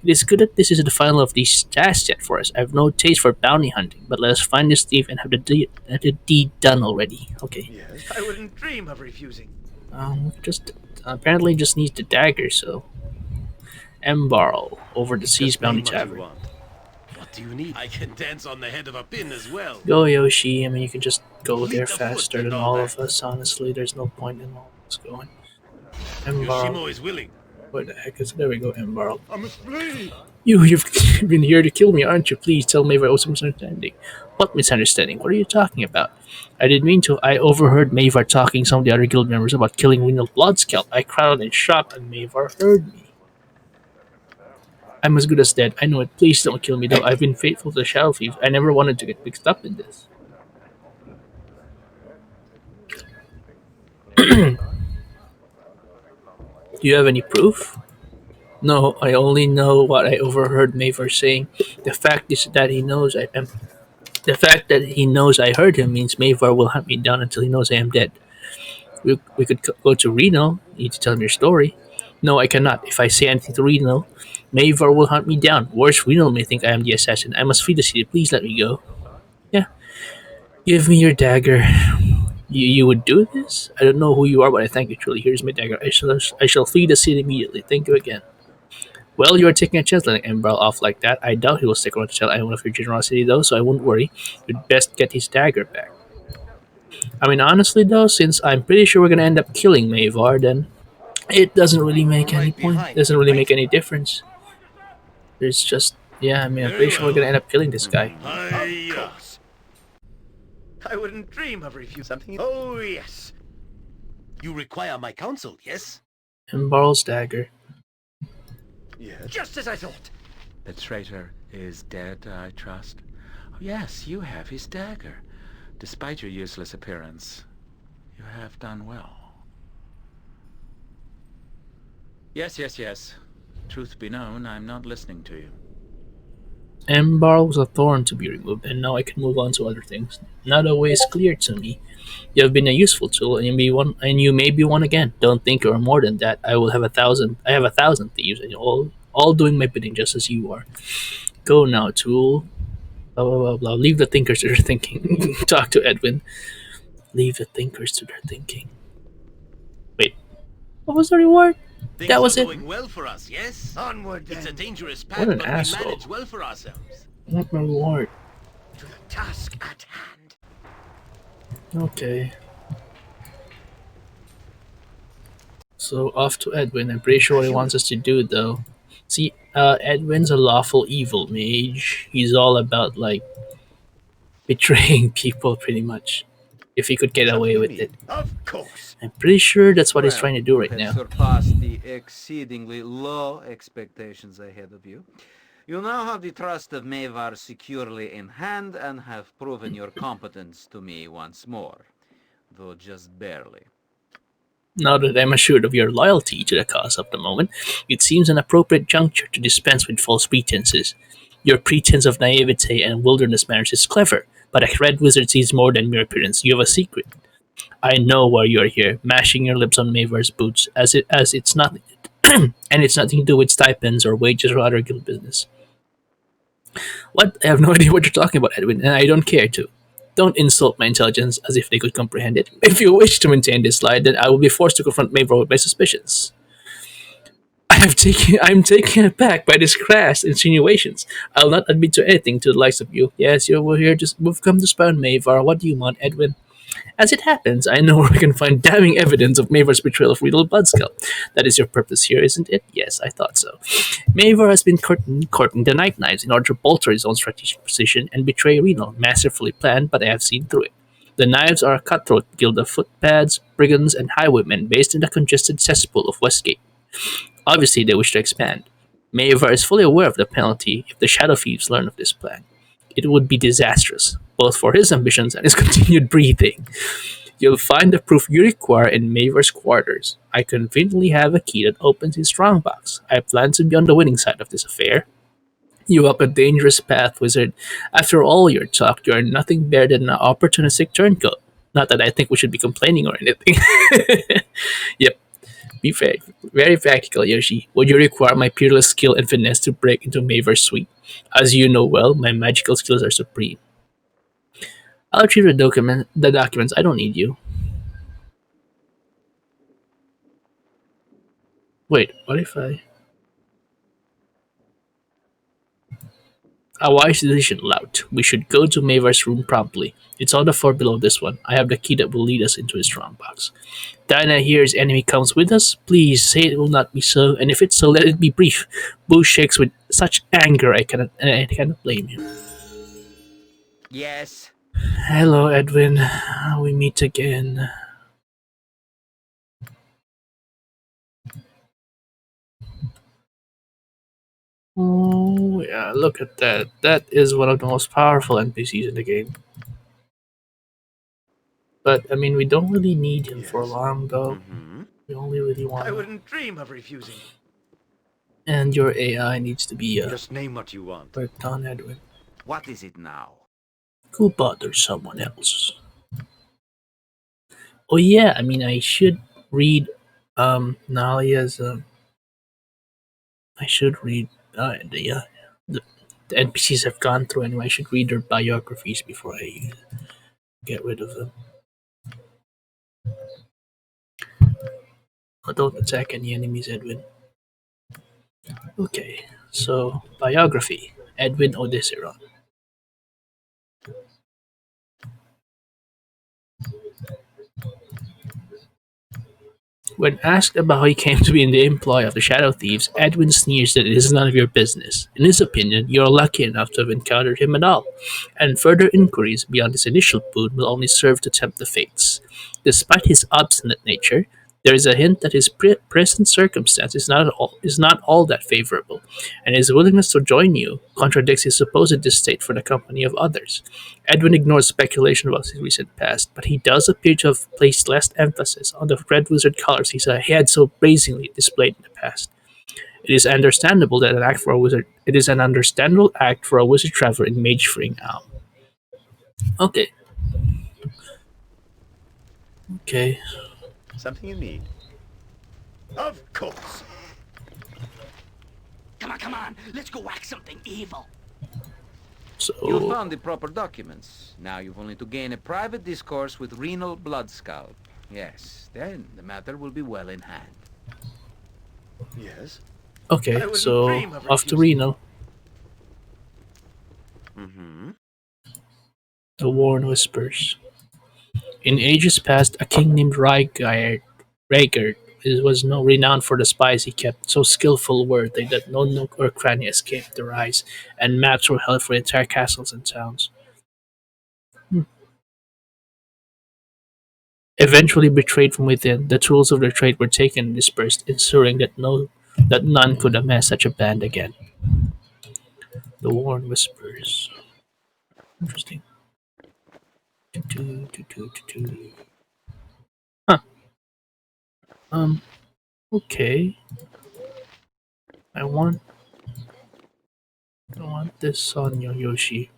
It is good that this is the final of these tasks yet for us. I have no taste for bounty hunting, but let us find this thief and have the deed done already. Okay. Yes, I wouldn't dream of refusing. Just apparently just needs the dagger, so Embarl over the seas bounty tavern. What do you need? I can dance on the head of a pin as well. Go Yoshi, I mean you can just go there Fleet of foot faster and than all all that. of us, honestly. There's no point in all this going. Yoshimo Embarl. is willing. What the heck is there we go, Embarl. I must flee. You've been here to kill me, aren't you? Please tell me if I owe some misunderstanding. What misunderstanding? What are you talking about? I didn't mean to. I overheard Mavar talking to some of the other guild members about killing Wendell Bloodscalp. I cried out in shock and Mavar heard me. I'm as good as dead. I know it. Please don't kill me, though. I've been faithful to the Shadow Thieves. I never wanted to get mixed up in this. Do you have any proof? No, I only know what I overheard Maver saying. The fact is that he knows I am. The fact that he knows I heard him means Mavar will hunt me down until he knows I am dead. We could go to Reno. You need to tell him your story. No, I cannot. If I say anything to Reno, Mavar will hunt me down. Worse, Reno may think I am the assassin. I must flee the city. Please let me go. Yeah. Give me your dagger. You would do this? I don't know who you are, but I thank you truly. Here's my dagger. I shall flee the city immediately. Thank you again. Well, you are taking a chance letting Embrel off like that. I doubt he will stick around to tell anyone of your generosity, though, so I wouldn't worry. You'd best get his dagger back. I mean, honestly, though, since I'm pretty sure we're gonna end up killing Mavar, then it doesn't really make any point. It doesn't really make any difference. There's just, yeah, I mean, I'm pretty sure we're gonna end up killing this guy. Of course. I wouldn't dream of refusing something. Oh, yes. You require my counsel, yes? Embrel's dagger. Yes. Just as I thought. The traitor is dead, I trust. Oh, yes, you have his dagger. Despite your useless appearance, you have done well. Yes. Truth be known, I'm not listening to you. Embarl was a thorn to be removed, and now I can move on to other things. Now the way is clear to me. You have been a useful tool, and you may be one again. Don't think you are more than that. I have a thousand thieves, and all doing my bidding just as you are. Go now, tool. Blah blah blah blah. Leave the thinkers to their thinking. Talk to Edwin. Leave the thinkers to their thinking. Wait, what was the reward? Things That was are it. going well for us, yes? Onward then. It's a dangerous path, What an but asshole. we manage well for ourselves. What my reward? To the task at hand. Okay. So off to Edwin. I'm pretty sure what he wants us to do, though. See, Edwin's a lawful evil mage. He's all about like betraying people, pretty much. If he could get away with it. Of course. I'm pretty sure that's what he's trying to do right You now. have surpassed the exceedingly low expectations I had of you. You now have the trust of Mavar securely in hand and have proven your competence to me once more, though just barely. Now that I'm assured of your loyalty to the cause of the moment, it seems an appropriate juncture to dispense with false pretenses. Your pretense of naivete and wilderness manners is clever, but a red wizard sees more than mere appearance. You have a secret. I know why you are here, mashing your lips on Mavar's boots, as it's not And it's nothing to do with stipends or wages or other guild business. What? I have no idea what you're talking about, Edwin, and I don't care to. Don't insult my intelligence as if they could comprehend it. If you wish to maintain this lie, then I will be forced to confront Mavor with my suspicions. I'm taken aback by these crass insinuations. I'll not admit to anything to the likes of you. Yes, we've come to spy on Mavar. What do you want, Edwin? As it happens, I know where I can find damning evidence of Mavor's betrayal of Riddle Bloodskull. That is your purpose here, isn't it? Yes, I thought so. Mavor has been courting the Night Knives in order to bolster his own strategic position and betray Reno. Masterfully planned, but I have seen through it. The Knives are a cutthroat guild of footpads, brigands, and highwaymen based in the congested cesspool of Westgate. Obviously, they wish to expand. Mavar is fully aware of the penalty if the Shadow Thieves learn of this plan. It would be disastrous, both for his ambitions and his continued breathing. You'll find the proof you require in Mavor's quarters. I conveniently have a key that opens his strongbox. I plan to be on the winning side of this affair. You walk a dangerous path, wizard. After all your talk, you are nothing better than an opportunistic turncoat. Not that I think we should be complaining or anything. Yep, be very practical, Yoshi. Would you require my peerless skill and finesse to break into Mavor's suite? As you know well, my magical skills are supreme. I'll retrieve the documents. I don't need you. Wait, what if I... A wise decision, Lout. We should go to Mavar's room promptly. It's on the floor below this one. I have the key that will lead us into his strongbox. Diana hears enemy comes with us. Please say it will not be so, and if it's so, let it be brief. Boo shakes with such anger I cannot blame him. Yes. Hello, Edwin. We meet again. Oh, yeah, look at that. That is one of the most powerful NPCs in the game. But, I mean, we don't really need him for long, though. We only really want I him. wouldn't dream of refusing. And your AI needs to be Just name what you want. worked on, Edwin. What is it now? Go bother someone else. Oh yeah, I mean I should read Nalia's I should read the the NPCs I've gone through anyway. I should read their biographies before I get rid of them. Oh, don't attack any enemies, Edwin. Okay, so biography. Edwin Odysseron. When asked about how he came to be in the employ of the Shadow Thieves, Edwin sneers that it is none of your business. In his opinion, you are lucky enough to have encountered him at all, and further inquiries beyond his initial boon will only serve to tempt the fates. Despite his obstinate nature, there is a hint that his present circumstance is not all that favorable, and his willingness to join you contradicts his supposed distaste for the company of others. Edwin ignores speculation about his recent past, but he does appear to have placed less emphasis on the red wizard colors he had so brazenly displayed in the past. It is understandable that an act for a wizard. It is an understandable act for a wizard traveler in Mage Freeing Alm. Okay. Okay. Something you need? Of course. Come on. Let's go whack something evil. So You found the proper documents. Now you've only to gain a private discourse with Renal Bloodskull. Yes, then the matter will be well in hand. Yes. okay, so off to Reno. The Worn Whispers. In ages past, a king named Raigard was no renowned for the spies he kept. So skillful were they that no nook or cranny escaped their eyes, and maps were held for entire castles and towns. Eventually betrayed from within, the tools of their trade were taken and dispersed, ensuring that none could amass such a band again. The Worn Whispers. Interesting. Huh. Okay. I want this on your Yoshi.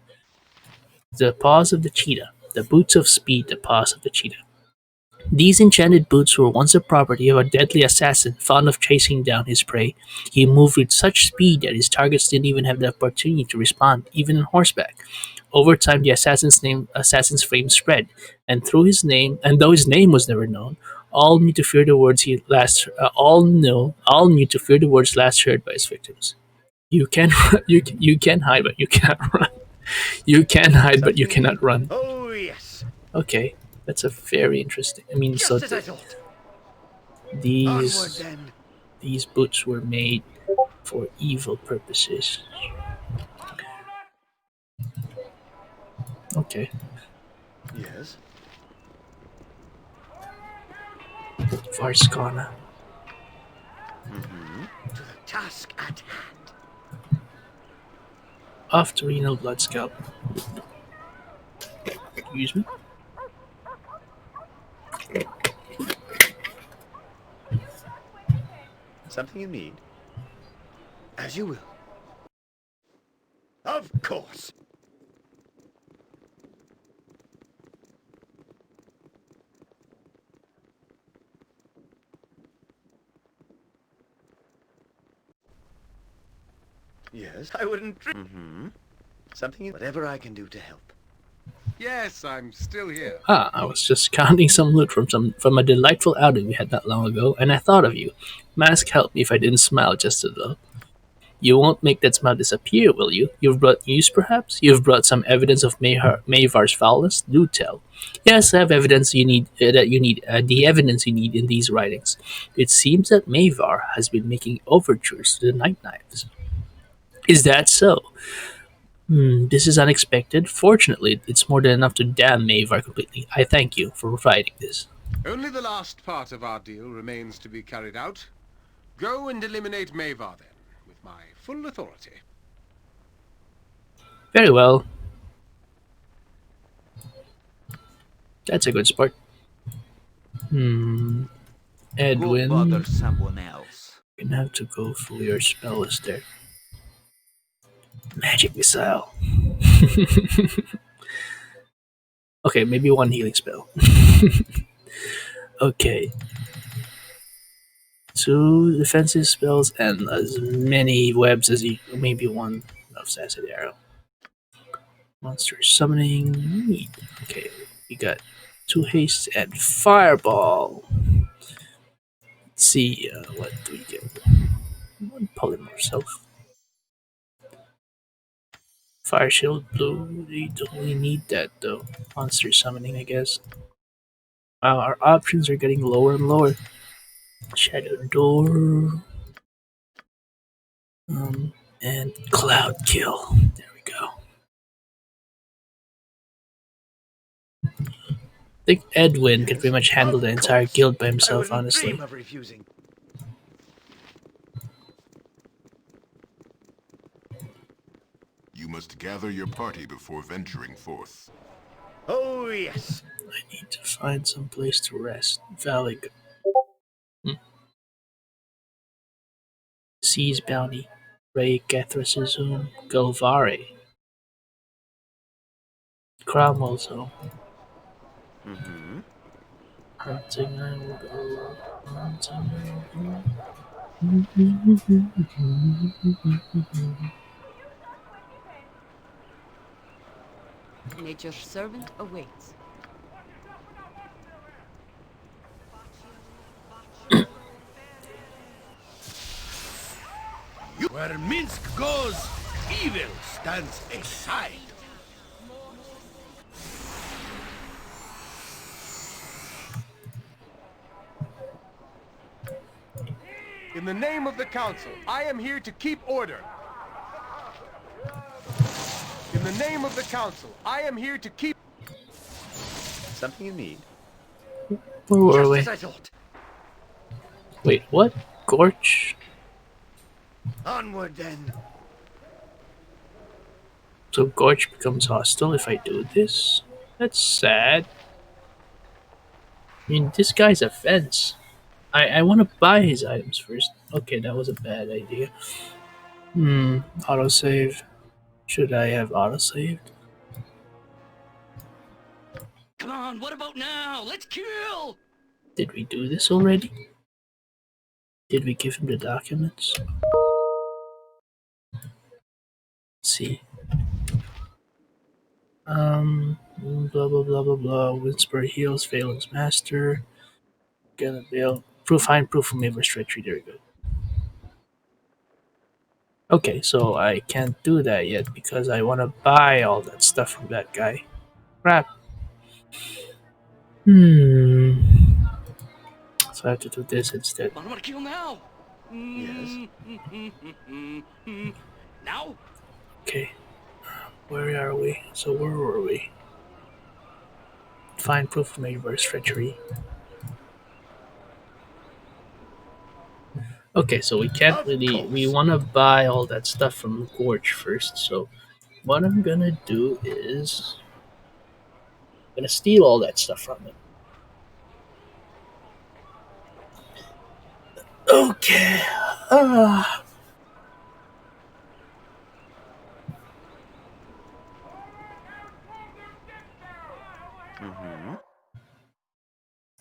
The paws of the cheetah. The boots of speed, the paws of the cheetah. These enchanted boots were once the property of a deadly assassin fond of chasing down his prey. He moved with such speed that his targets didn't even have the opportunity to respond, even on horseback. Over time, the assassin's fame spread, and though his name was never known, all knew to fear the words he last. All knew to fear the words last heard by his victims. You can, you can hide, but you cannot run. You can hide, but you cannot run. Oh, yes. Okay, that's a very interesting. I mean, so Just as I thought. Onward these then. these boots were made for evil purposes. Okay. Yes? Varskana. To the task at hand. Off to renal blood scalp. Excuse me. Something you need? As you will. Of course. Yes, I wouldn't dream. Something you... Whatever I can do to help. Yes, I'm still here. I was just counting some loot from a delightful outing we had not long ago, and I thought of you. Mask helped me if I didn't smile just a little. You won't make that smile disappear, will you? You've brought news, perhaps? You've brought some evidence of Mavar's foulness? Do tell. Yes, I have evidence you need. The evidence you need in these writings. It seems that Mavar has been making overtures to the Night Knives. Is that so? This is unexpected. Fortunately, it's more than enough to damn Mavar completely. I thank you for providing this. Only the last part of our deal remains to be carried out. Go and eliminate Mavar, then, with my full authority. Very well. That's a good sport. Edwin. Go bother someone else. You're gonna have to go for your spell list there. Magic missile. Okay, maybe one healing spell. Okay. 2 defensive spells and as many webs as you. Maybe one of acid arrow. Monster summoning. Neat. Okay, you got 2 haste and fireball. Let's see, what do we get? 1 polymorph self. Fire shield blue. You don't really need that though. Monster summoning, I guess. Wow, our options are getting lower and lower. Shadow door. And cloud kill. There we go. I think Edwin could pretty much handle the entire guild by himself, honestly. Dream of refusing. You must gather your party before venturing forth. Oh, yes. I need to find some place to rest. Valley. Sea's Bounty. Ray Gathras' home. Golvare. Cromwell's home. Hunting I will go. Hunting I will go. Nature's servant awaits. Where Minsk goes, evil stands aside. In the name of the Council, I am here to keep order. In the name of the Council, I am here to keep... Something you need? Where were we? Just as I thought. Wait, what? Gorch? Onward then. So Gorch becomes hostile if I do this? That's sad. I mean, this guy's a fence. I want to buy his items first. Okay, that was a bad idea. Autosave. Should I have autosaved? Come on, what about now? Let's kill! Did we do this already? Did we give him the documents? Let's see. Blah blah blah blah blah. Whisper heals, Phelan's master. Get a veil. Find proof from Maver's treachery. Very good. Okay, so I can't do that yet because I want to buy all that stuff from that guy. Crap. So I have to do this instead. I want to kill now. Yes. Now? Okay. Where are we? So where were we? Find proof of Maver's treachery. Okay, so we can't really. We want to buy all that stuff from Gorge first. So what I'm gonna do is I'm gonna steal all that stuff from him. Okay.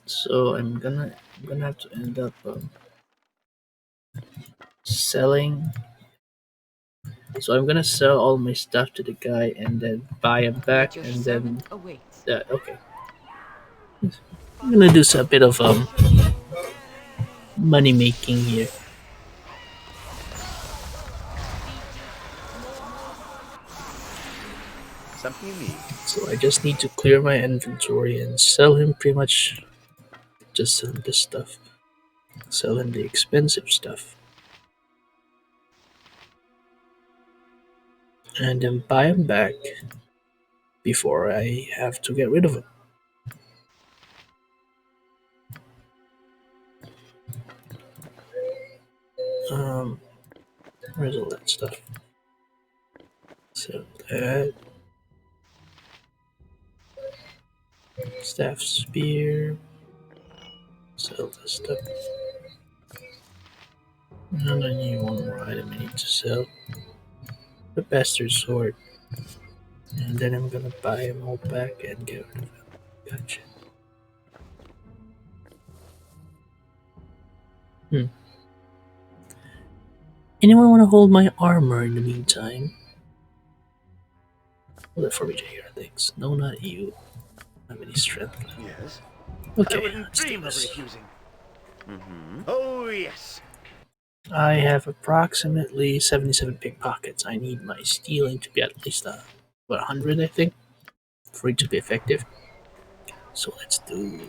So I'm gonna have to end up selling. So I'm gonna sell all my stuff to the guy and then buy him back Your and servant then awaits. okay. I'm gonna do a bit of money making here. Something you need. So I just need to clear my inventory and sell him pretty much just sell him this stuff. Sell him the expensive stuff. And then buy him back before I have to get rid of him. Where's all that stuff? Sell that. Staff spear. Sell this stuff. And I need one more item I need to sell. The bastard sword. And then I'm gonna buy him all back and get rid of him. Gotcha. Anyone want to hold my armor in the meantime? Hold it for me, Jair, thanks. No, not you. I don't have any strength left. Yes. Okay, I wouldn't let's do dream of this. refusing. Oh, yes. I have approximately 77 pickpockets. I need my stealing to be at least 100, I think, for it to be effective. So let's do.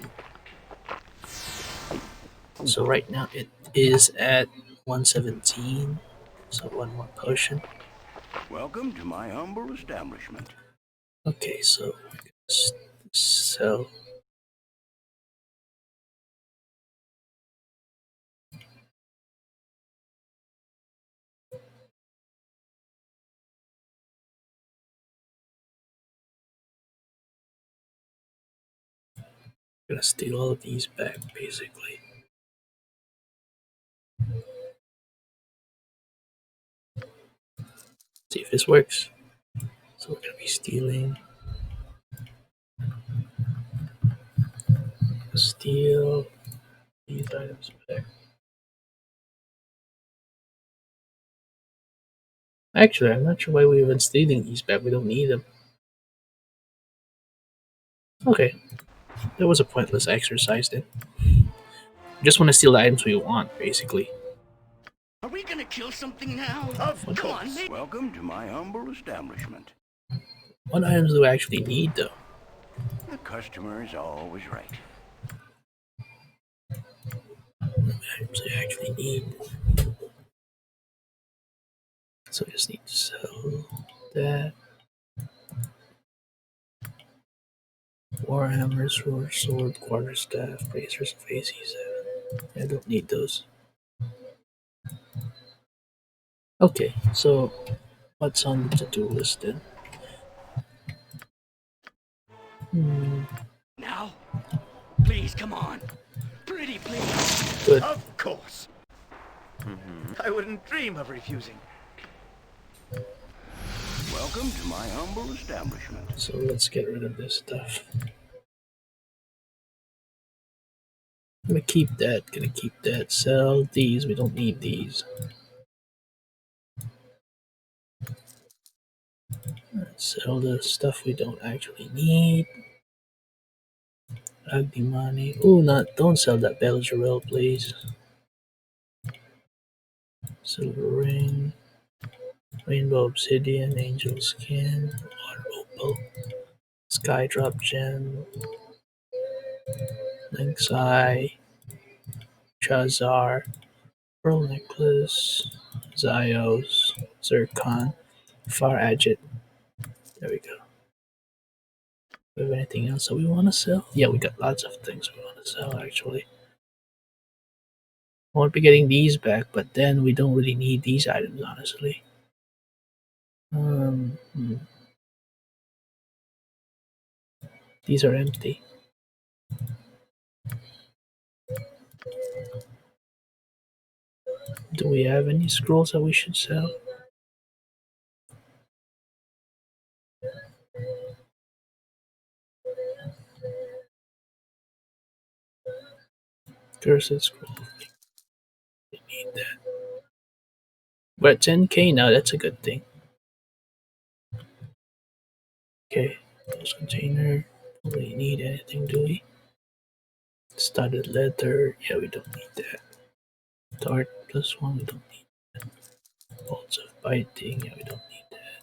So right now it is at 117. So one more potion. Welcome to my humble establishment. Okay, so sell. Gonna steal all of these back, basically. See if this works. So we're gonna be stealing. Steal these items back. Actually, I'm not sure why we're even stealing these back. We don't need them. Okay, that was a pointless exercise then. We just want to steal the items we want, basically. Are we gonna kill something now? Of Come course. on, Welcome to my humble establishment. What items do I actually need, though? The customer is always right. What items I actually need? So I just need to sell that. Warhammer, sword, quarterstaff, bracers of AC7. I don't need those. Okay, so what's on the to-do list then? Now? Please, come on. Pretty please. Good. Of course. I wouldn't dream of refusing. Welcome to my humble establishment. So let's get rid of this stuff. Gonna keep that. Gonna keep that. Sell these. We don't need these. Sell the stuff we don't actually need. Ugly money. Oh, not. Don't sell that Baldur, please. Silver ring. Rainbow obsidian. Angel skin. Water opal. Sky drop gem. Lynx eye. Chazar. Pearl necklace. Zyos. Zircon. Far Agate. There we go. Do we have anything else that we want to sell? Yeah, we got lots of things we want to sell actually. I won't be getting these back, but then we don't really need these items, honestly. Hmm. These are empty. Do we have any scrolls that we should sell? Cursed scroll. We need that. We're at 10k now, that's a good thing. Okay, close container. Don't really need anything, do we? Studded leather. Yeah, we don't need that. Dart +1, we don't need that. Bolts of biting. Yeah, we don't need that.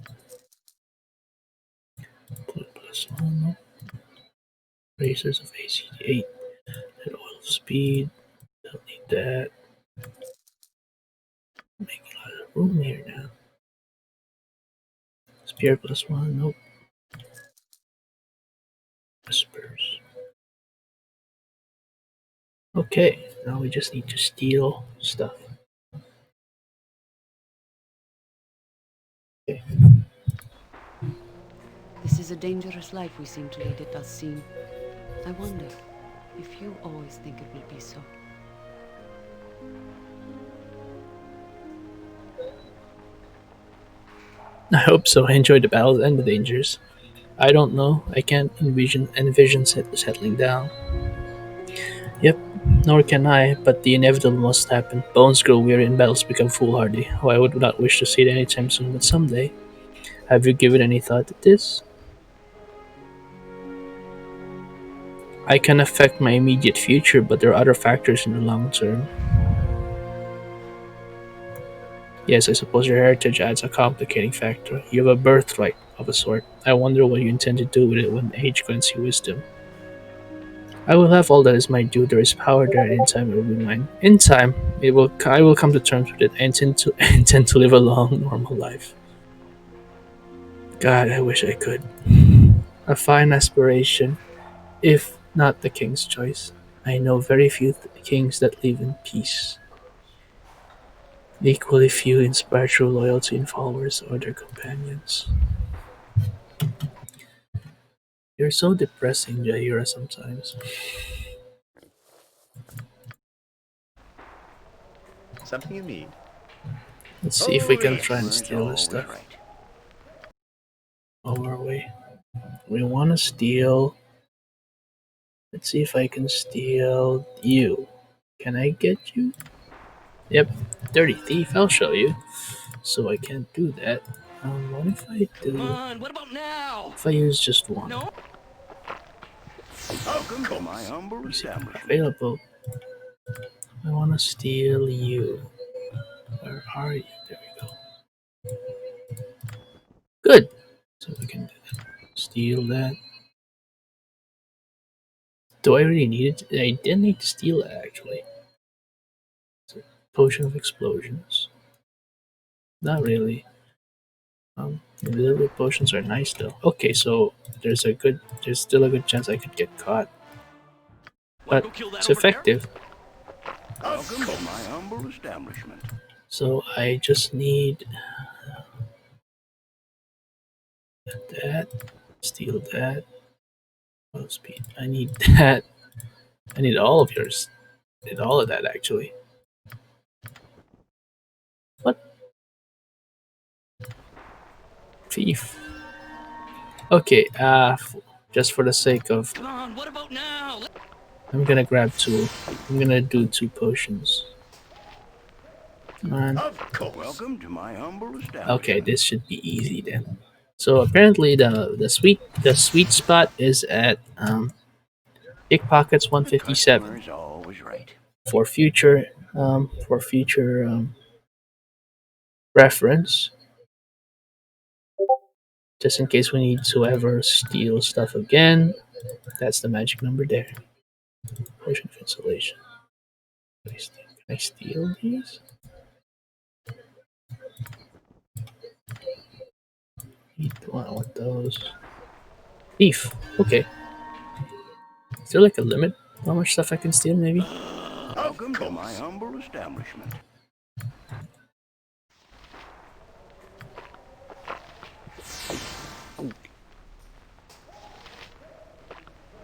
Bullet +1. Nope. Racers of AC8. That oil of speed. Don't need that. Making a lot of room here now. Spear +1. Nope. Whispers. Okay, now we just need to steal stuff. Okay. This is a dangerous life we seem to lead, it does seem. I wonder if you always think it will be so. I hope so. I enjoyed the battles and the dangers. I don't know. I can't envision settling down. Yep, nor can I, but the inevitable must happen. Bones grow weary and battles become foolhardy. Oh, I would not wish to see it anytime soon, but someday. Have you given any thought to this? I can affect my immediate future, but there are other factors in the long term. Yes, I suppose your heritage adds a complicating factor. You have a birthright of a sort. I wonder what you intend to do with it when age grants you wisdom. I will have all that is my due. There is power there, and in time it will be mine. In time, it will. I will come to terms with it. I intend to intend to live a long, normal life. God, I wish I could. A fine aspiration, if not the king's choice. I know very few kings that live in peace. Equally few inspire true loyalty in followers or their companions. You're so depressing, Jaira, sometimes. Something you need? Let's see if we Oh, can try yes. and That's steal this always stuff. right. How are we? We want to steal. Let's see if I can steal you. Can I get you? Yep, dirty thief. I'll show you. So I can't do that. What if I do? Come on, what about now? If I use just one? No? Welcome to my humble establishment. Available. I want to steal you. Where are you? There we go. Good. So we can steal that. Do I really need it? I didn't need to steal it actually. Potion of explosions. Not really. Invisibility potions are nice though. Okay, so there's still a good chance I could get caught. But it's effective. Welcome to my humble establishment. So I just need that. Steal that. Oh, speed. I need that. I need all of yours. I need all of that actually. What? Thief. Okay, just for the sake of Come on, what about now? I'm gonna grab 2. I'm gonna do 2 potions. Come on. Of course. Welcome to my humble establishment. Okay, this should be easy then. So apparently the sweet spot is at pickpockets 157 Customer is always right. for future reference, just in case we need to ever steal stuff again. That's the magic number there. Potion of insulation. Can I steal these? I want those. Thief. Okay. Is there like a limit how much stuff I can steal? Maybe. Welcome to my humble establishment.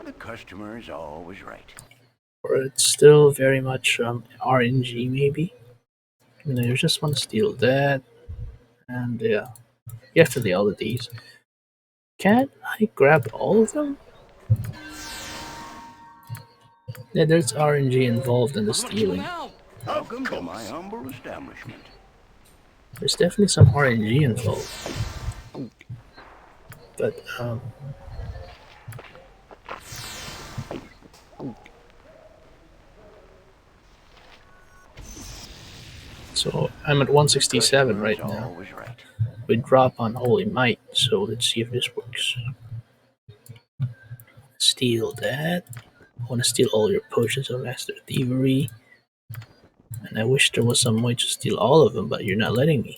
The customer is always right. Or it's still very much RNG maybe. I mean, I just want to steal that, and yeah, you have to do all of these. Can't I grab all of them? Yeah, there's RNG involved in the stealing. Welcome to my humble establishment. There's definitely some RNG involved. But so I'm at 167 right now. We drop on Holy Might, so let's see if this works. Steal that. I want to steal all your potions of Master Thievery. And I wish there was some way to steal all of them, but you're not letting me.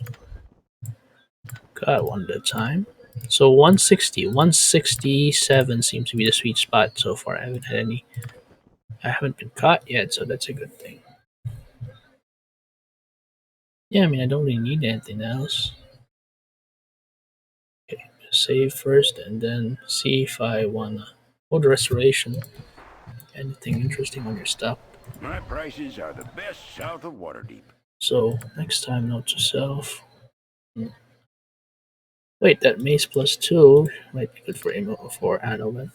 Got one at a time. So 160, 167 seems to be the sweet spot so far. I haven't been caught yet, so that's a good thing. Yeah, I mean, I don't really need anything else. Okay, save first and then see if I wanna. Oh, the restoration. Anything interesting on your stuff? My prices are the best south of Waterdeep. So next time, note to self. Wait, that mace +2 might be good for Adovan.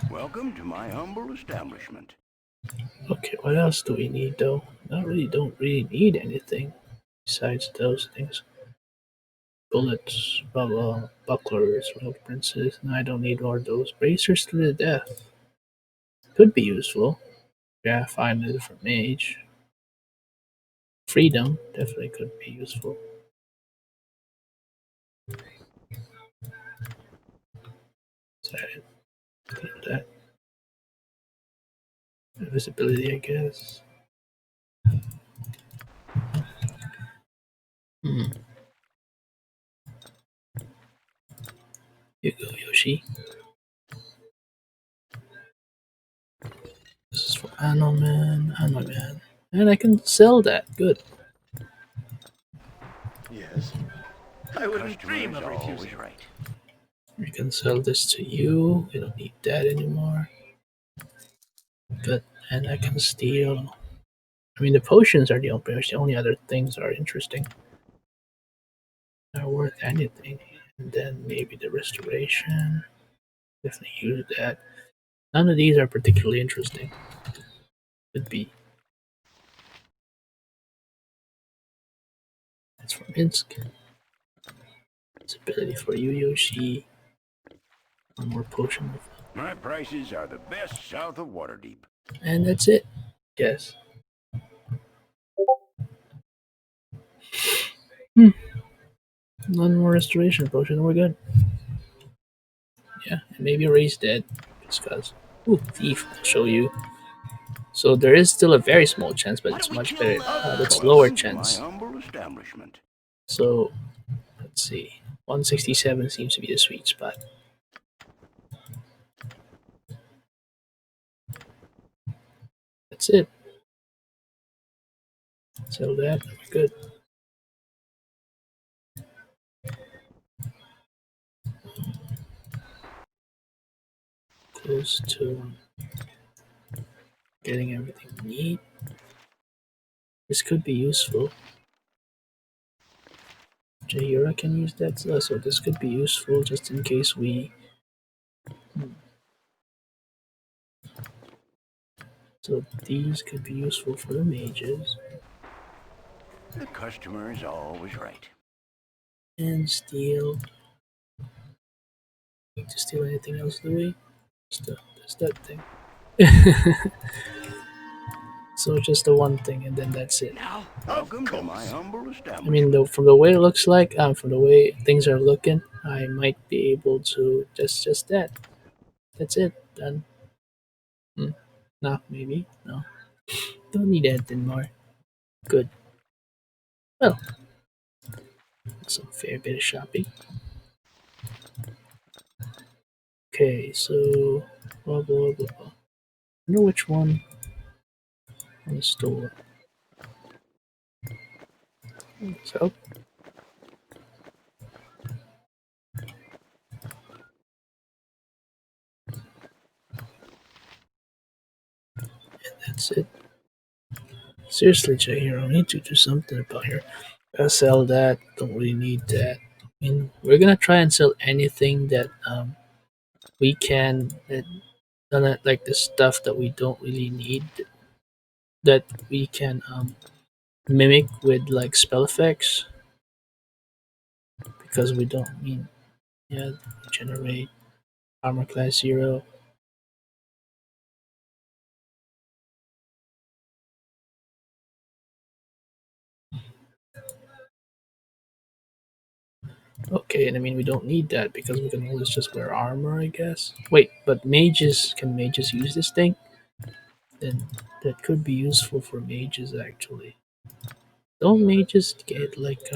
Welcome to my humble establishment. Okay, what else do we need though? Don't really need anything besides those things. Bullets, bucklers, royal princes. No, I don't need all those. Bracers to the death. Could be useful. Yeah, find a different mage. Freedom definitely could be useful. Is that it? That. Invisibility, I guess. Hmm. Here you go, Yoshi. This is for Anoman. And I can sell that. Good. Yes. I wouldn't dream of refusing. Right. We can sell this to you. We don't need that anymore. Good. And I can steal. I mean, the potions are the only other things that are interesting. Are worth anything. And then maybe the restoration. Definitely use that. None of these are particularly interesting. Could be. That's for Minsk. It's ability for you, Yoshi. One more potion. My prices are the best south of Waterdeep. And that's it. Yes. One more restoration potion, and we're good. Yeah, and maybe Ray's dead. Just cause. Ooh, thief, I'll show you. So there is still a very small chance, but it's much better. That's lower chance. My humble establishment. So let's see. 167 seems to be the sweet spot. That's it. So that we're good. Close to getting everything we need. This could be useful. Jaheira can use that, so this could be useful just in case we. So these could be useful for the mages. The customer is always right. And steal. Need to steal anything else, do we? Just that thing. So just the one thing, and then that's it. Now, welcome to my humble I establishment. mean, from the way it looks like, from the way things are looking, I might be able to just that. That's it. Done. No, maybe no. Don't need anything more. Good. Well, that's a fair bit of shopping. Okay, so blah blah blah. I know which one on the store. So that's it. Seriously, Jahiro, I need to do something about here. Gotta sell that. Don't really need that. I mean, we're gonna try and sell anything that we can. That, like the stuff that we don't really need. That we can mimic with like spell effects because we don't mean yeah generate armor class 0. Okay, and I mean we don't need that because we can always just wear armor, I guess. Wait, but mages use this thing? Then that could be useful for mages actually. Don't mages get like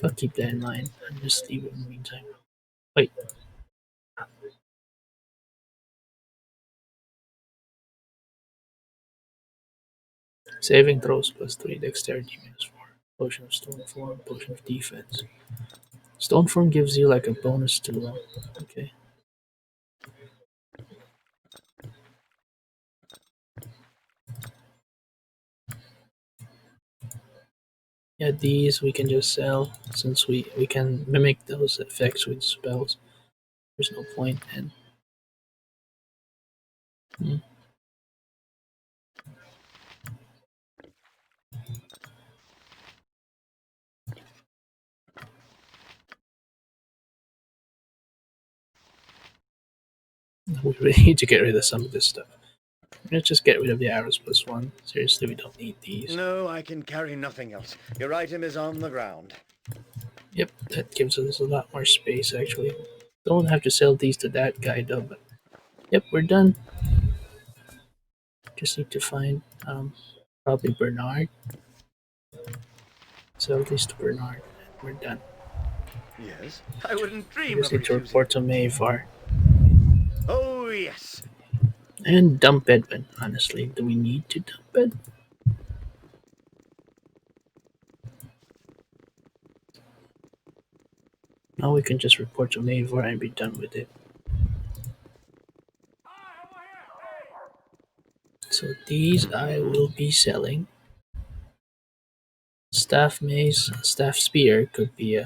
I'll keep that in mind and just leave it in the meantime. Wait. Saving throws +3, dexterity -4, potion of stone form, potion of defense. Stone form gives you like a bonus to okay. Yeah, these we can just sell since we can mimic those effects with spells. There's no point in. We really need to get rid of some of this stuff. Let's just get rid of the arrows +1. Seriously, we don't need these. No, I can carry nothing else. Your item is on the ground. Yep, that gives us a lot more space actually. Don't have to sell these to that guy though, but yep, we're done. Just need to find probably Bernard. Sell these to Bernard. We're done. Yes? I wouldn't We dream just of need to refusing. report to Mayvar. Oh, yes. And dump Edwin, honestly. Do we need to dump it? Now we can just report to Mayvar and be done with it. So these I will be selling. Staff mace, staff spear could be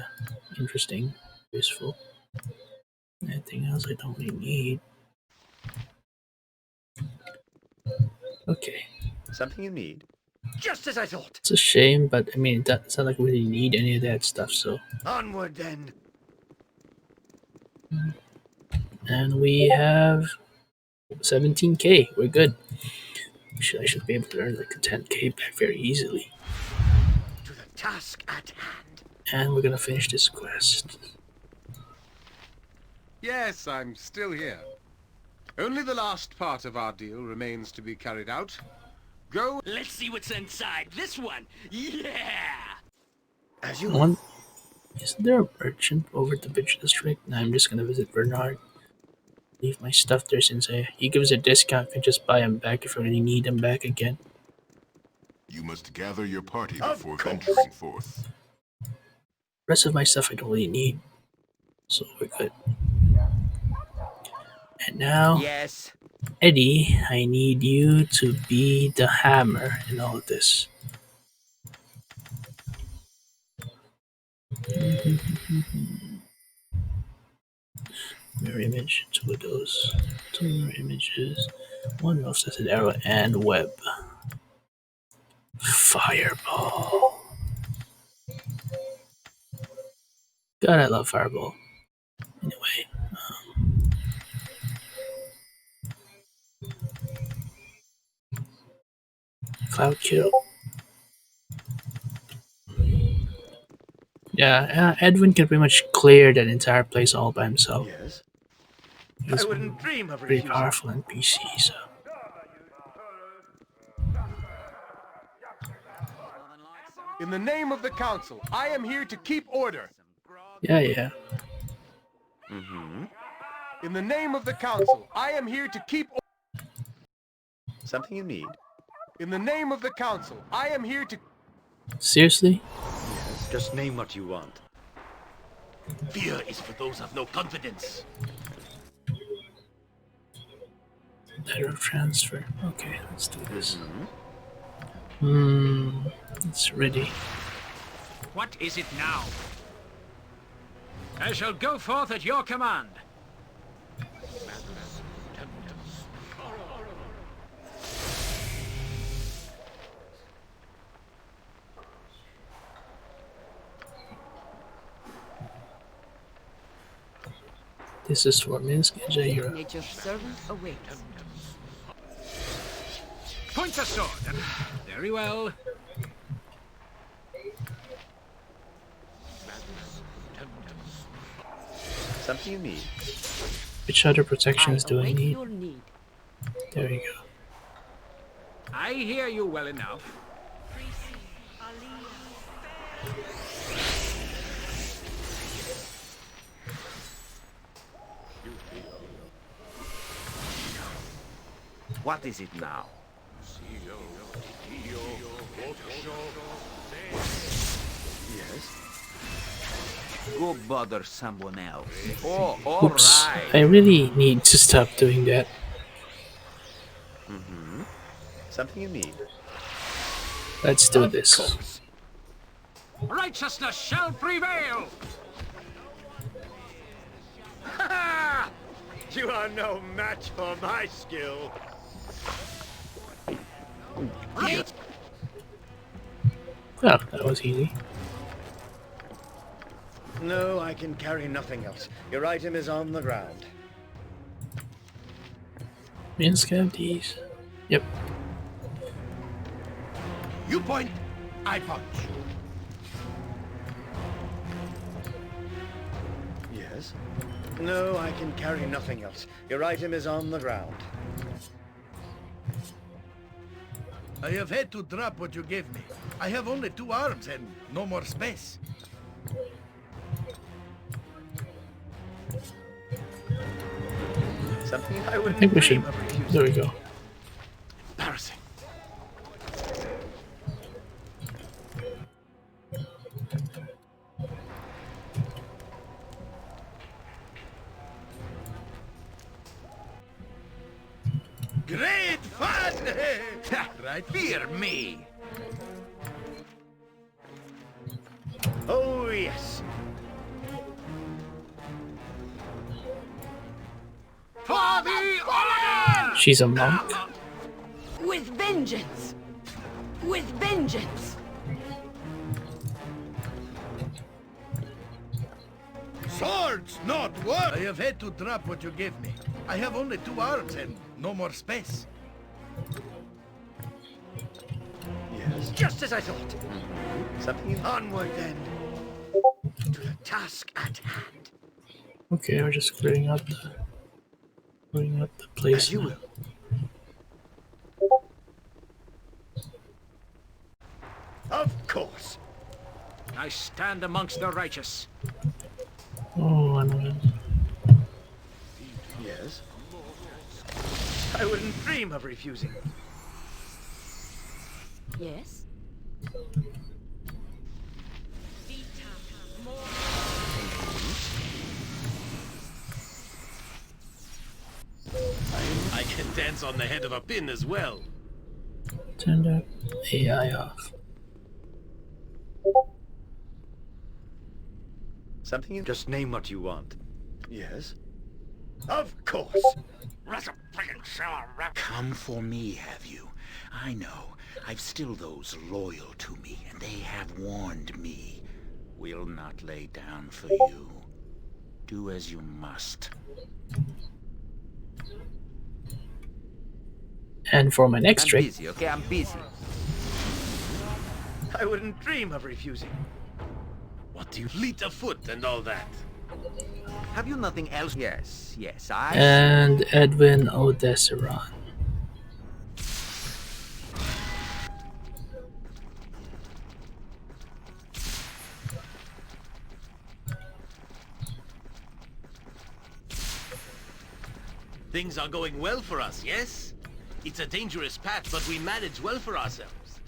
interesting, useful. Anything else I don't really need. Okay. Something you need? Just as I thought. It's a shame, but I mean, it's not like we really need any of that stuff, so. Onward, then. And we have 17k. We're good. I should be able to earn like a 10k back very easily. To the task at hand. And we're gonna finish this quest. Yes, I'm still here. Only the last part of our deal remains to be carried out. Go. Let's see what's inside this one. Yeah. As you want. Isn't there a merchant over at the Bitch District? No, I'm just gonna visit Bernard. Leave my stuff there since he gives a discount. I can just buy them back if I really need them back again. You must gather your party before venturing forth. Rest of my stuff I don't really need, so we're good. And now, yes, Eddie, I need you to be the hammer in all this. Mirror image, two of those. Two mirror images. One offset arrow and web. Fireball. God, I love Fireball. Anyway. Cloud kill. Yeah, Edwin can pretty much clear that entire place all by himself. Yes. He's I wouldn't dream of pretty refusing. powerful in PC, so. In the name of the council, I am here to keep order. Yeah. Mm-hmm. In the name of the council, I am here to keep order. Something you need? In the name of the council, I am here to... Seriously? Yes. Just name what you want. Fear is for those of no confidence. Letter of transfer. Okay, let's do this. Mm-hmm. It's ready. What is it now? I shall go forth at your command. This is for Minsk and Jaira. Nature's servant awaits. Point the sword. Very well. Something you need? Which other protections do I need? Your need. There you go. I hear you well enough. What is it now? Yes. Go bother someone else. Oh, all Oops. right. I really need to stop doing that. Mm-hmm. Something you need? Let's do this. Righteousness shall prevail. You are no match for my skill. Right. Well, that was easy. No, I can carry nothing else. Your item is on the ground. Minsk have these. Yep. You point, I punch. Yes. No, I can carry nothing else. Your item is on the ground. I have had to drop what you gave me. I have only 2 arms and no more space. Something I think we should. There we go. Embarrassing. Great fun! Right? Fear me. Oh, yes. For the order! She's a monk. With vengeance! With vengeance! Swords, not words! I have had to drop what you gave me. I have only 2 arms and no more space. Yes. Just as I thought. Something you... Onward then. To the task at hand. Okay, we're just clearing out the place. As you will. Of course. I stand amongst the righteous. Oh, I know. Yes. I wouldn't dream of refusing. Yes? I can dance on the head of a pin as well. Turn that AI off. Something you... Just name what you want. Yes? Of course! That's a friggin' sour rap. Come for me, have you? I know. I've still those loyal to me, and they have warned me. We'll not lay down for you. Do as you must. And for my next I'm trick, busy, okay? I'm busy. I wouldn't dream of refusing. What do you fleet of foot and all that? Have you nothing else? Yes, yes, I and Edwin Odessaron. Things are going well for us, yes? It's a dangerous path, but we manage well for ourselves.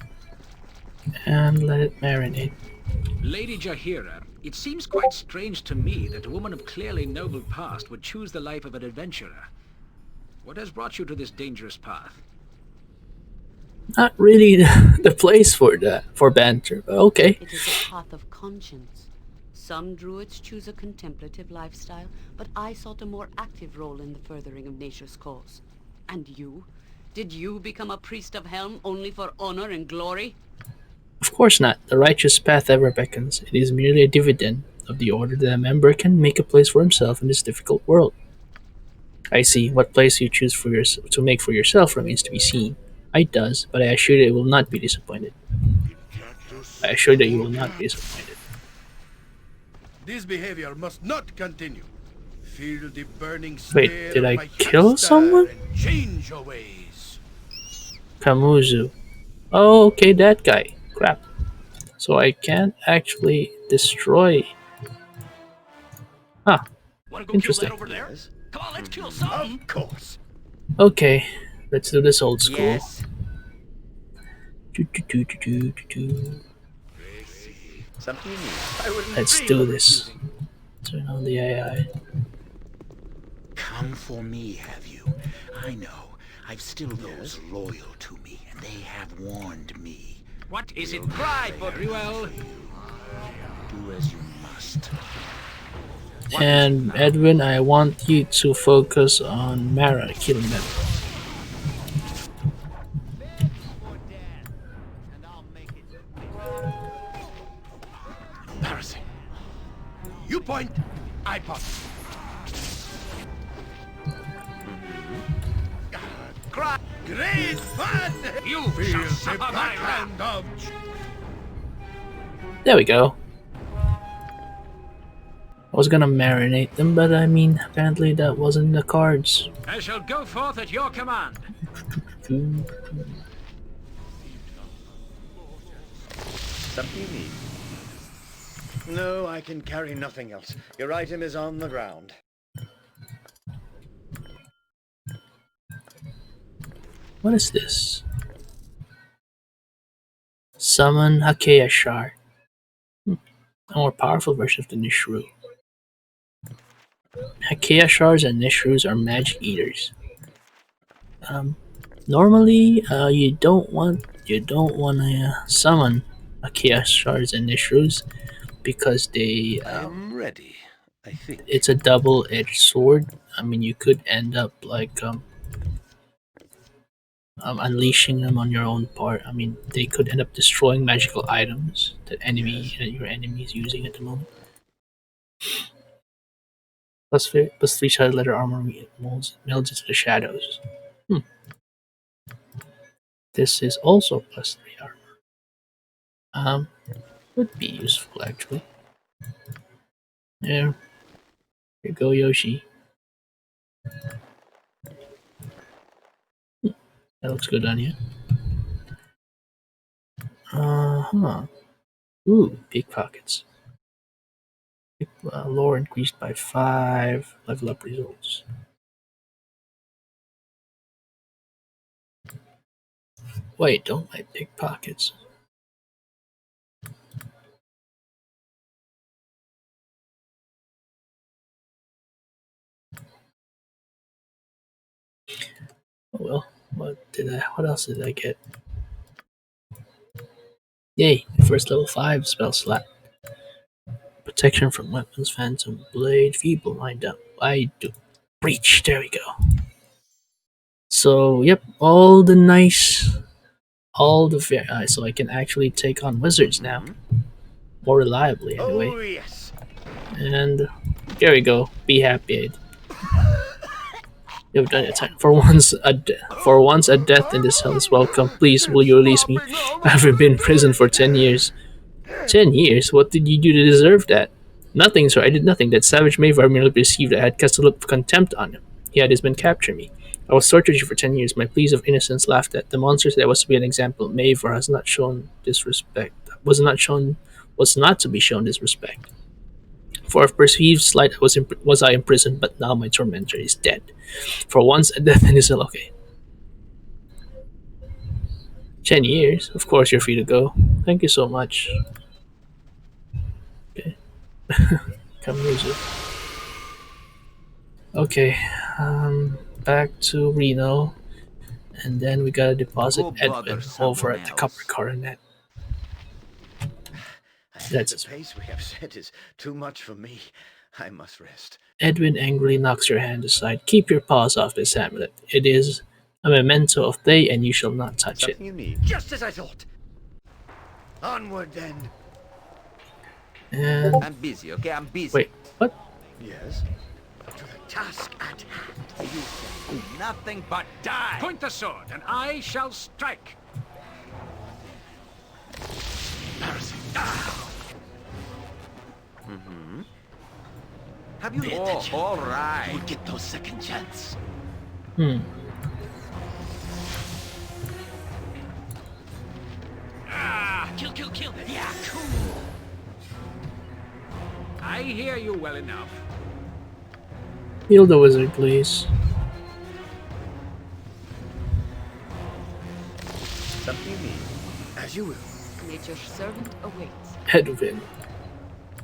And let it marinate. Lady Jahira, it seems quite strange to me that a woman of clearly noble past would choose the life of an adventurer. What has brought you to this dangerous path? Not really the place for that, for banter, but okay. It is a path of conscience. Some druids choose a contemplative lifestyle, but I sought a more active role in the furthering of nature's cause. And you? Did you become a priest of Helm only for honor and glory? Of course not. The righteous path ever beckons. It is merely a dividend of the order that a member can make a place for himself in this difficult world. I see. What place you choose for to make for yourself remains to be seen. It does, but I assure you it will not be disappointed. I assure that you will not be disappointed. This behavior must not continue. Feel the burning Wait, stare did of I my kill hamster someone? and change your ways. Kamuzu. Oh, okay, that guy. Crap. So I can't actually destroy. Huh. Wanna go kill Interesting. that over there? Come on, let's kill something. Of course. Okay, let's do this old school. Yes. Something you need. I wouldn't Let's dream do of this. refusing. Turn on the AI. Come for me, have you? I know. I've still those loyal to me, and they have warned me. What is it? Cry for Ruel! Do as you must. And Edwin, I want you to focus on Mara killing them. Embarrassing. You point, I pop. Cry. Great fun! You Feel shall the suffer my backhand of... There we go. I was gonna marinate them, but I mean, apparently that wasn't in the cards. I shall go forth at your command. Something you need. No, I can carry nothing else. Your item is on the ground. What is this? Summon Hakeya Shard. A more powerful version of the Nishru. Hakeya Shards and Nishrus are magic eaters. Normally, you don't want to summon Hakeya Shards and Nishrus because they I'm ready, I think. it's a double-edged sword. I mean, you could end up like unleashing them on your own part. I mean, they could end up destroying magical items that your enemy is using at the moment. Plus 3 shattered letter armor melds into the shadows. This is also plus 3 armor. Would be useful actually. There. Here you go, Yoshi. That looks good on you. Uh-huh. Ooh, pickpockets. Lore increased by 5. Level up results. Wait, don't like pickpockets. Oh well. What else did I get? Yay, first level 5 spell slot. Protection from weapons, phantom blade, feeble mind up. I do. Breach, there we go. So, yep, all the nice, so I can actually take on wizards now. More reliably, anyway. Oh, yes. And there we go. Be happy. You've done your time. For once, a death in this hell is welcome. Please, will you release me? I've been in prison for 10 years. 10 years? What did you do to deserve that? Nothing, sir. I did nothing. That savage Mayvar merely perceived I had cast a look of contempt on him. He had his men capture me. I was tortured you for 10 years. My pleas of innocence laughed at. The monster said I was to be an example. Mayvar has not shown disrespect. Was not to be shown disrespect. For a perceived slight was I imprisoned, but now my tormentor is dead. For once, a death in his cell. Okay. 10 years? Of course, you're free to go. Thank you so much. Okay. Come use it. Okay. Back to Reno. And then we gotta deposit Edwin over at the Copper Coronet. That's The pace we have set is too much for me. I must rest. Edwin angrily knocks your hand aside. Keep your paws off this amulet. It is a memento of day, and you shall not touch it. Something you need. Just as I thought. Onward then. And I'm busy, okay? I'm busy. wait, what? Yes. To the task at hand. You can do nothing but die. Point the sword, and I shall strike. Have you... Pay Oh, attention. all right. We'll get those second chance. Kill, kill, kill. Yeah, cool. I hear you well enough. Heal the wizard, please. Something you need. As you will. Nature's servant awaits. Edwin.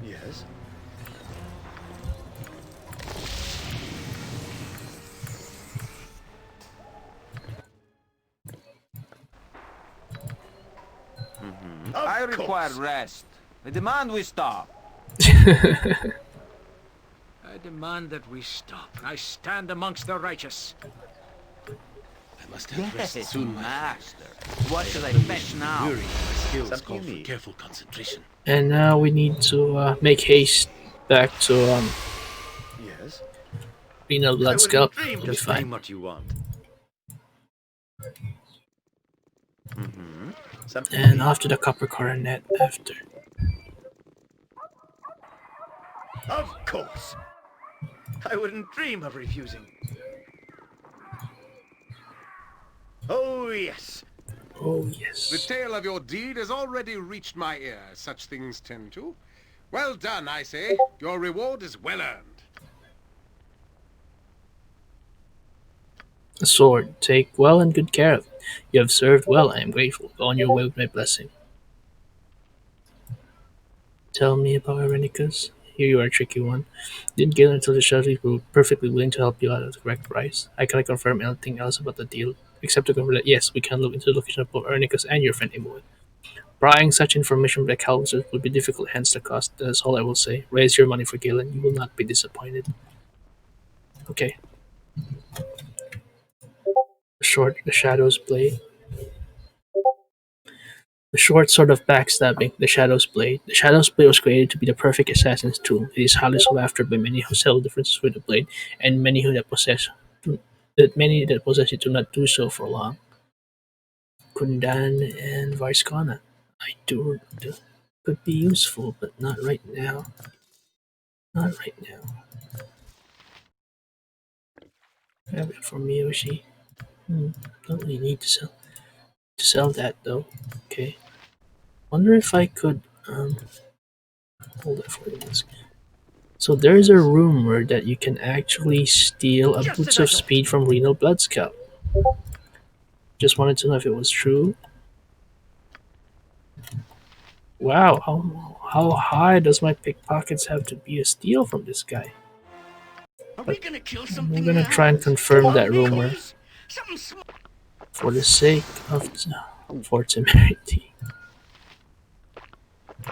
Yes. I require rest. I demand we stop. I demand that we stop. I stand amongst the righteous. I must have rest Yes, soon, master. What should I fetch now? Weary, my skills Something call you for need. careful concentration. And now we need to make haste back to Yes. Reno Blood Scalp. Dream. We'll be Just fine. name what you want. Something you And need. off to the Copper Coronet after. Of course. I wouldn't dream of refusing. Oh, yes. Oh, yes. The tale of your deed has already reached my ears. Such things tend to. Well done, I say. Your reward is well earned. A sword. Take well and good care of it. You have served well. I am grateful. Go on your way with my blessing. Tell me about Irenicus. Here you are, a tricky one. Didn't Galen until the Shuttley were perfectly willing to help you out at the correct price. I cannot confirm anything else about the deal, except to confirm that yes, we can look into the location of both Irenicus and your friend Imoen. Prying such information back houses would be difficult, hence the cost. That is all I will say. Raise your money for Galen. You will not be disappointed. Okay. The Shadow's Blade. The short sword of backstabbing, the Shadow's Blade. The Shadow's Blade was created to be the perfect assassin's tool. It is highly sought after by many who settle differences with the blade, and many that possess it do not do so for long. Kundan and Varskana. Could be useful, but not right now. Not right now. Grab it for Miyoshi. Don't really need to sell that though. Okay. Wonder if I could hold it for you. So there's a rumor that you can actually steal a Boots of Speed from Reno Blood Scout. Just wanted to know if it was true. Wow, how high does my pickpockets have to be to steal from this guy? But I'm gonna try and confirm that rumor for the sake of for temerity.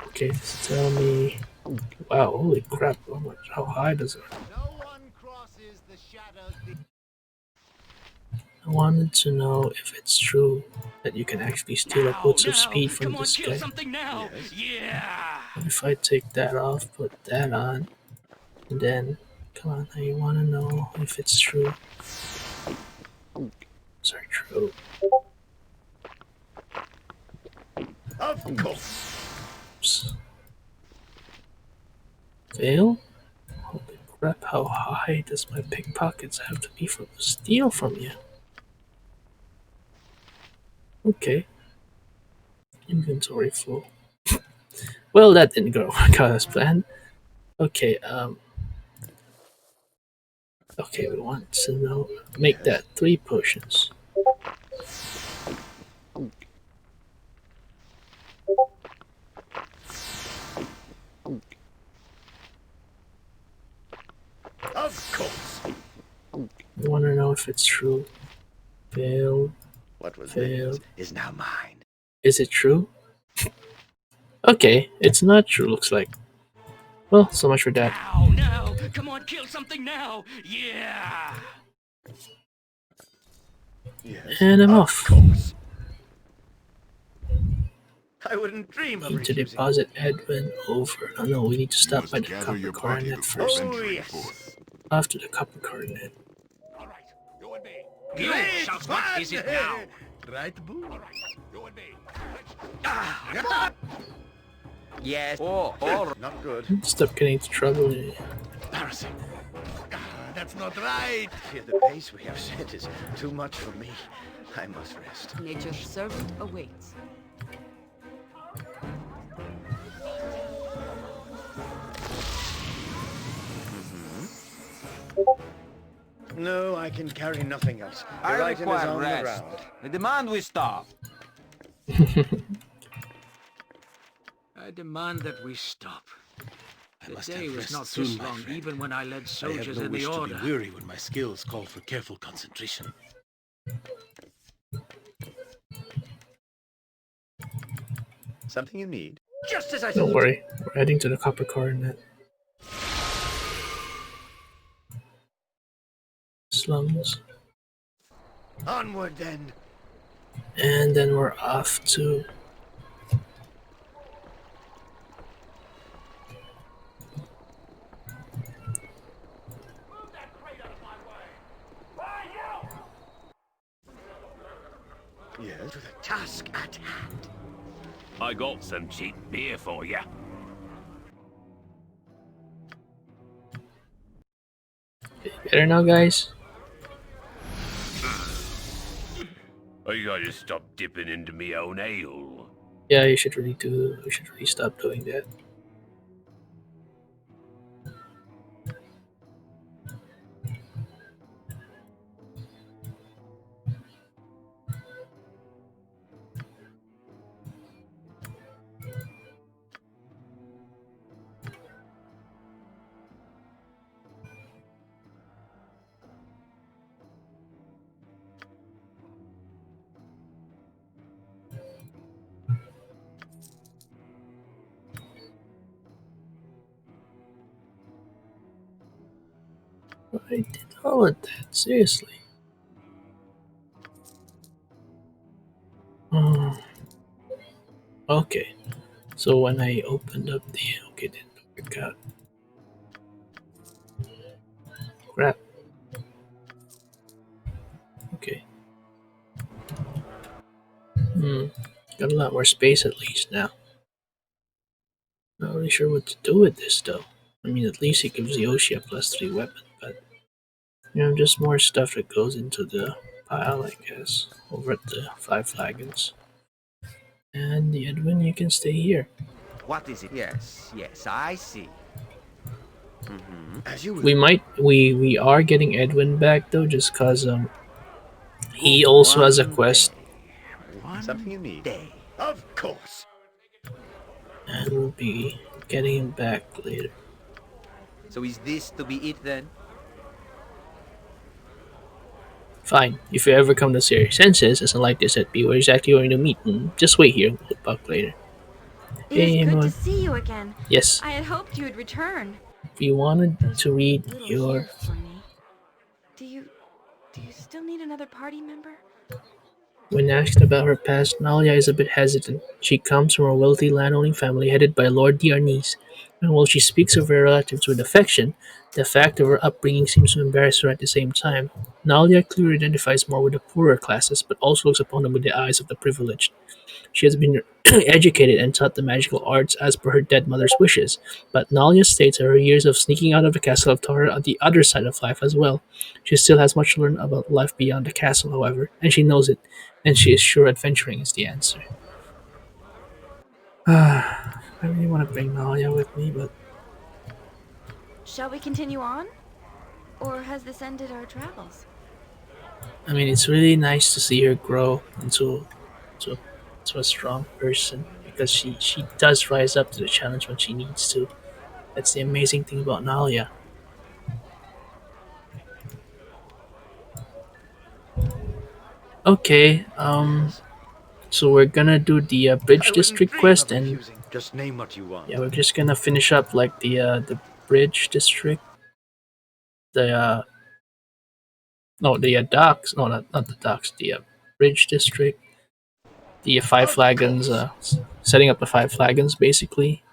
Okay, so tell me Wow, holy crap! How high does it? I wanted to know if it's true that you can actually steal upwards of speed from Come on, this kill guy. something now. Yeah. What if I take that off, put that on, and then, come on, I want to know if it's true. Sorry, true. Of course. Oops. Fail? Holy crap, how high does my pickpockets have to be for to steal from you? Okay. Inventory full. Well, that didn't go as planned. Okay, okay, we want to know, make that 3 potions. Of course. We want to know if it's true. Failed. What was Failed. theirs is now mine. Is it true? Okay, it's not true, looks like. Well, so much for that. Ow, no. Come on, kill something now. Yeah. Yes. And I'm of off. Course. I wouldn't dream of Need to refusing. deposit Edwin over. Oh no, we need to stop by the copper coronet first. Oh, yes. After the copper coronet. You shall what is it now? Right, Boo? Yes. Oh, not good. Stop getting into trouble. Embarrassing. That's not right. I fear the pace we have set is too much for me. I must rest. Nature's servant awaits. No, I can carry nothing else. The I item is require on the rest. ground. I demand we stop. I demand that we stop. I The must day have was rest not soon, this my long, friend. even when I led I have soldiers no in wish the to order. be weary when my skills call for careful concentration. Something you need? Just as I Don't thought. worry, we're heading to the copper coronet. Slums. Onward then. And then we're off to Yes. To the task at hand. I got some cheap beer for you. better now, guys. I gotta stop dipping into me own ale. Yeah, you should really do. We should really stop doing that. I did all of that, seriously. Hmm. Okay, so when I opened up the okay, it didn't work out. Crap. Okay. Got a lot more space at least now. Not really sure what to do with this though. I mean, at least it gives Yoshi a +3 weapon, but just more stuff that goes into the pile, I guess, over at the 5 flagons. And the Edwin, you can stay here. What is it? Yes, I see. As you We are getting Edwin back though, just cause he also has a quest, Something you need? Of course. and we'll be getting him back later. So is this to be it then? Fine. If you ever come to see your senses, as unlike this at be where exactly you're going to meet, just wait here. We'll talk later. It is Hey, good to Moon. see you again. Yes, I had hoped you would return. we wanted Those to were read a little your. here for me. Do you still need another party member? When asked about her past, Nalia is a bit hesitant. She comes from a wealthy landowning family headed by Lord Diarnis, and while she speaks of her relatives with affection, the fact of her upbringing seems to embarrass her at the same time. Nalia clearly identifies more with the poorer classes, but also looks upon them with the eyes of the privileged. She has been educated and taught the magical arts as per her dead mother's wishes, but Nalia states that her years of sneaking out of the castle have taught her on the other side of life as well. She still has much to learn about life beyond the castle, however, and she knows it, and she is sure adventuring is the answer. I really want to bring Nalia with me, but Shall we continue on? Or has this ended our travels? I mean, it's really nice to see her grow to, to a strong person because she does rise up to the challenge when she needs to. That's the amazing thing about Nalia. Okay, so we're gonna do the bridge I wouldn't district dream quest, of and refusing. Just name what you want. yeah, we're just gonna finish up like the bridge district, the no the docks, no not the docks, the bridge district, the five Of flagons, course. setting up the five flagons basically,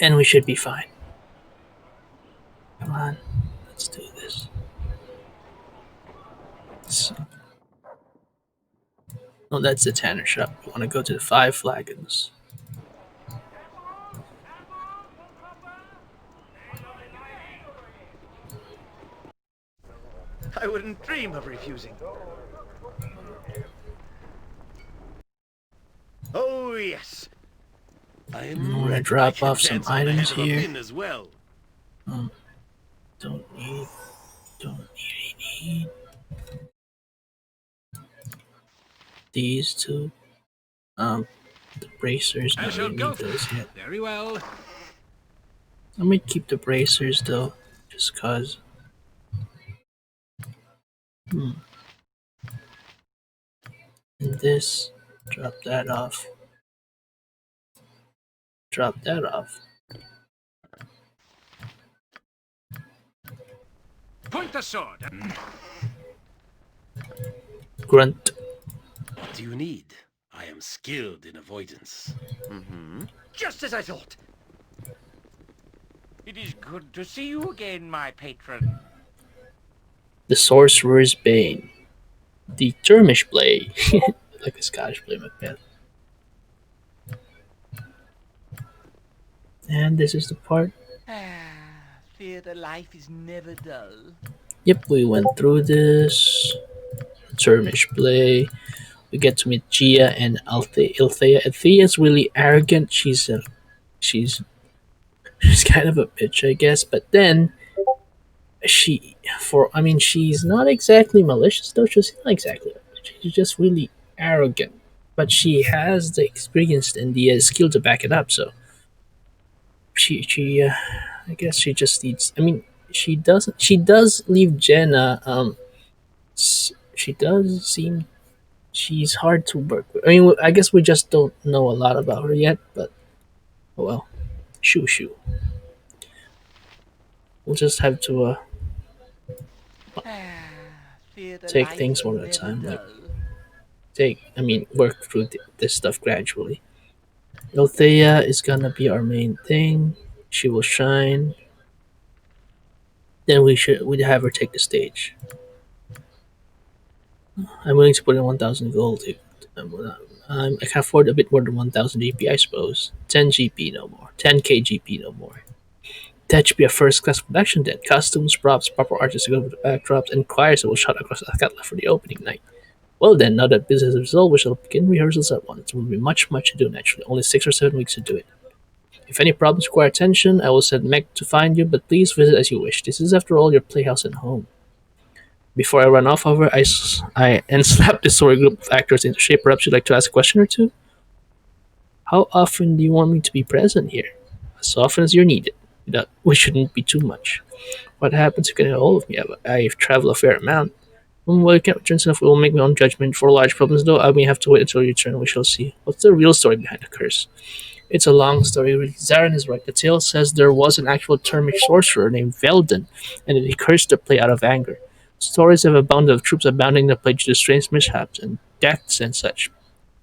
and we should be fine. Come on, let's do this. So, no, that's the Tanner shop. We want to go to the five flagons. I wouldn't dream of refusing. Oh, yes. I'm gonna drop off some items here. As well. Don't need, don't need these two. The bracers. I Not shall really go. need those yet. Very well. I might keep the bracers though, just cause. Hmm. And this, drop that off. Drop that off. Point the sword. Grunt. What do you need? I am skilled in avoidance. Just as I thought. It is good to see you again, my patron. The Sorcerer's Bane. The Termish Blade. Like a Scottish Blade Macbeth. And this is the part. Theatre life is never dull. Yep, we went through this. Termish Blade. We get to meet Gia and Althea. Althea is really arrogant. She's she's kind of a bitch, I guess. But then she's not exactly malicious though. She's not exactly. She's just really arrogant. But she has the experience and the skill to back it up. So she I guess she just needs. I mean, she doesn't. She does leave Jenna. She does seem she's hard to work with. I mean, I guess we just don't know a lot about her yet, but oh well. Shoo shoo. We'll just have to take things one at a time. Like work through this stuff gradually. Althea is gonna be our main thing. She will shine. Then we'd have her take the stage. I'm willing to put in 1,000 gold. I can afford a bit more than 1,000 GP, I suppose. 10 GP, no more. 10k GP, no more. That should be a first-class production then. Costumes, props, proper artists to go with the backdrops, and choirs that will shout across the Scotland for the opening night. Well then, now that business is resolved, we shall begin rehearsals at once. There will be much to do naturally. Only 6 or 7 weeks to do it. If any problems require attention, I will send Meg to find you, but please visit as you wish. This is, after all, your playhouse and home. Before I run off, however, I slap this story group of actors into shape. Perhaps you'd like to ask a question or two? How often do you want me to be present here? As often as you're needed. We shouldn't be too much. What happens if you get a hold of me? I've traveled a fair amount. Well, I can't return enough. It will make my own judgment. For large problems, though, I may have to wait until you return. We shall see. What's the real story behind the curse? It's a long story, really. Zarin is right. The tale says there was an actual Termic sorcerer named Veldon, and that he cursed the play out of anger. Stories have abounded of troops abandoning the play due to strange mishaps and deaths and such.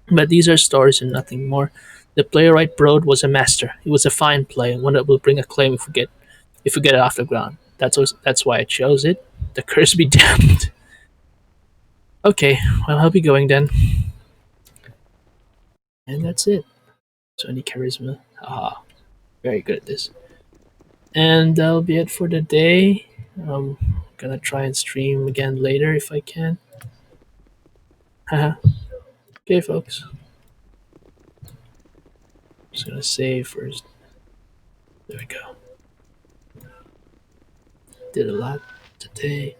But these are stories and nothing more. The playwright Brode was a master. It was a fine play, and one that will bring acclaim if we get it off the ground. That's why I chose it. The curse be damned. Okay, well, I'll be going then. And that's it. 20 charisma. Ah, very good at this. And that'll be it for the day. I'm gonna try and stream again later if I can. Haha. Okay, folks. Just gonna save first. There we go. Did a lot today.